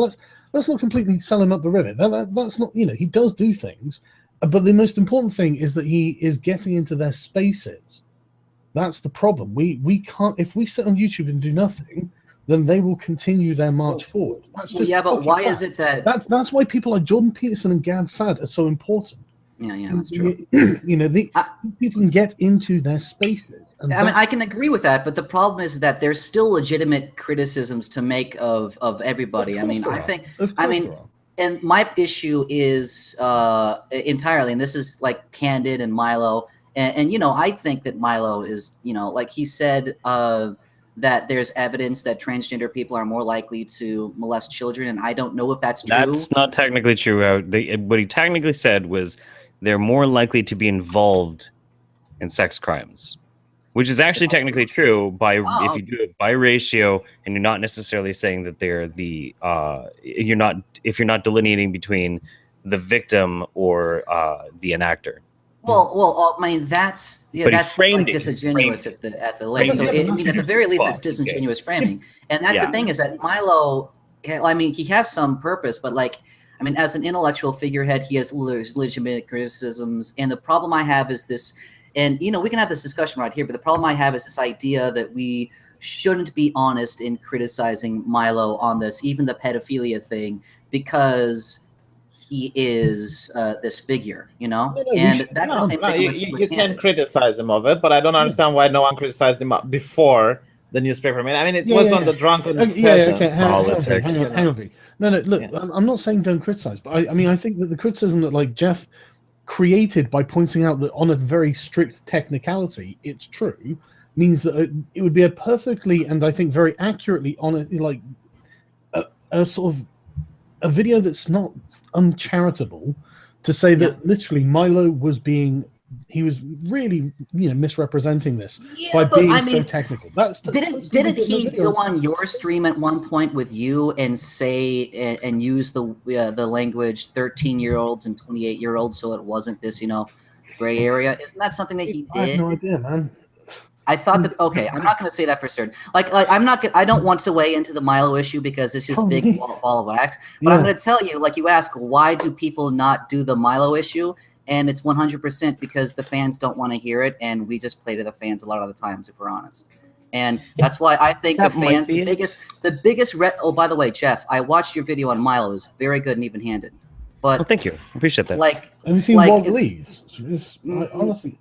let's not completely sell him up the river. That's not, he does do things. But the most important thing is that he is getting into their spaces. That's the problem. We can't, if we sit on YouTube and do nothing, then they will continue their march forward. That's just but why is it that... That's why people like Jordan Peterson and Gad Saad are so important. Yeah, that's true. People can get into their spaces. And I mean, I can agree with that, but the problem is that there's still legitimate criticisms to make of everybody. And my issue is entirely, and this is like Candid and Milo And you know, I think that Milo is, you know, like he said, that there's evidence that transgender people are more likely to molest children, and I don't know if that's true. That's not technically true. What he technically said was they're more likely to be involved in sex crimes, which is actually technically true if you do it by ratio, and you're not necessarily saying that they're the if you're not delineating between the victim or the enactor. Well, I mean that's like disingenuous at the lake. So I mean, at the very least, it's disingenuous framing, and that's the thing is that Milo. I mean, he has some purpose, but like, I mean, as an intellectual figurehead, he has legitimate criticisms, and the problem I have is this. And, you know, we can have this discussion right here, but the problem I have is this idea that we shouldn't be honest in criticizing Milo on this, even the pedophilia thing, because he is this figure, you know? And that's the same thing. You can criticize him of it, but I don't understand why no one criticized him before the newspaper. I mean, it was on the drunken politics. Hang on. No, look, I'm not saying don't criticize, but I mean, I think that the criticism that, like, Jeff created by pointing out that on a very strict technicality it's true means that it would be a perfectly and I think very accurately on it, like a sort of a video that's not uncharitable to say that literally Milo was really, you know, misrepresenting this by being so technical. Didn't he go on your stream at one point with you and say and use the language 13-year-olds and 28-year-olds, so it wasn't this, you know, gray area? Isn't that something that he did? I have no idea, man. I thought that. Okay, I'm not going to say that for certain. Like I'm not. I don't want to weigh into the Milo issue because it's just big ball of wax. But I'm going to tell you, like you ask, why do people not do the Milo issue? And it's 100% because the fans don't want to hear it, and we just play to the fans a lot of the times, if we're honest. And that's why I think the fans, the biggest. Oh, by the way, Jeff, I watched your video on Milo. It was very good and even-handed. But thank you, I appreciate that. Like, have you seen Walt Lee's? Honestly,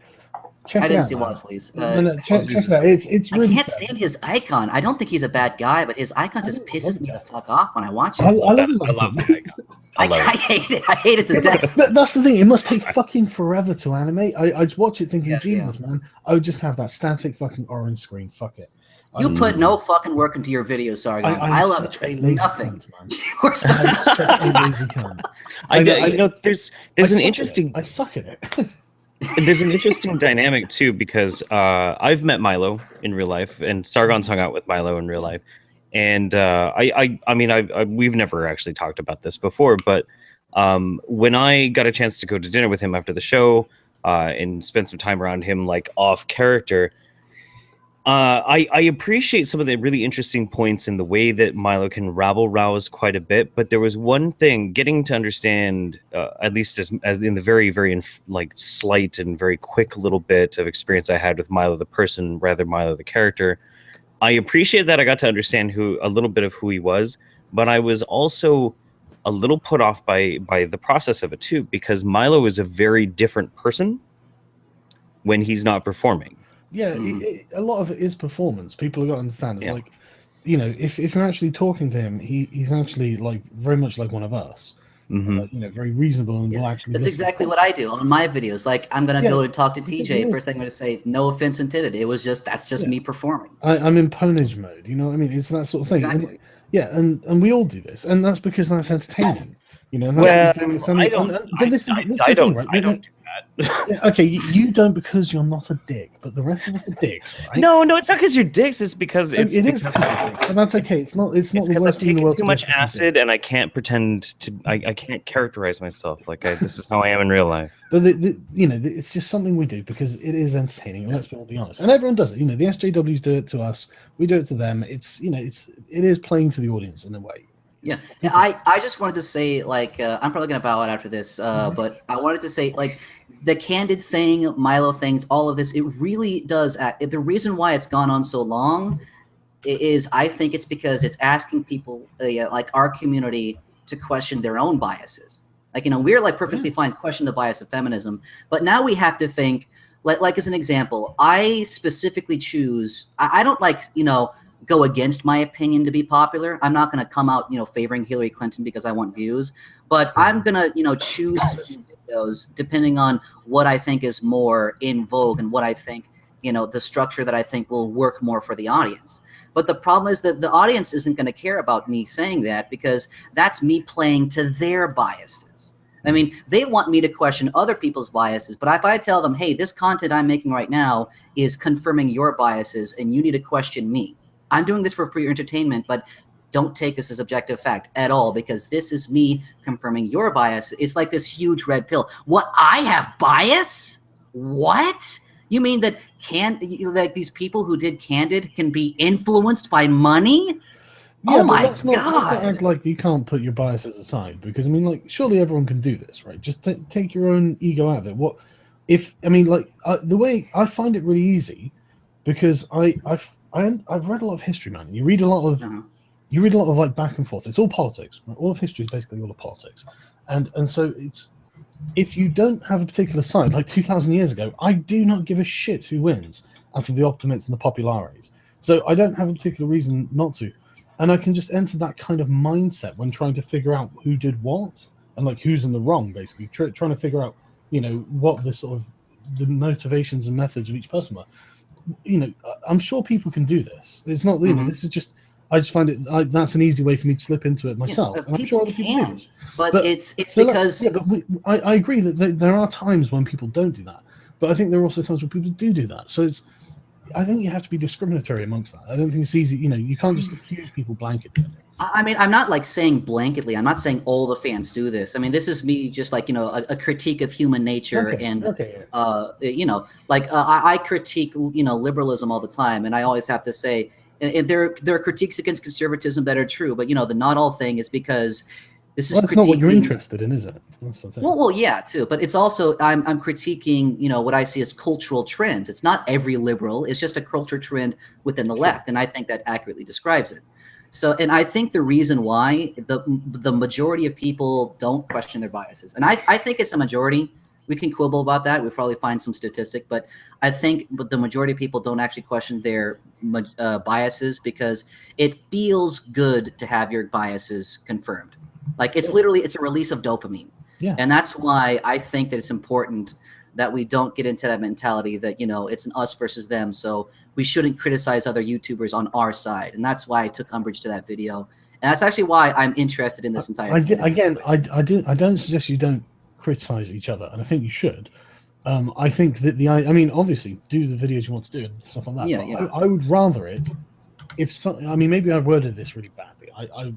I didn't see Walt Lee's. Check it out. It's really. I can't stand his icon. I don't think he's a bad guy, but his icon just pisses me the fuck off when I watch it. I love his icon. I love the icon. I hate it. I hate it to death. That's the thing. It must take fucking forever to animate. I just watch it thinking, Jesus, man, I would just have that static fucking orange screen. Fuck it. You put no fucking work into your videos, Sargon. I love nothing. You're such a lazy cunt. You know, there's an interesting. I suck at it. There's an interesting dynamic too, because I've met Milo in real life, and Sargon's hung out with Milo in real life. And I mean, we've never actually talked about this before, but when I got a chance to go to dinner with him after the show and spend some time around him, like off character, I appreciate some of the really interesting points in the way that Milo can rabble-rouse quite a bit. But there was one thing, getting to understand, at least as in the very, very like slight and very quick little bit of experience I had with Milo the person, rather Milo the character. I appreciate that I got to understand a little bit of who he was, but I was also a little put off by the process of it too, because Milo is a very different person when he's not performing. Yeah, a lot of it is performance. People have got to understand. It's like, you know, if you're actually talking to him, he's actually like very much like one of us. You know, very reasonable and will actually. That's exactly what I do on my videos. Like, I'm gonna go and talk to TJ. First thing I'm gonna say, no offense intended. It was just that's just me performing. I'm in ponage mode. You know what I mean? It's that sort of thing. Exactly. And we all do this, and that's because that's entertaining. You know. I don't. But this is I don't. Right? I don't do that. Okay, you don't because you're not a dick, but the rest of us are dicks, right? No, it's not because you're dicks. It's because it's. It is, but that's okay. It's not because I've taken too much acid, and I can't pretend to. I can't characterize myself like this is how I am in real life. But you know, it's just something we do because it is entertaining. Let's be honest, and everyone does it. You know, the SJWs do it to us. We do it to them. It's it is playing to the audience in a way. Yeah, I just wanted to say, like, I'm probably gonna bow out after this, but I wanted to say, like, the candid thing, Milo things, all of this, it really does act. The reason why it's gone on so long is, I think it's because it's asking people, like our community, to question their own biases. Like, you know, we're like perfectly fine question the bias of feminism, but now we have to think, like as an example, I specifically choose. I don't like, you know, go against my opinion to be popular. I'm not going to come out, you know, favoring Hillary Clinton because I want views, but I'm going to, you know, choose videos depending on what I think is more in vogue and what I think, you know, the structure that I think will work more for the audience. But the problem is that the audience isn't going to care about me saying that, because that's me playing to their biases. I mean, they want me to question other people's biases, but if I tell them, hey, this content I'm making right now is confirming your biases and you need to question me. I'm doing this for your entertainment, but don't take this as objective fact at all, because this is me confirming your bias. It's like this huge red pill. What, I have bias? What? You mean that like these people who did Candid can be influenced by money? Yeah, oh my let's not God. act like you can't put your biases aside, because I mean, like, surely everyone can do this, right? Just take your own ego out of it. What if, I mean, like, the way I find it really easy, because I've read a lot of history, man. You read a lot of you read a lot of like back and forth. It's all politics. Right? All of history is basically all of politics, and so it's, if you don't have a particular side, like 2,000 years ago, I do not give a shit who wins out of the optimates and the populares. So I don't have a particular reason not to. And I can just enter that kind of mindset when trying to figure out who did what and like who's in the wrong, basically. Trying to figure out, you know, what the sort of the motivations and methods of each person were. You know, I'm sure people can do this. It's not, you know, this is just, I just find it, that's an easy way for me to slip into it myself. And I'm sure other people do this. But it's so because... I agree that there are times when people don't do that. But I think there are also times when people do that. So it's, I think you have to be discriminatory amongst that. I don't think it's easy. You know, you can't just accuse people blanketly. I mean, I'm not like saying blanketly. I'm not saying all the fans do this. I mean, this is me just like, you know, a critique of human nature. You know, like I critique, you know, liberalism all the time. And I always have to say, and there are critiques against conservatism that are true, but, you know, the not all thing is because this is that's not what you're interested in, is it? That's the thing. Well, yeah, too. But it's also, I'm critiquing, you know, what I see as cultural trends. It's not every liberal. It's just a culture trend within the left. And I think that accurately describes it. So, and I think the reason why the majority of people don't question their biases, and I think it's a majority. We can quibble about that. We'll probably find some statistic, but I think the majority of people don't actually question their biases because it feels good to have your biases confirmed. Like it's literally, it's a release of dopamine. Yeah. And that's why I think that it's important that we don't get into that mentality that, you know, it's an us versus them. So we shouldn't criticize other YouTubers on our side. And that's why I took umbrage to that video. And that's actually why I'm interested in this entire I don't suggest you don't criticize each other, and I think you should. I think that I mean, obviously, do the videos you want to do and stuff like that. Yeah, but yeah. I would rather it if I mean, maybe I worded this really badly.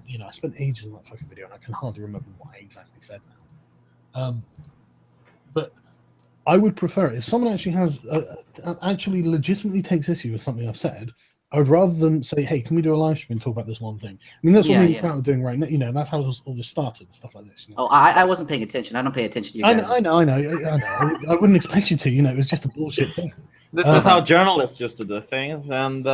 You know, I spent ages on that fucking video, and I can hardly remember what I exactly said now. But I would prefer it if someone actually has actually legitimately takes issue with something I've said. I would rather than say, "Hey, can we do a live stream and talk about this one thing?" I mean, that's what me and Crown are doing right now. You know, that's how all this started and stuff like this. You know? Oh, I wasn't paying attention. I don't pay attention to you guys. I know. I wouldn't expect you to. You know, it was just a bullshit thing. This is how journalists used to do things, and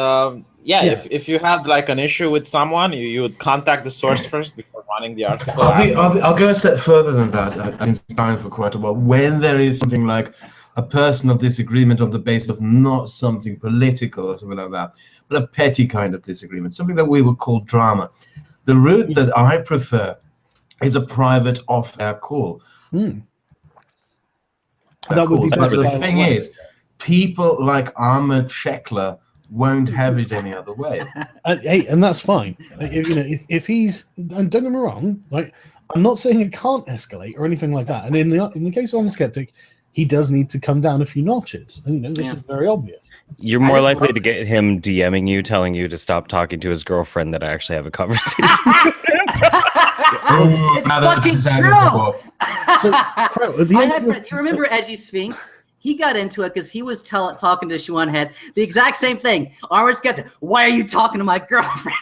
if you had like an issue with someone, you would contact the source first before running the article. I'll go a step further than that. I've been saying for quite a while. When there is something like a personal disagreement on the basis of not something political or something like that, but a petty kind of disagreement, something that we would call drama, the route that I prefer is a private off-air call. That would be but the thing is, people like Ahmed Shekler won't have it any other way. Hey, and that's fine. You know, if he's, and don't get me wrong, like I'm not saying it can't escalate or anything like that. And in the case of I'm a Skeptic, he does need to come down a few notches. And, you know, this is very obvious. You're more likely to get him DMing you, telling you to stop talking to his girlfriend than actually have a conversation. It's fucking true. You remember Edgy Sphinx? He got into it because he was talking to Shuan Head. The exact same thing. Armored Skeptic, why are you talking to my girlfriend?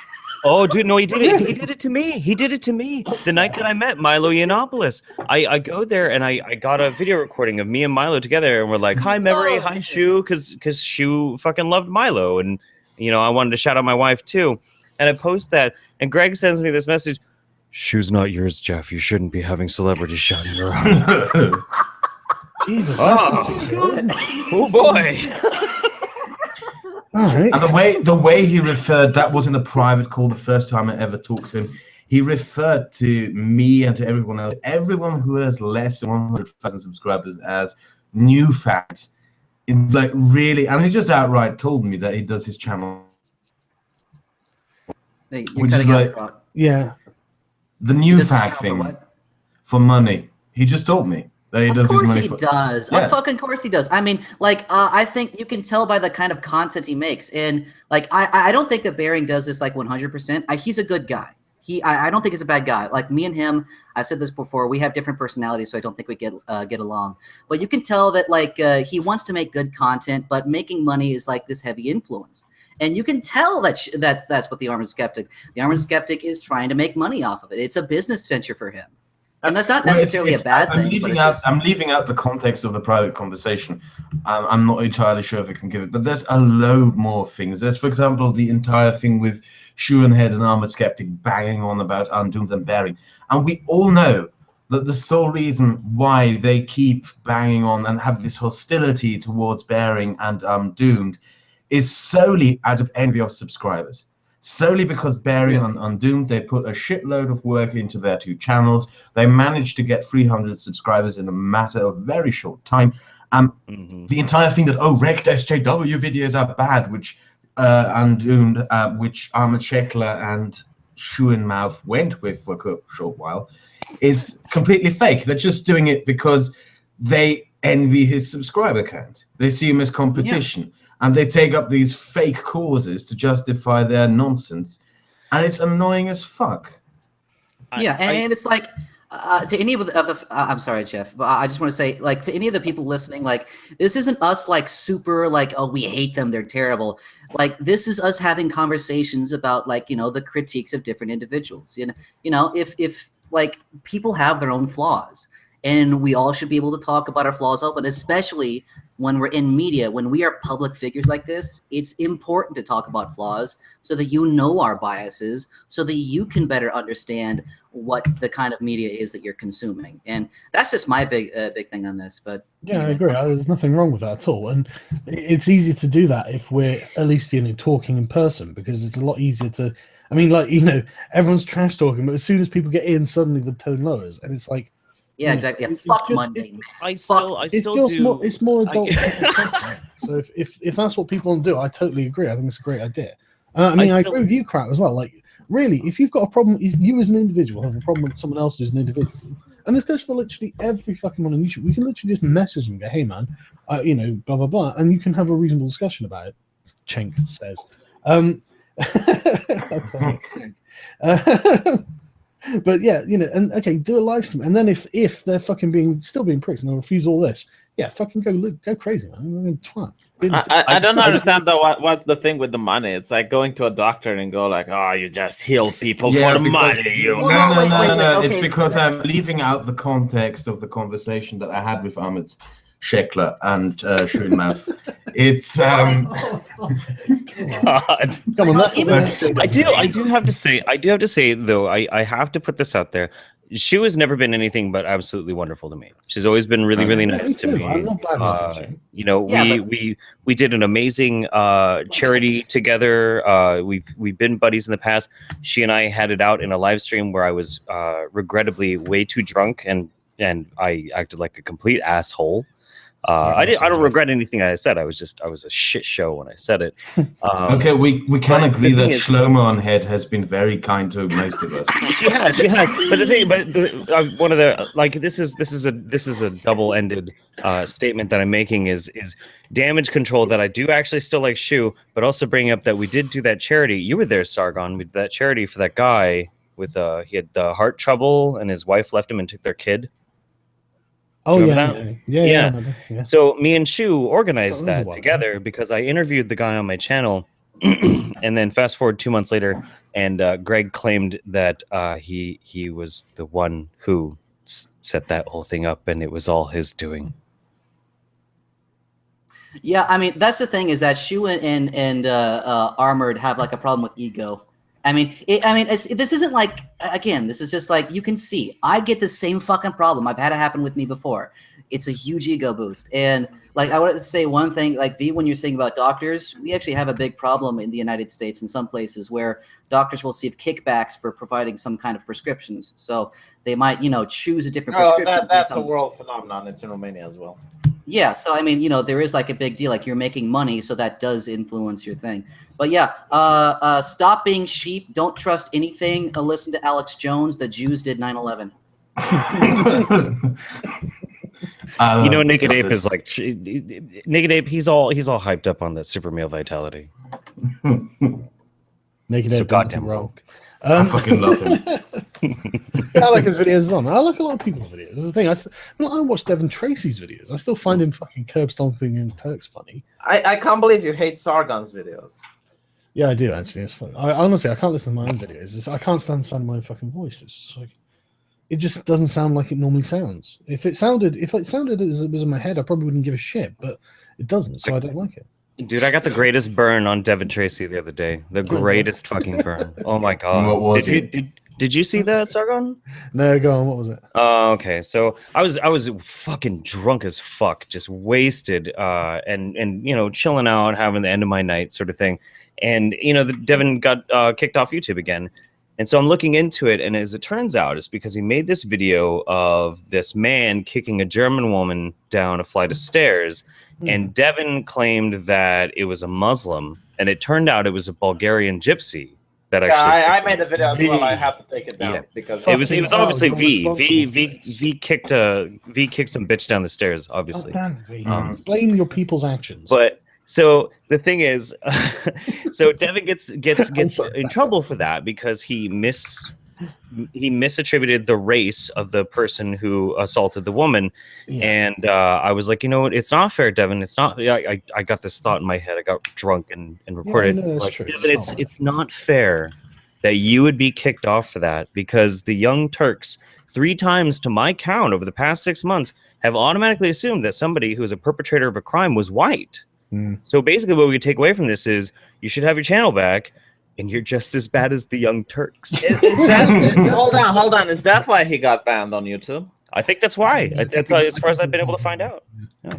Oh, dude, no, he did it. He did it to me. He did it to me. The night that I met Milo Yiannopoulos. I go there and I got a video recording of me and Milo together, and we're like, "Hi, Memory, hi, Shu," because Shu fucking loved Milo, and you know I wanted to shout out my wife too. And I post that, and Greg sends me this message: "Shu's not yours, Jeff. You shouldn't be having celebrities shouting her out." Jesus. Oh boy. All right. And the way he referred, that wasn't a private call the first time I ever talked to him. he referred to me and to everyone else, everyone who has less than 100,000 subscribers, as new fans. It's like really, and he just outright told me that he does his channel. You're which is like, yeah, the new fag thing for money. He just told me that he does his money. Of course he does. Yeah. Of fucking course he does. I mean, like, I think you can tell by the kind of content he makes, and like, I don't think that Bearing does this like 100%. He's a good guy. I don't think he's a bad guy. Like me and him, I've said this before. We have different personalities, so I don't think we get along. But you can tell that like he wants to make good content, but making money is like this heavy influence. And you can tell that that's what the Armored Skeptic. The Armored Skeptic is trying to make money off of it. It's a business venture for him, and that's not necessarily a bad thing. I'm leaving out the context of the private conversation. I'm not entirely sure if I can give it, but there's a load more things. There's, for example, the entire thing with Shoehead and Armored Skeptic banging on about Undoomed and Bearing, and we all know that the sole reason why they keep banging on and have this hostility towards Bearing and Undoomed is solely out of envy of subscribers. Solely because Bearing and Undoomed, they put a shitload of work into their two channels. They managed to get 300 subscribers in a matter of very short time. The entire thing that, wrecked SJW videos are bad, which Undoomed, which Armored Sheckler and Shoehenmouth went with for a short while, is completely fake. They're just doing it because they envy his subscriber count. They see him as competition. Yeah. And they take up these fake causes to justify their nonsense, and it's annoying as fuck. Yeah, and it's like to any of the I'm sorry, Jeff, but I just want to say, like, to any of the people listening, like, this isn't us like super like, oh, we hate them, they're terrible. Like, this is us having conversations about, like, you know, the critiques of different individuals. You know, if like people have their own flaws, and we all should be able to talk about our flaws open, especially when we're in media, when we are public figures like this. It's important to talk about flaws so that you know our biases, so that you can better understand what the kind of media is that you're consuming. And that's just my big thing on this. But yeah, I agree. There's nothing wrong with that at all. And it's easy to do that if we're at least, you know, talking in person, because it's a lot easier to, I mean, like, you know, everyone's trash talking, but as soon as people get in, suddenly the tone lowers, and it's like, yeah, exactly. Yeah, fuck Monday. I still do. It's more adult. So if that's what people want to do, I totally agree. I think it's a great idea. I mean, I agree with you, Crap, as well. Like, really, if you've got a problem, you as an individual have a problem with someone else who's an individual, and this goes for literally every fucking one on YouTube. We can literally just message them and go, "Hey, man, you know, blah blah blah," and you can have a reasonable discussion about it. Cenk says. But yeah, you know, and okay, do a live stream, and then if they're fucking still being pricks and they refuse all this, yeah, fucking go crazy, man. Twat. I don't understand though. What's the thing with the money? It's like going to a doctor and go like, "Oh, you just heal people for the money." No. It's because I'm leaving out the context of the conversation that I had with Armored Sheckler and Shoehenmouth. It's God. Come on, I do have to say though, I have to put this out there. Shu has never been anything but absolutely wonderful to me. She's always been really nice to me. I'm not bad you know, we did an amazing charity together. We've been buddies in the past. She and I had it out in a live stream where I was regrettably way too drunk and I acted like a complete asshole. I don't regret anything I said. I was a shit show when I said it. Okay, we can agree that Shlomo on Head has been very kind to most of us. She has. But the thing, one of the, like, this is a double-ended statement that I'm making is damage control, that I do actually still like Shu, but also bringing up that we did do that charity. You were there, Sargon. We did that charity for that guy with he had heart trouble and his wife left him and took their kid. Oh yeah. So me and Shu organized that together because I interviewed the guy on my channel, and then fast forward 2 months later, and Greg claimed that he was the one who set that whole thing up, and it was all his doing. Yeah, I mean, that's the thing, is that Shu and Armored have like a problem with ego. I mean, this isn't like, again, this is just like, you can see, I get the same fucking problem. I've had it happen with me before. it's a huge ego boost. And like I wanted to say one thing, like V, when you're saying about doctors, we actually have a big problem in the United States in some places where doctors will receive kickbacks for providing some kind of prescriptions. So they might, you know, choose a different prescription. That's a world phenomenon. It's in Romania as well. Yeah, so I mean, you know, there is like a big deal, like you're making money, so that does influence your thing. But yeah, stop being sheep. Don't trust anything. Listen to Alex Jones. The Jews did 9/11. You know, Naked Ape is like Naked Ape. He's all hyped up on that super male vitality. Naked So Ape, goddamn wrong. I fucking love him. I like his videos on. I like a lot of people's videos. This is the thing. I watch Devin Tracy's videos. I still find him fucking curb stomping and Turks funny. I can't believe you hate Sargon's videos. Yeah, I do actually. It's fun. I honestly can't listen to my own videos. I can't stand the sound of my own fucking voice. It's just like it just doesn't sound like it normally sounds. If it sounded as it was in my head, I probably wouldn't give a shit. But it doesn't, so I don't like it. Dude, I got the greatest burn on Devin Tracy the other day. The greatest fucking burn. Oh my god! What was it? Did you see that, Sargon? No, go on. What was it? Oh, okay. So I was fucking drunk as fuck, just wasted, and you know, chilling out, having the end of my night sort of thing. And you know, Devin got kicked off YouTube again. And so I'm looking into it, and as it turns out, it's because he made this video of this man kicking a German woman down a flight of stairs. And Devin claimed that it was a Muslim, and it turned out it was a Bulgarian gypsy that actually. Yeah, I made a video as well. I had to take it down because it was obviously V kicked some bitch down the stairs, obviously. Blame your people's actions. But so the thing is, so Devin gets in trouble for that because he misattributed the race of the person who assaulted the woman. And I was like, you know what, it's not fair, Devin. It's not. I got this thought in my head. I got drunk and recorded. Like, Devin, it's not fair that you would be kicked off for that, because the Young Turks 3 times to my count over the past 6 months have automatically assumed that somebody who is a perpetrator of a crime was white. So basically what we could take away from this is you should have your channel back, and you're just as bad as the Young Turks. Is that hold on? Is that why he got banned on YouTube? I think that's why. That's as far as I've been able to find out. Yeah.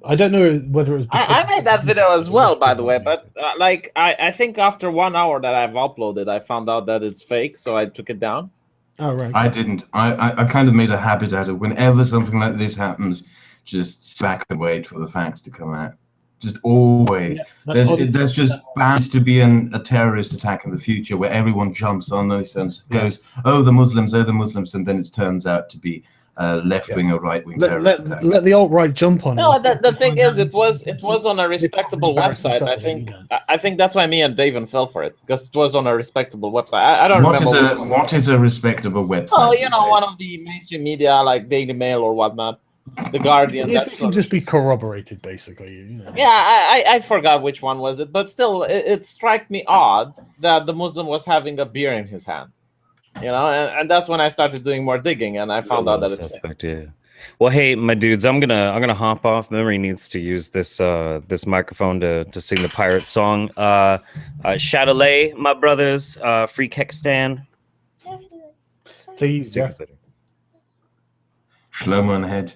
I don't know whether it was. I made that video as well, by the way. But like, I think after 1 hour that I've uploaded, I found out that it's fake, so I took it down. Oh right. I didn't. I kind of made a habit out of whenever something like this happens, just sit back and wait for the facts to come out. Just always. There's just bound to be a terrorist attack in the future where everyone jumps on those and goes, oh, the Muslims, and then it turns out to be left-wing or right-wing terrorist attack. Let the alt-right jump on No, it. the thing is, it was on a respectable website. I think that's why me and David fell for it, because it was on a respectable website. I don't remember. What is a respectable website? Oh, you know, one of the mainstream media like Daily Mail or whatnot. The Guardian. If it can just be corroborated, basically. You know. Yeah, I forgot which one was it, but still, it struck me odd that the Muslim was having a beer in his hand. You know, and that's when I started doing more digging, and I found out that it's suspect. Yeah. Well, hey, my dudes, I'm gonna hop off. Memory needs to use this this microphone to sing the pirate song. Chatelet, my brothers, Free Kekistan. Please, yeah. Shlomo on the head.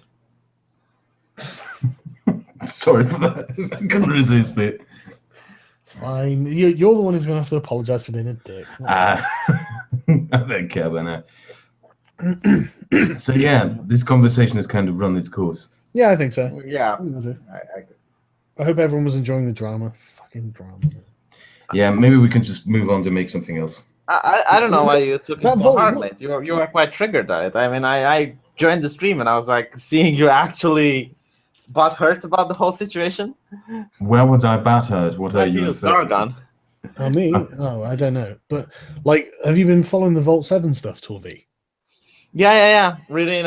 Sorry for that. I couldn't resist it. It's fine. You're the one who's going to have to apologize for being a dick. I don't care about that. So yeah, this conversation has kind of run its course. Yeah, I think so. Yeah. I hope everyone was enjoying the drama. Fucking drama. Yeah, maybe we can just move on to make something else. I don't know why you took it so hard, mate. You were quite triggered at it. I mean, I joined the stream and I was like, seeing you actually butthurt about the whole situation. Where was I butthurt? What are you? Sargon. Me? Oh, I don't know. But like, have you been following the Vault 7 stuff, Torvi? Yeah. Really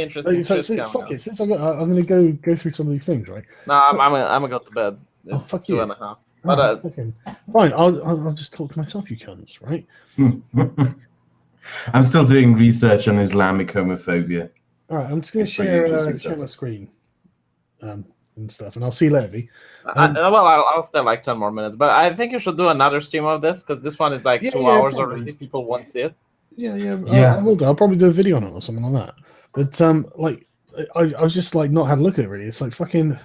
interesting. Fuck it. Since I'm going to go through some of these things, right? No, I'm gonna go to bed. It's 2:30. But fine. I'll just talk to myself, you cunts, right? I'm still doing research on Islamic homophobia. All right, I'm just going to share my screen and stuff, and I'll see you later. I'll stay like 10 more minutes, but I think you should do another stream of this because this one is like 2 hours already. People won't see it. Yeah. I will do. I'll probably do a video on it or something like that. But like, I was just like not had a look at it really. It's like fucking.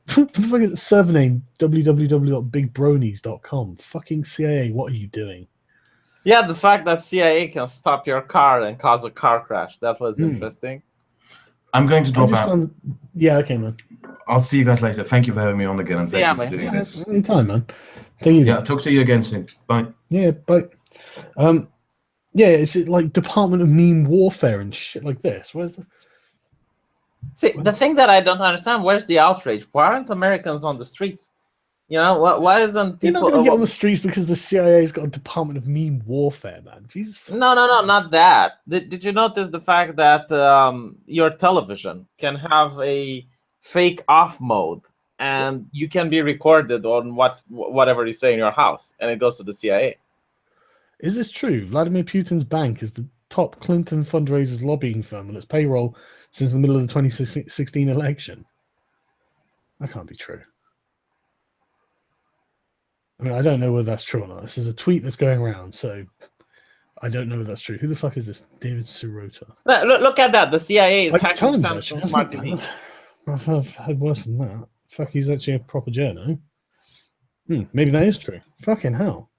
Fucking server name www.bigbronies.com. Fucking CIA, what are you doing? Yeah, the fact that CIA can stop your car and cause a car crash. That was interesting. I'm going to drop out. Yeah, okay, man. I'll see you guys later. Thank you for having me on again, and See ya, thank you for doing this. Anytime, man. Take it easy. Yeah, talk to you again soon. Bye. Yeah, bye. Yeah, is it like Department of Meme Warfare and shit like this? Where's the... See, the thing that I don't understand, where's the outrage? Why aren't Americans on the streets? You know, why isn't people... You're not going to get on the streets because the CIA's got a Department of Meme Warfare, man. Jesus. No, not that. Did you notice the fact that your television can have a fake off mode and you can be recorded on whatever you say in your house and it goes to the CIA? Is this true? Vladimir Putin's bank is the top Clinton fundraisers lobbying firm on its payroll since the middle of the 2016 election. That can't be true. I mean, I don't know whether that's true or not. This is a tweet that's going around, so I don't know if that's true. Who the fuck is this? David Sirota. Look at that. The CIA is hacking Times, Samsung Smart TV. I've had worse than that. Fuck, he's actually a proper journo. Maybe that is true. Fucking hell.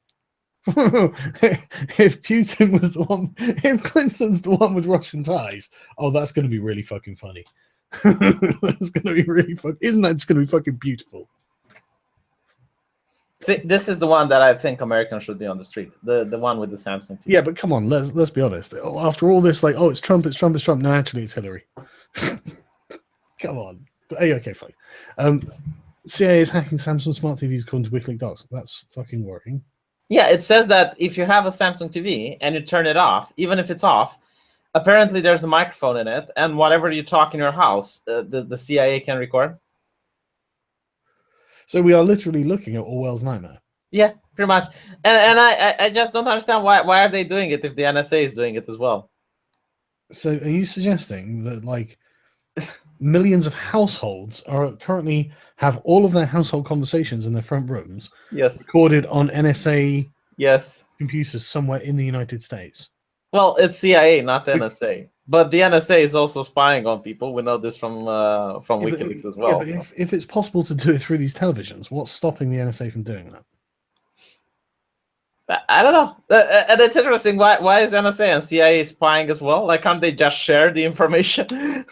If Putin was the one, if Clinton's the one with Russian ties, oh, that's going to be really fucking funny. That's going to be really fucking. Isn't that just going to be fucking beautiful? See, this is the one that I think Americans should be on the street. The one with the Samsung TV. Yeah, but come on, let's be honest. After all this, like, oh, it's Trump, it's Trump, it's Trump. No, actually, it's Hillary. Come on. But, hey, okay, fine. CIA is hacking Samsung smart TVs according to WikiLeaks docs. That's fucking worrying. Yeah, it says that if you have a Samsung TV and you turn it off, even if it's off, apparently there's a microphone in it, and whatever you talk in your house, the CIA can record. So we are literally looking at Orwell's nightmare. Yeah, pretty much. And I just don't understand why are they doing it if the NSA is doing it as well. So are you suggesting that like millions of households are currently have all of their household conversations in their front rooms recorded on NSA computers somewhere in the United States? Well, it's CIA, not the NSA. But the NSA is also spying on people. We know this from WikiLeaks as well. Yeah, but if it's possible to do it through these televisions, what's stopping the NSA from doing that? I don't know. And it's interesting. Why is NSA and CIA spying as well? Like, can't they just share the information?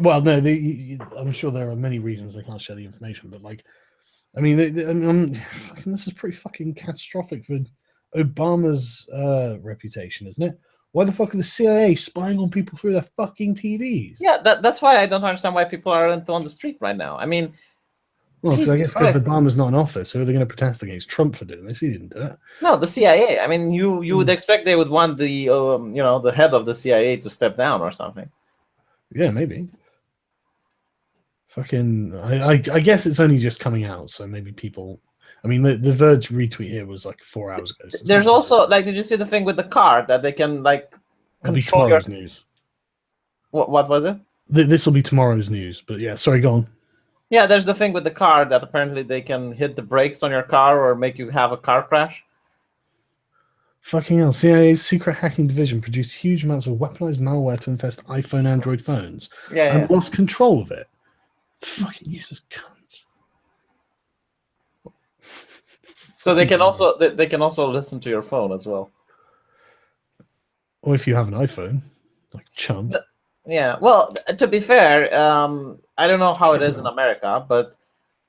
Well, no. I'm sure there are many reasons they can't share the information. But like, I mean, this is pretty fucking catastrophic for Obama's reputation, isn't it? Why the fuck are the CIA spying on people through their fucking TVs? Yeah, that's why I don't understand why people aren't on the street right now. I mean, well, because I guess because Obama's not in office, so are they going to protest against Trump for doing this? He didn't do it. No, the CIA. I mean, you would expect they would want the the head of the CIA to step down or something. Yeah, maybe. Fucking, I guess it's only just coming out, so maybe people. I mean, the Verge retweet here was like 4 hours ago. So there's also like, did you see the thing with the car that they can like control tomorrow's news? What was it? This will be tomorrow's news. But yeah, sorry, go on. Yeah, there's the thing with the car that apparently they can hit the brakes on your car or make you have a car crash. Fucking hell! CIA's secret hacking division produced huge amounts of weaponized malware to infest iPhone, Android phones, and lost control of it. Fucking useless cunts. So they can also listen to your phone as well. Or if you have an iPhone, like chump. Yeah. Well, to be fair, I don't know how it is in America, but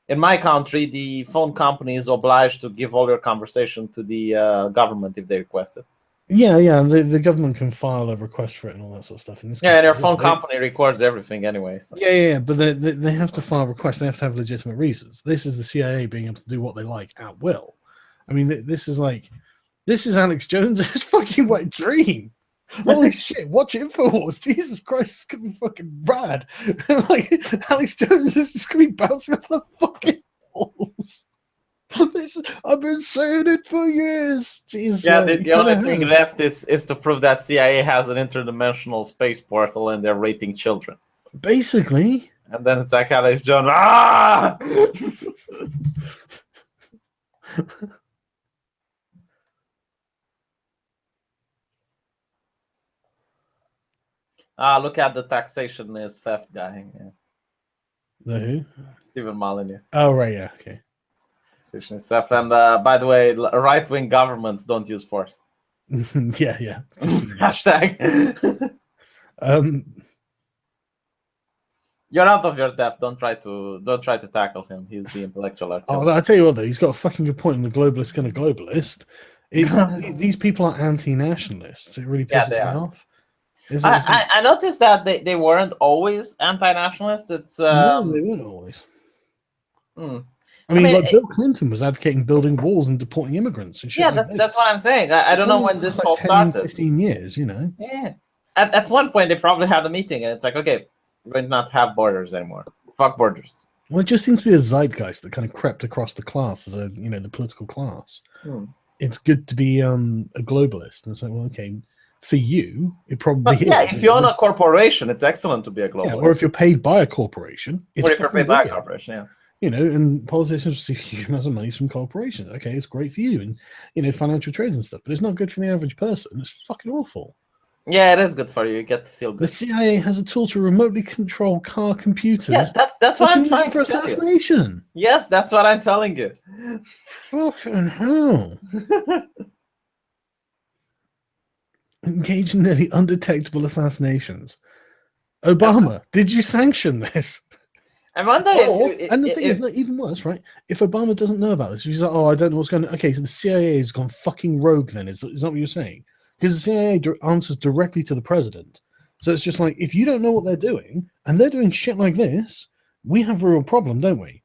in my country, the phone company is obliged to give all your conversation to the government if they request it. Yeah. The government can file a request for it and all that sort of stuff. In this and your phone company records everything anyway. So. Yeah, but they have to file requests. They have to have legitimate reasons. This is the CIA being able to do what they like at will. I mean, this is Alex Jones's fucking wet dream. Holy shit, watch InfoWars. Jesus Christ, it's gonna be fucking rad. Like, Alex Jones is just gonna be bouncing off the fucking walls. I've been saying it for years. Jesus. Yeah, the only thing left is to prove that CIA has an interdimensional space portal and they're raping children. Basically. And then it's like Alex Jones. Ah! Look at the taxation is theft guy. Yeah. The who? Stephen Molyneux. Oh, right, yeah, okay. Taxation is theft. And by the way, right-wing governments don't use force. Yeah. Hashtag. You're out of your depth. Don't try to tackle him. He's the intellectual artillery. Oh, I tell you what, though, he's got a fucking good point. In the globalist kind of globalist. These people are anti-nationalists. It really pisses me off. I noticed that they weren't always anti-nationalists. It's no, they weren't always. I mean, like Bill Clinton was advocating building walls and deporting immigrants and shit. Yeah, like that's what I'm saying. I don't know when this all started. 15 years, you know. Yeah. At one point, they probably had a meeting, and it's like, okay, we're going to not have borders anymore. Fuck borders. Well, it just seems to be a zeitgeist that kind of crept across the class as the political class. It's good to be a globalist, and it's like, well, okay, for you, it probably is. Yeah, if you own a corporation, it's excellent to be a globalist. Yeah, or if you're paid by a corporation, or if you're paid by a corporation, yeah. You know, and politicians receive huge amounts of money from corporations. Okay, it's great for you and financial trades and stuff, but it's not good for the average person. It's fucking awful. Yeah, it is good for you. You get to feel good. The CIA has a tool to remotely control car computers. Yes, that's what I'm trying to tell assassination. You. Yes, that's what I'm telling you. Fucking hell. Engage in nearly undetectable assassinations. Obama, did you sanction this? I wonder and the thing is, not even worse, right? If Obama doesn't know about this, he's like, oh, I don't know what's going on. Okay, so the CIA has gone fucking rogue then. Is that what you're saying? Because the CIA answers directly to the president. So it's just like, if you don't know what they're doing, and they're doing shit like this, we have a real problem, don't we?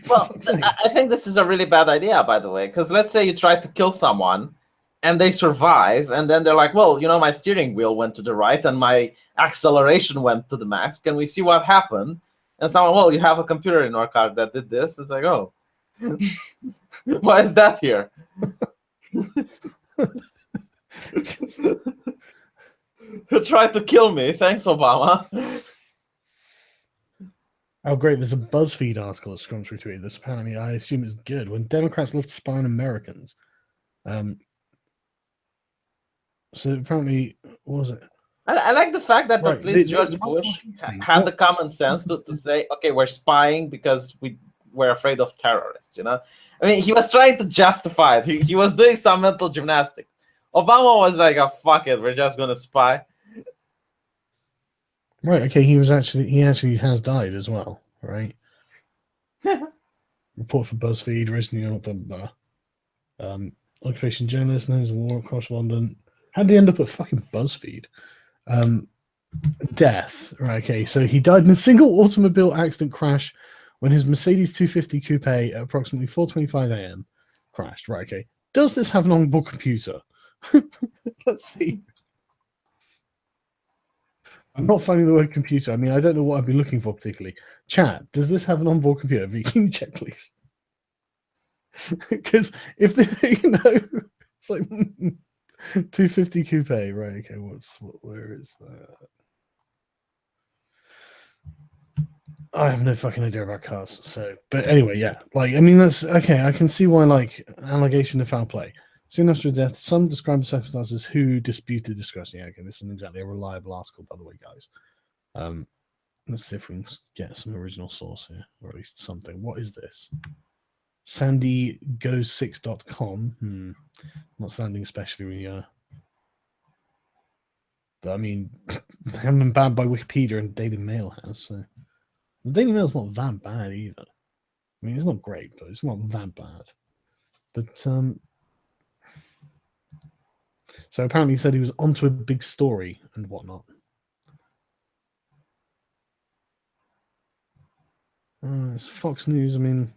Well, I think this is a really bad idea, by the way, because let's say you try to kill someone, and they survive, and then they're like, well, my steering wheel went to the right, and my acceleration went to the max. Can we see what happened? And someone, well, you have a computer in our car that did this. It's like, oh, why is that here? Tried to kill me. Thanks, Obama. Oh, great. There's a BuzzFeed article that scrolls through Twitter. This apparently, I assume is good. When Democrats love to spy on Americans. So apparently, what was it? I like the fact that at least George Bush had the common sense to say, okay, we're spying because we're afraid of terrorists, I mean, he was trying to justify it. He was doing some mental gymnastics. Obama was like, oh, fuck it, we're just going to spy. Right, okay, he actually has died as well, right? Report for BuzzFeed, recently on blah, blah, blah. Occupation journalist, known as a war correspondent. How did he end up at fucking BuzzFeed? Death. Right, okay. So he died in a single automobile accident crash when his Mercedes 250 coupe at approximately 4:25 a.m. crashed. Right, okay. Does this have an onboard computer? Let's see. I'm not finding the word computer. I mean, I don't know what I'd be looking for particularly. Chat, does this have an onboard computer? Can you check, please? Because if it's like 250 coupe, right? Okay, where is that? I have no fucking idea about cars. So, but anyway, yeah. Like, I mean, that's okay. I can see why, like, allegation of foul play. Soon after his death, some describe the circumstances who disputed discretion. Yeah, okay, this isn't exactly a reliable article, by the way, guys. Let's see if we can get some original source here, or at least something. What is this? SandyGoes6.com. Not sounding especially but I mean, they haven't been banned by Wikipedia and Daily Mail has, so the Daily Mail's not that bad either. I mean, it's not great, but it's not that bad. But so apparently he said he was onto a big story and whatnot. It's Fox News. I mean,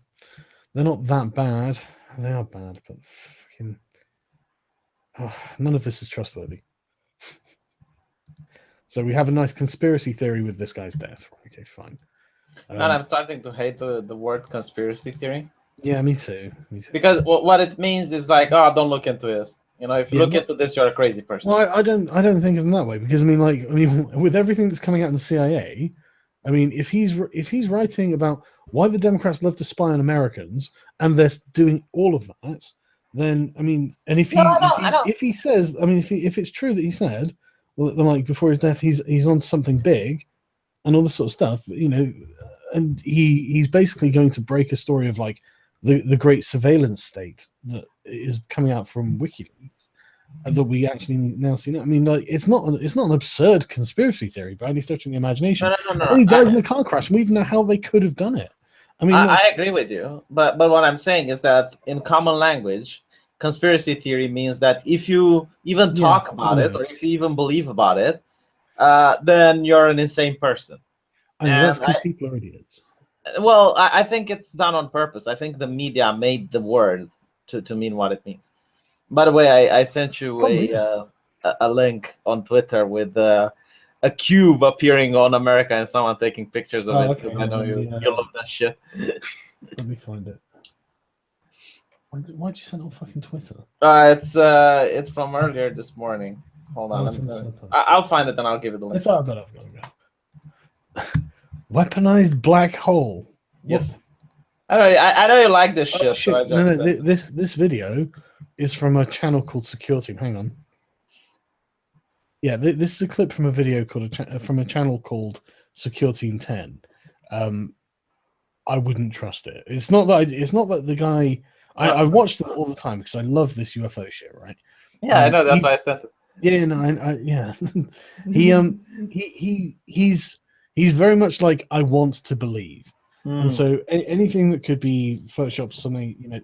they're not that bad. They are bad, but fucking none of this is trustworthy. So we have a nice conspiracy theory with this guy's death. Okay, fine. And I'm starting to hate the word conspiracy theory. Yeah, me too. Because what it means is like, oh, don't look into this. If you look into this, you're a crazy person. Well, I don't think of him that way because I mean, with everything that's coming out in the CIA, I mean, if he's writing about why the Democrats love to spy on Americans and they're doing all of that, then I mean, and if he says, I mean, if it's true that he said, like before his death, he's on something big, and all this sort of stuff, and he's basically going to break a story of like the great surveillance state that is coming out from WikiLeaks that we actually now see. I mean, like it's not an absurd conspiracy theory by any stretch of the imagination. No. And he dies in a car crash, and we even know how they could have done it. I mean, I agree with you, but what I'm saying is that in common language, conspiracy theory means that if you even talk about it, or if you even believe about it, then you're an insane person. I know, that's because people are idiots. Well, I think it's done on purpose. I think the media made the word to mean what it means. By the way, I sent you a link on Twitter with a cube appearing on America and someone taking pictures of it, because I know you love that shit. Let me find it. Why'd you send it on fucking Twitter? It's from earlier this morning. Hold on, I'll find it and I'll give it a link. It's all good. Weaponized black hole. Yes. I know you like this shit. Shit. So I just this video is from a channel called Secure Team. Hang on. Yeah, this is a clip from a video from a channel called Secure Team 10. I wouldn't trust it. It's not that the guy. I watch them all the time because I love this UFO shit, right? Yeah, I know. That's why I sent it. Yeah, no, yeah. He's very much like, I want to believe, and so anything that could be Photoshop, something,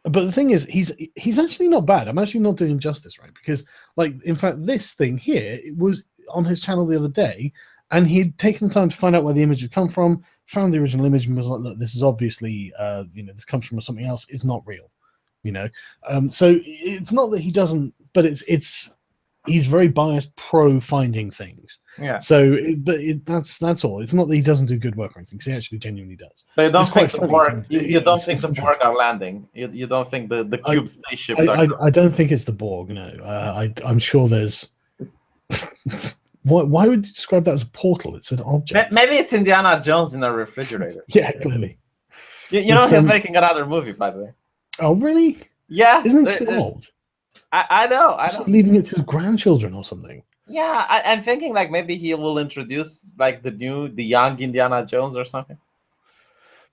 But the thing is, he's actually not bad. I'm actually not doing him justice, right? Because, like, in fact, this thing here, it was on his channel the other day, and he'd taken the time to find out where the image had come from, found the original image, and was like, look, this is obviously, this comes from something else. It's not real, So it's not that he doesn't, but he's very biased pro finding things. Yeah. So, that's all. It's not that he doesn't do good work or anything, because he actually genuinely does. So you don't think the Borg? You don't think the Borg are landing? You don't think the cube spaceships are? I don't think it's the Borg. No, I'm sure there's. Why would you describe that as a portal? It's an object. Maybe it's Indiana Jones in a refrigerator. Yeah, clearly. You know he's making another movie, by the way. Oh, really? Yeah. Isn't it too old? I know. Leaving it to his grandchildren or something. Yeah, I'm thinking like maybe he will introduce like the young Indiana Jones or something.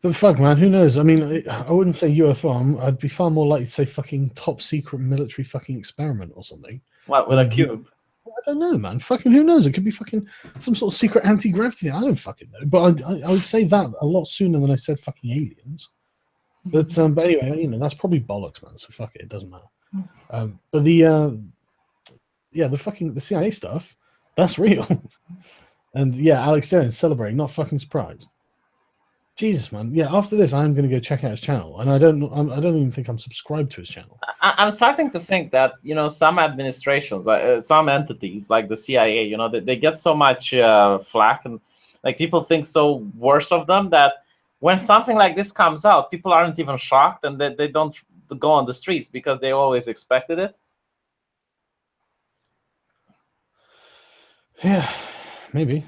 But fuck, man, who knows? I mean, I wouldn't say UFO. I'd be far more likely to say fucking top secret military fucking experiment or something. What, with a cube? I don't know, man. Fucking who knows? It could be fucking some sort of secret anti-gravity thing. I don't fucking know. But I would say that a lot sooner than I said fucking aliens. But anyway, that's probably bollocks, man. So fuck it. It doesn't matter. But the CIA stuff, that's real. And yeah, Alex Jones celebrating, not fucking surprised. Jesus, man. Yeah, after this, I'm going to go check out his channel, and I don't even think I'm subscribed to his channel. I'm starting to think that some administrations, some entities like the CIA, they get so much flack, and like people think so worse of them that when something like this comes out, people aren't even shocked, and they don't go on the streets because they always expected it. Yeah, maybe.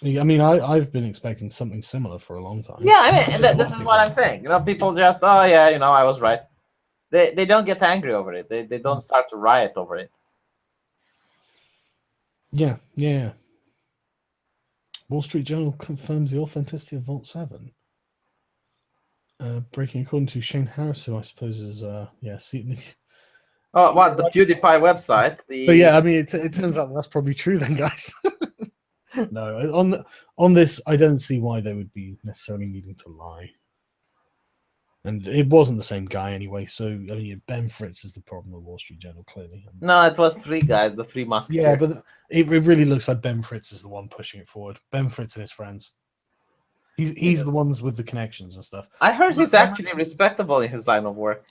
I mean, I've been expecting something similar for a long time. Yeah, I mean, this is what I'm saying. People just, oh yeah, I was right. They don't get angry over it. They don't start to riot over it. Yeah. Wall Street Journal confirms the authenticity of Vault 7. Breaking according to Shane Harris, who I suppose is Oh, what, the PewDiePie website? But yeah, I mean, it turns out that's probably true then, guys. No, on this, I don't see why they would be necessarily needing to lie. And it wasn't the same guy anyway, so I mean, Ben Fritz is the problem with Wall Street Journal, clearly. No, it was three guys, the Three Musketeers. Yeah, but it really looks like Ben Fritz is the one pushing it forward. Ben Fritz and his friends. He's the ones with the connections and stuff. I heard he's actually respectable in his line of work.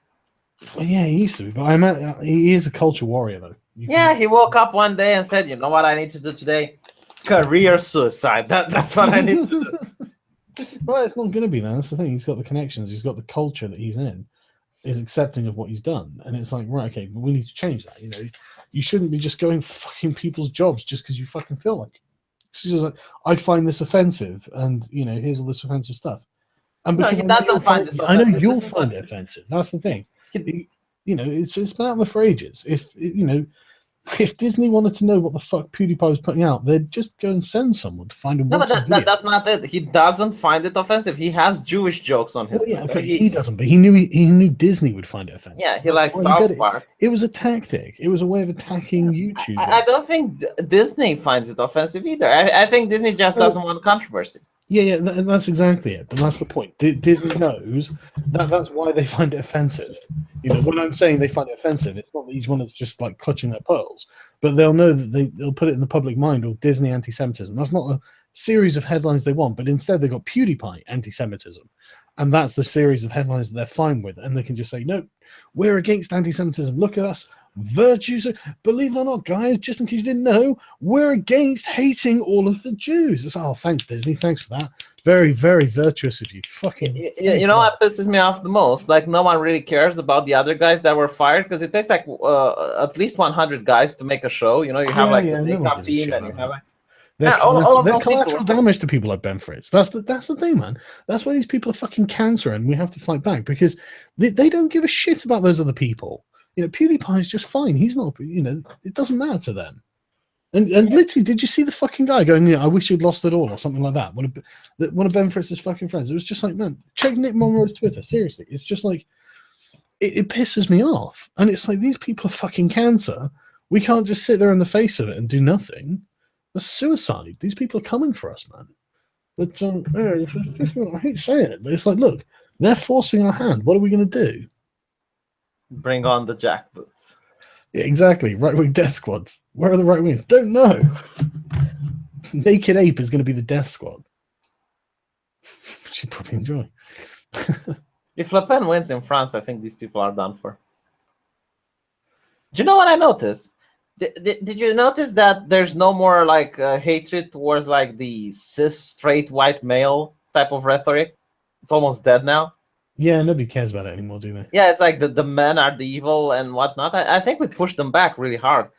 Well, yeah, he used to be, but he is a culture warrior, though. He woke up one day and said, "You know what I need to do today? Career suicide. That's what I need to do." Well, it's not going to be that. That's the thing. He's got the connections. He's got the culture that he's in. Is accepting of what he's done, and it's like, right, okay, but we need to change that. You shouldn't be just going fucking people's jobs just because you fucking feel like it. It's just like, I find this offensive, and here's all this offensive stuff. And because he doesn't find this offensive. I know you'll find it offensive. That's the thing. It's been out there for ages. If If Disney wanted to know what the fuck PewDiePie was putting out, they'd just go and send someone to find him. No, but that's not it. He doesn't find it offensive. He has Jewish jokes on his. Well, yeah, okay, he doesn't, but he knew Disney would find it offensive. Yeah, he likes South Park. It was a tactic. It was a way of attacking YouTube. I don't think Disney finds it offensive either. I think Disney just doesn't want controversy. Yeah, that's exactly it. But that's the point. Disney knows that's why they find it offensive. You know, when I'm saying they find it offensive, it's not that each one that's just like clutching their pearls, but they'll know that they'll put it in the public mind or Disney anti-Semitism. That's not a series of headlines they want, but instead they've got PewDiePie anti-Semitism, and that's the series of headlines that they're fine with, and they can just say, no, we're against anti-Semitism. Look at us. Virtues, believe it or not, guys, just in case you didn't know, we're against hating all of the Jews. It's, oh, thanks, Disney. Thanks for that. Very, very virtuous of you. Fucking. You know what pisses me off the most? Like, no one really cares about the other guys that were fired because it takes like at least 100 guys to make a show. You know, you have the makeup team and you have like. They're collateral damage to people like Ben Fritz. That's the thing, man. That's why these people are fucking cancer, and we have to fight back because they don't give a shit about those other people. You know, PewDiePie is just fine. He's not, you know, it doesn't matter to them. And literally, did you see the fucking guy going, I wish you'd lost it all or something like that? One of Ben Fritz's fucking friends. It was just like, man, check Nick Monroe's Twitter. Seriously. It's just like, it pisses me off. And it's like, these people are fucking cancer. We can't just sit there in the face of it and do nothing. That's suicide. These people are coming for us, man. But I hate saying it, but it's like, look, they're forcing our hand. What are we going to do? Bring on the jackboots. Yeah, exactly. Right-wing death squads. Where are the right wings? Don't know. Naked Ape is going to be the death squad. Which you'd probably enjoy. If Le Pen wins in France, I think these people are done for. Do you know what I noticed? Did you notice that there's no more like hatred towards like the cis straight white male type of rhetoric? It's almost dead now. Yeah, nobody cares about it anymore, do they? Yeah, it's like the men are the evil and whatnot. I think we pushed them back really hard.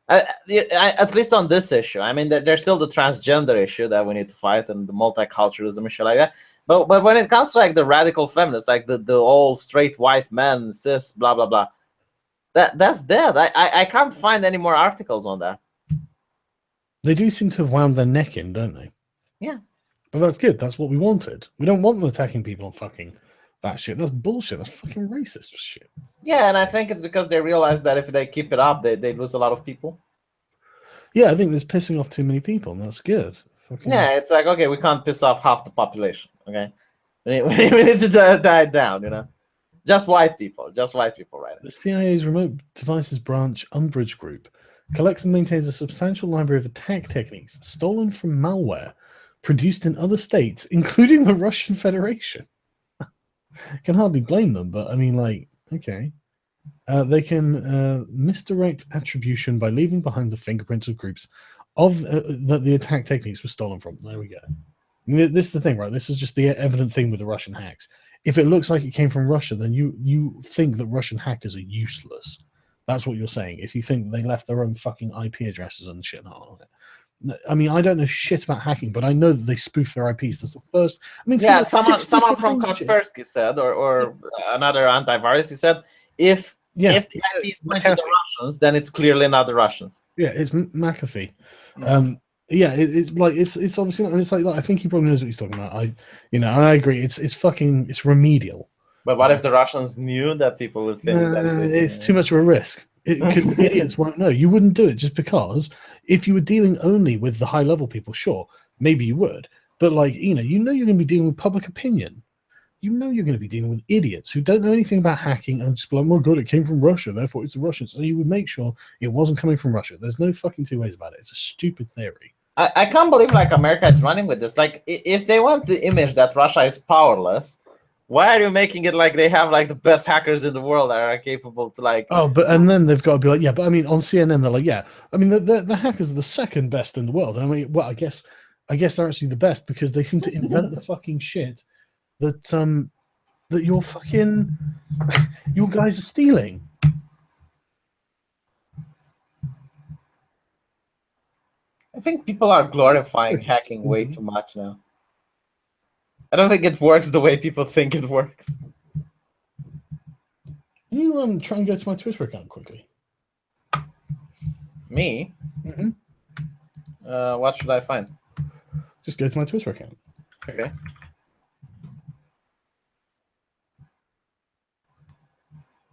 At least on this issue. I mean, there's still the transgender issue that we need to fight and the multiculturalism issue like that. But when it comes to like the radical feminists, like the all straight white men, cis, blah, blah, blah, that's dead. I can't find any more articles on that. They do seem to have wound their neck in, don't they? Yeah. But that's good. That's what we wanted. We don't want them attacking people on fucking that shit. That's bullshit. That's fucking racist shit. Yeah, and I think it's because they realize that if they keep it up, they lose a lot of people. Yeah, I think there's pissing off too many people, and that's good. Fucking... Yeah, it's like, okay, we can't piss off half the population, okay? We need to die down, you know? Just white people right now. The CIA's Remote Devices Branch Umbridge Group collects and maintains a substantial library of attack techniques stolen from malware produced in other states, including the Russian Federation. Can hardly blame them, but I mean, like, okay. They can misdirect attribution by leaving behind the fingerprints of groups of that the attack techniques were stolen from. There we go. I mean, this is the thing, right? This is just the evident thing with the Russian hacks. If it looks like it came from Russia, then you think that Russian hackers are useless. That's what you're saying. If you think they left their own fucking IP addresses and shit on it. I mean, I don't know shit about hacking, but I know that they spoof their IPs. That's the first. I mean, yeah, someone from Kaspersky said, or another antivirus, he said, if the IP is pointing to the Russians, then it's clearly not the Russians. Yeah, it's McAfee. It's like it's obviously not, and it's like I think he probably knows what he's talking about. I agree. It's remedial. But what if the Russians knew that people would think that it's too much of a risk? Idiots won't know. You wouldn't do it just because if you were dealing only with the high level people, sure, maybe you would. But like, you're going to be dealing with public opinion. You know you're going to be dealing with idiots who don't know anything about hacking and just be like, oh my God, it came from Russia, therefore it's the Russians. So you would make sure it wasn't coming from Russia. There's no fucking two ways about it. It's a stupid theory. I can't believe like America is running with this. Like, if they want the image that Russia is powerless, why are you making it like they have like the best hackers in the world that are capable to like? Oh, and then they've got to be like, yeah, but I mean, on CNN they're like, yeah, I mean, the hackers are the second best in the world. I mean, well, I guess they're actually the best because they seem to invent the fucking shit that that your guys are stealing. I think people are glorifying hacking way too much now. I don't think it works the way people think it works. Can you try and go to my Twitter account quickly? Me? Mm-hmm. What should I find? Just go to my Twitter account. Okay.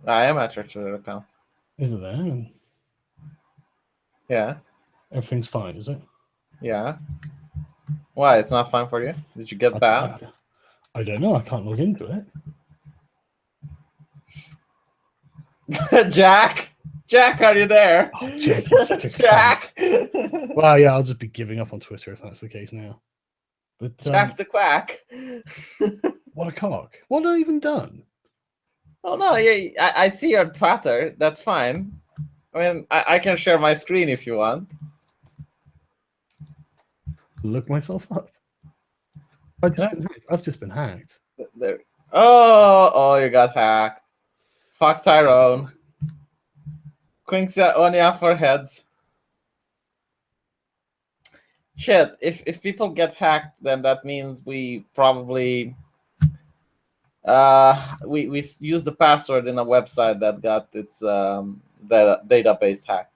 I am at your Twitter account. Is it there? Yeah. Everything's fine, is it? Yeah. Why? It's not fine for you? Did you get banned? I don't know. I can't log into it. Jack, are you there? Oh, Jack, you're such a Jack. Well, yeah, I'll just be giving up on Twitter if that's the case now. But Jack the Quack. What a cock! What have I even done? Oh no, yeah, I see your Twitter. That's fine. I mean, I can share my screen if you want. Look myself up. I've just been hacked. There. Oh, you got hacked. Fuck Tyrone. Quinxia Onia for heads. Shit, if people get hacked, then that means we probably we used the password in a website that got its database hacked.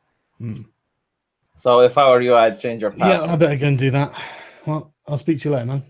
So if I were you, I'd change your password. Yeah, I better go and do that. Well, I'll speak to you later, man.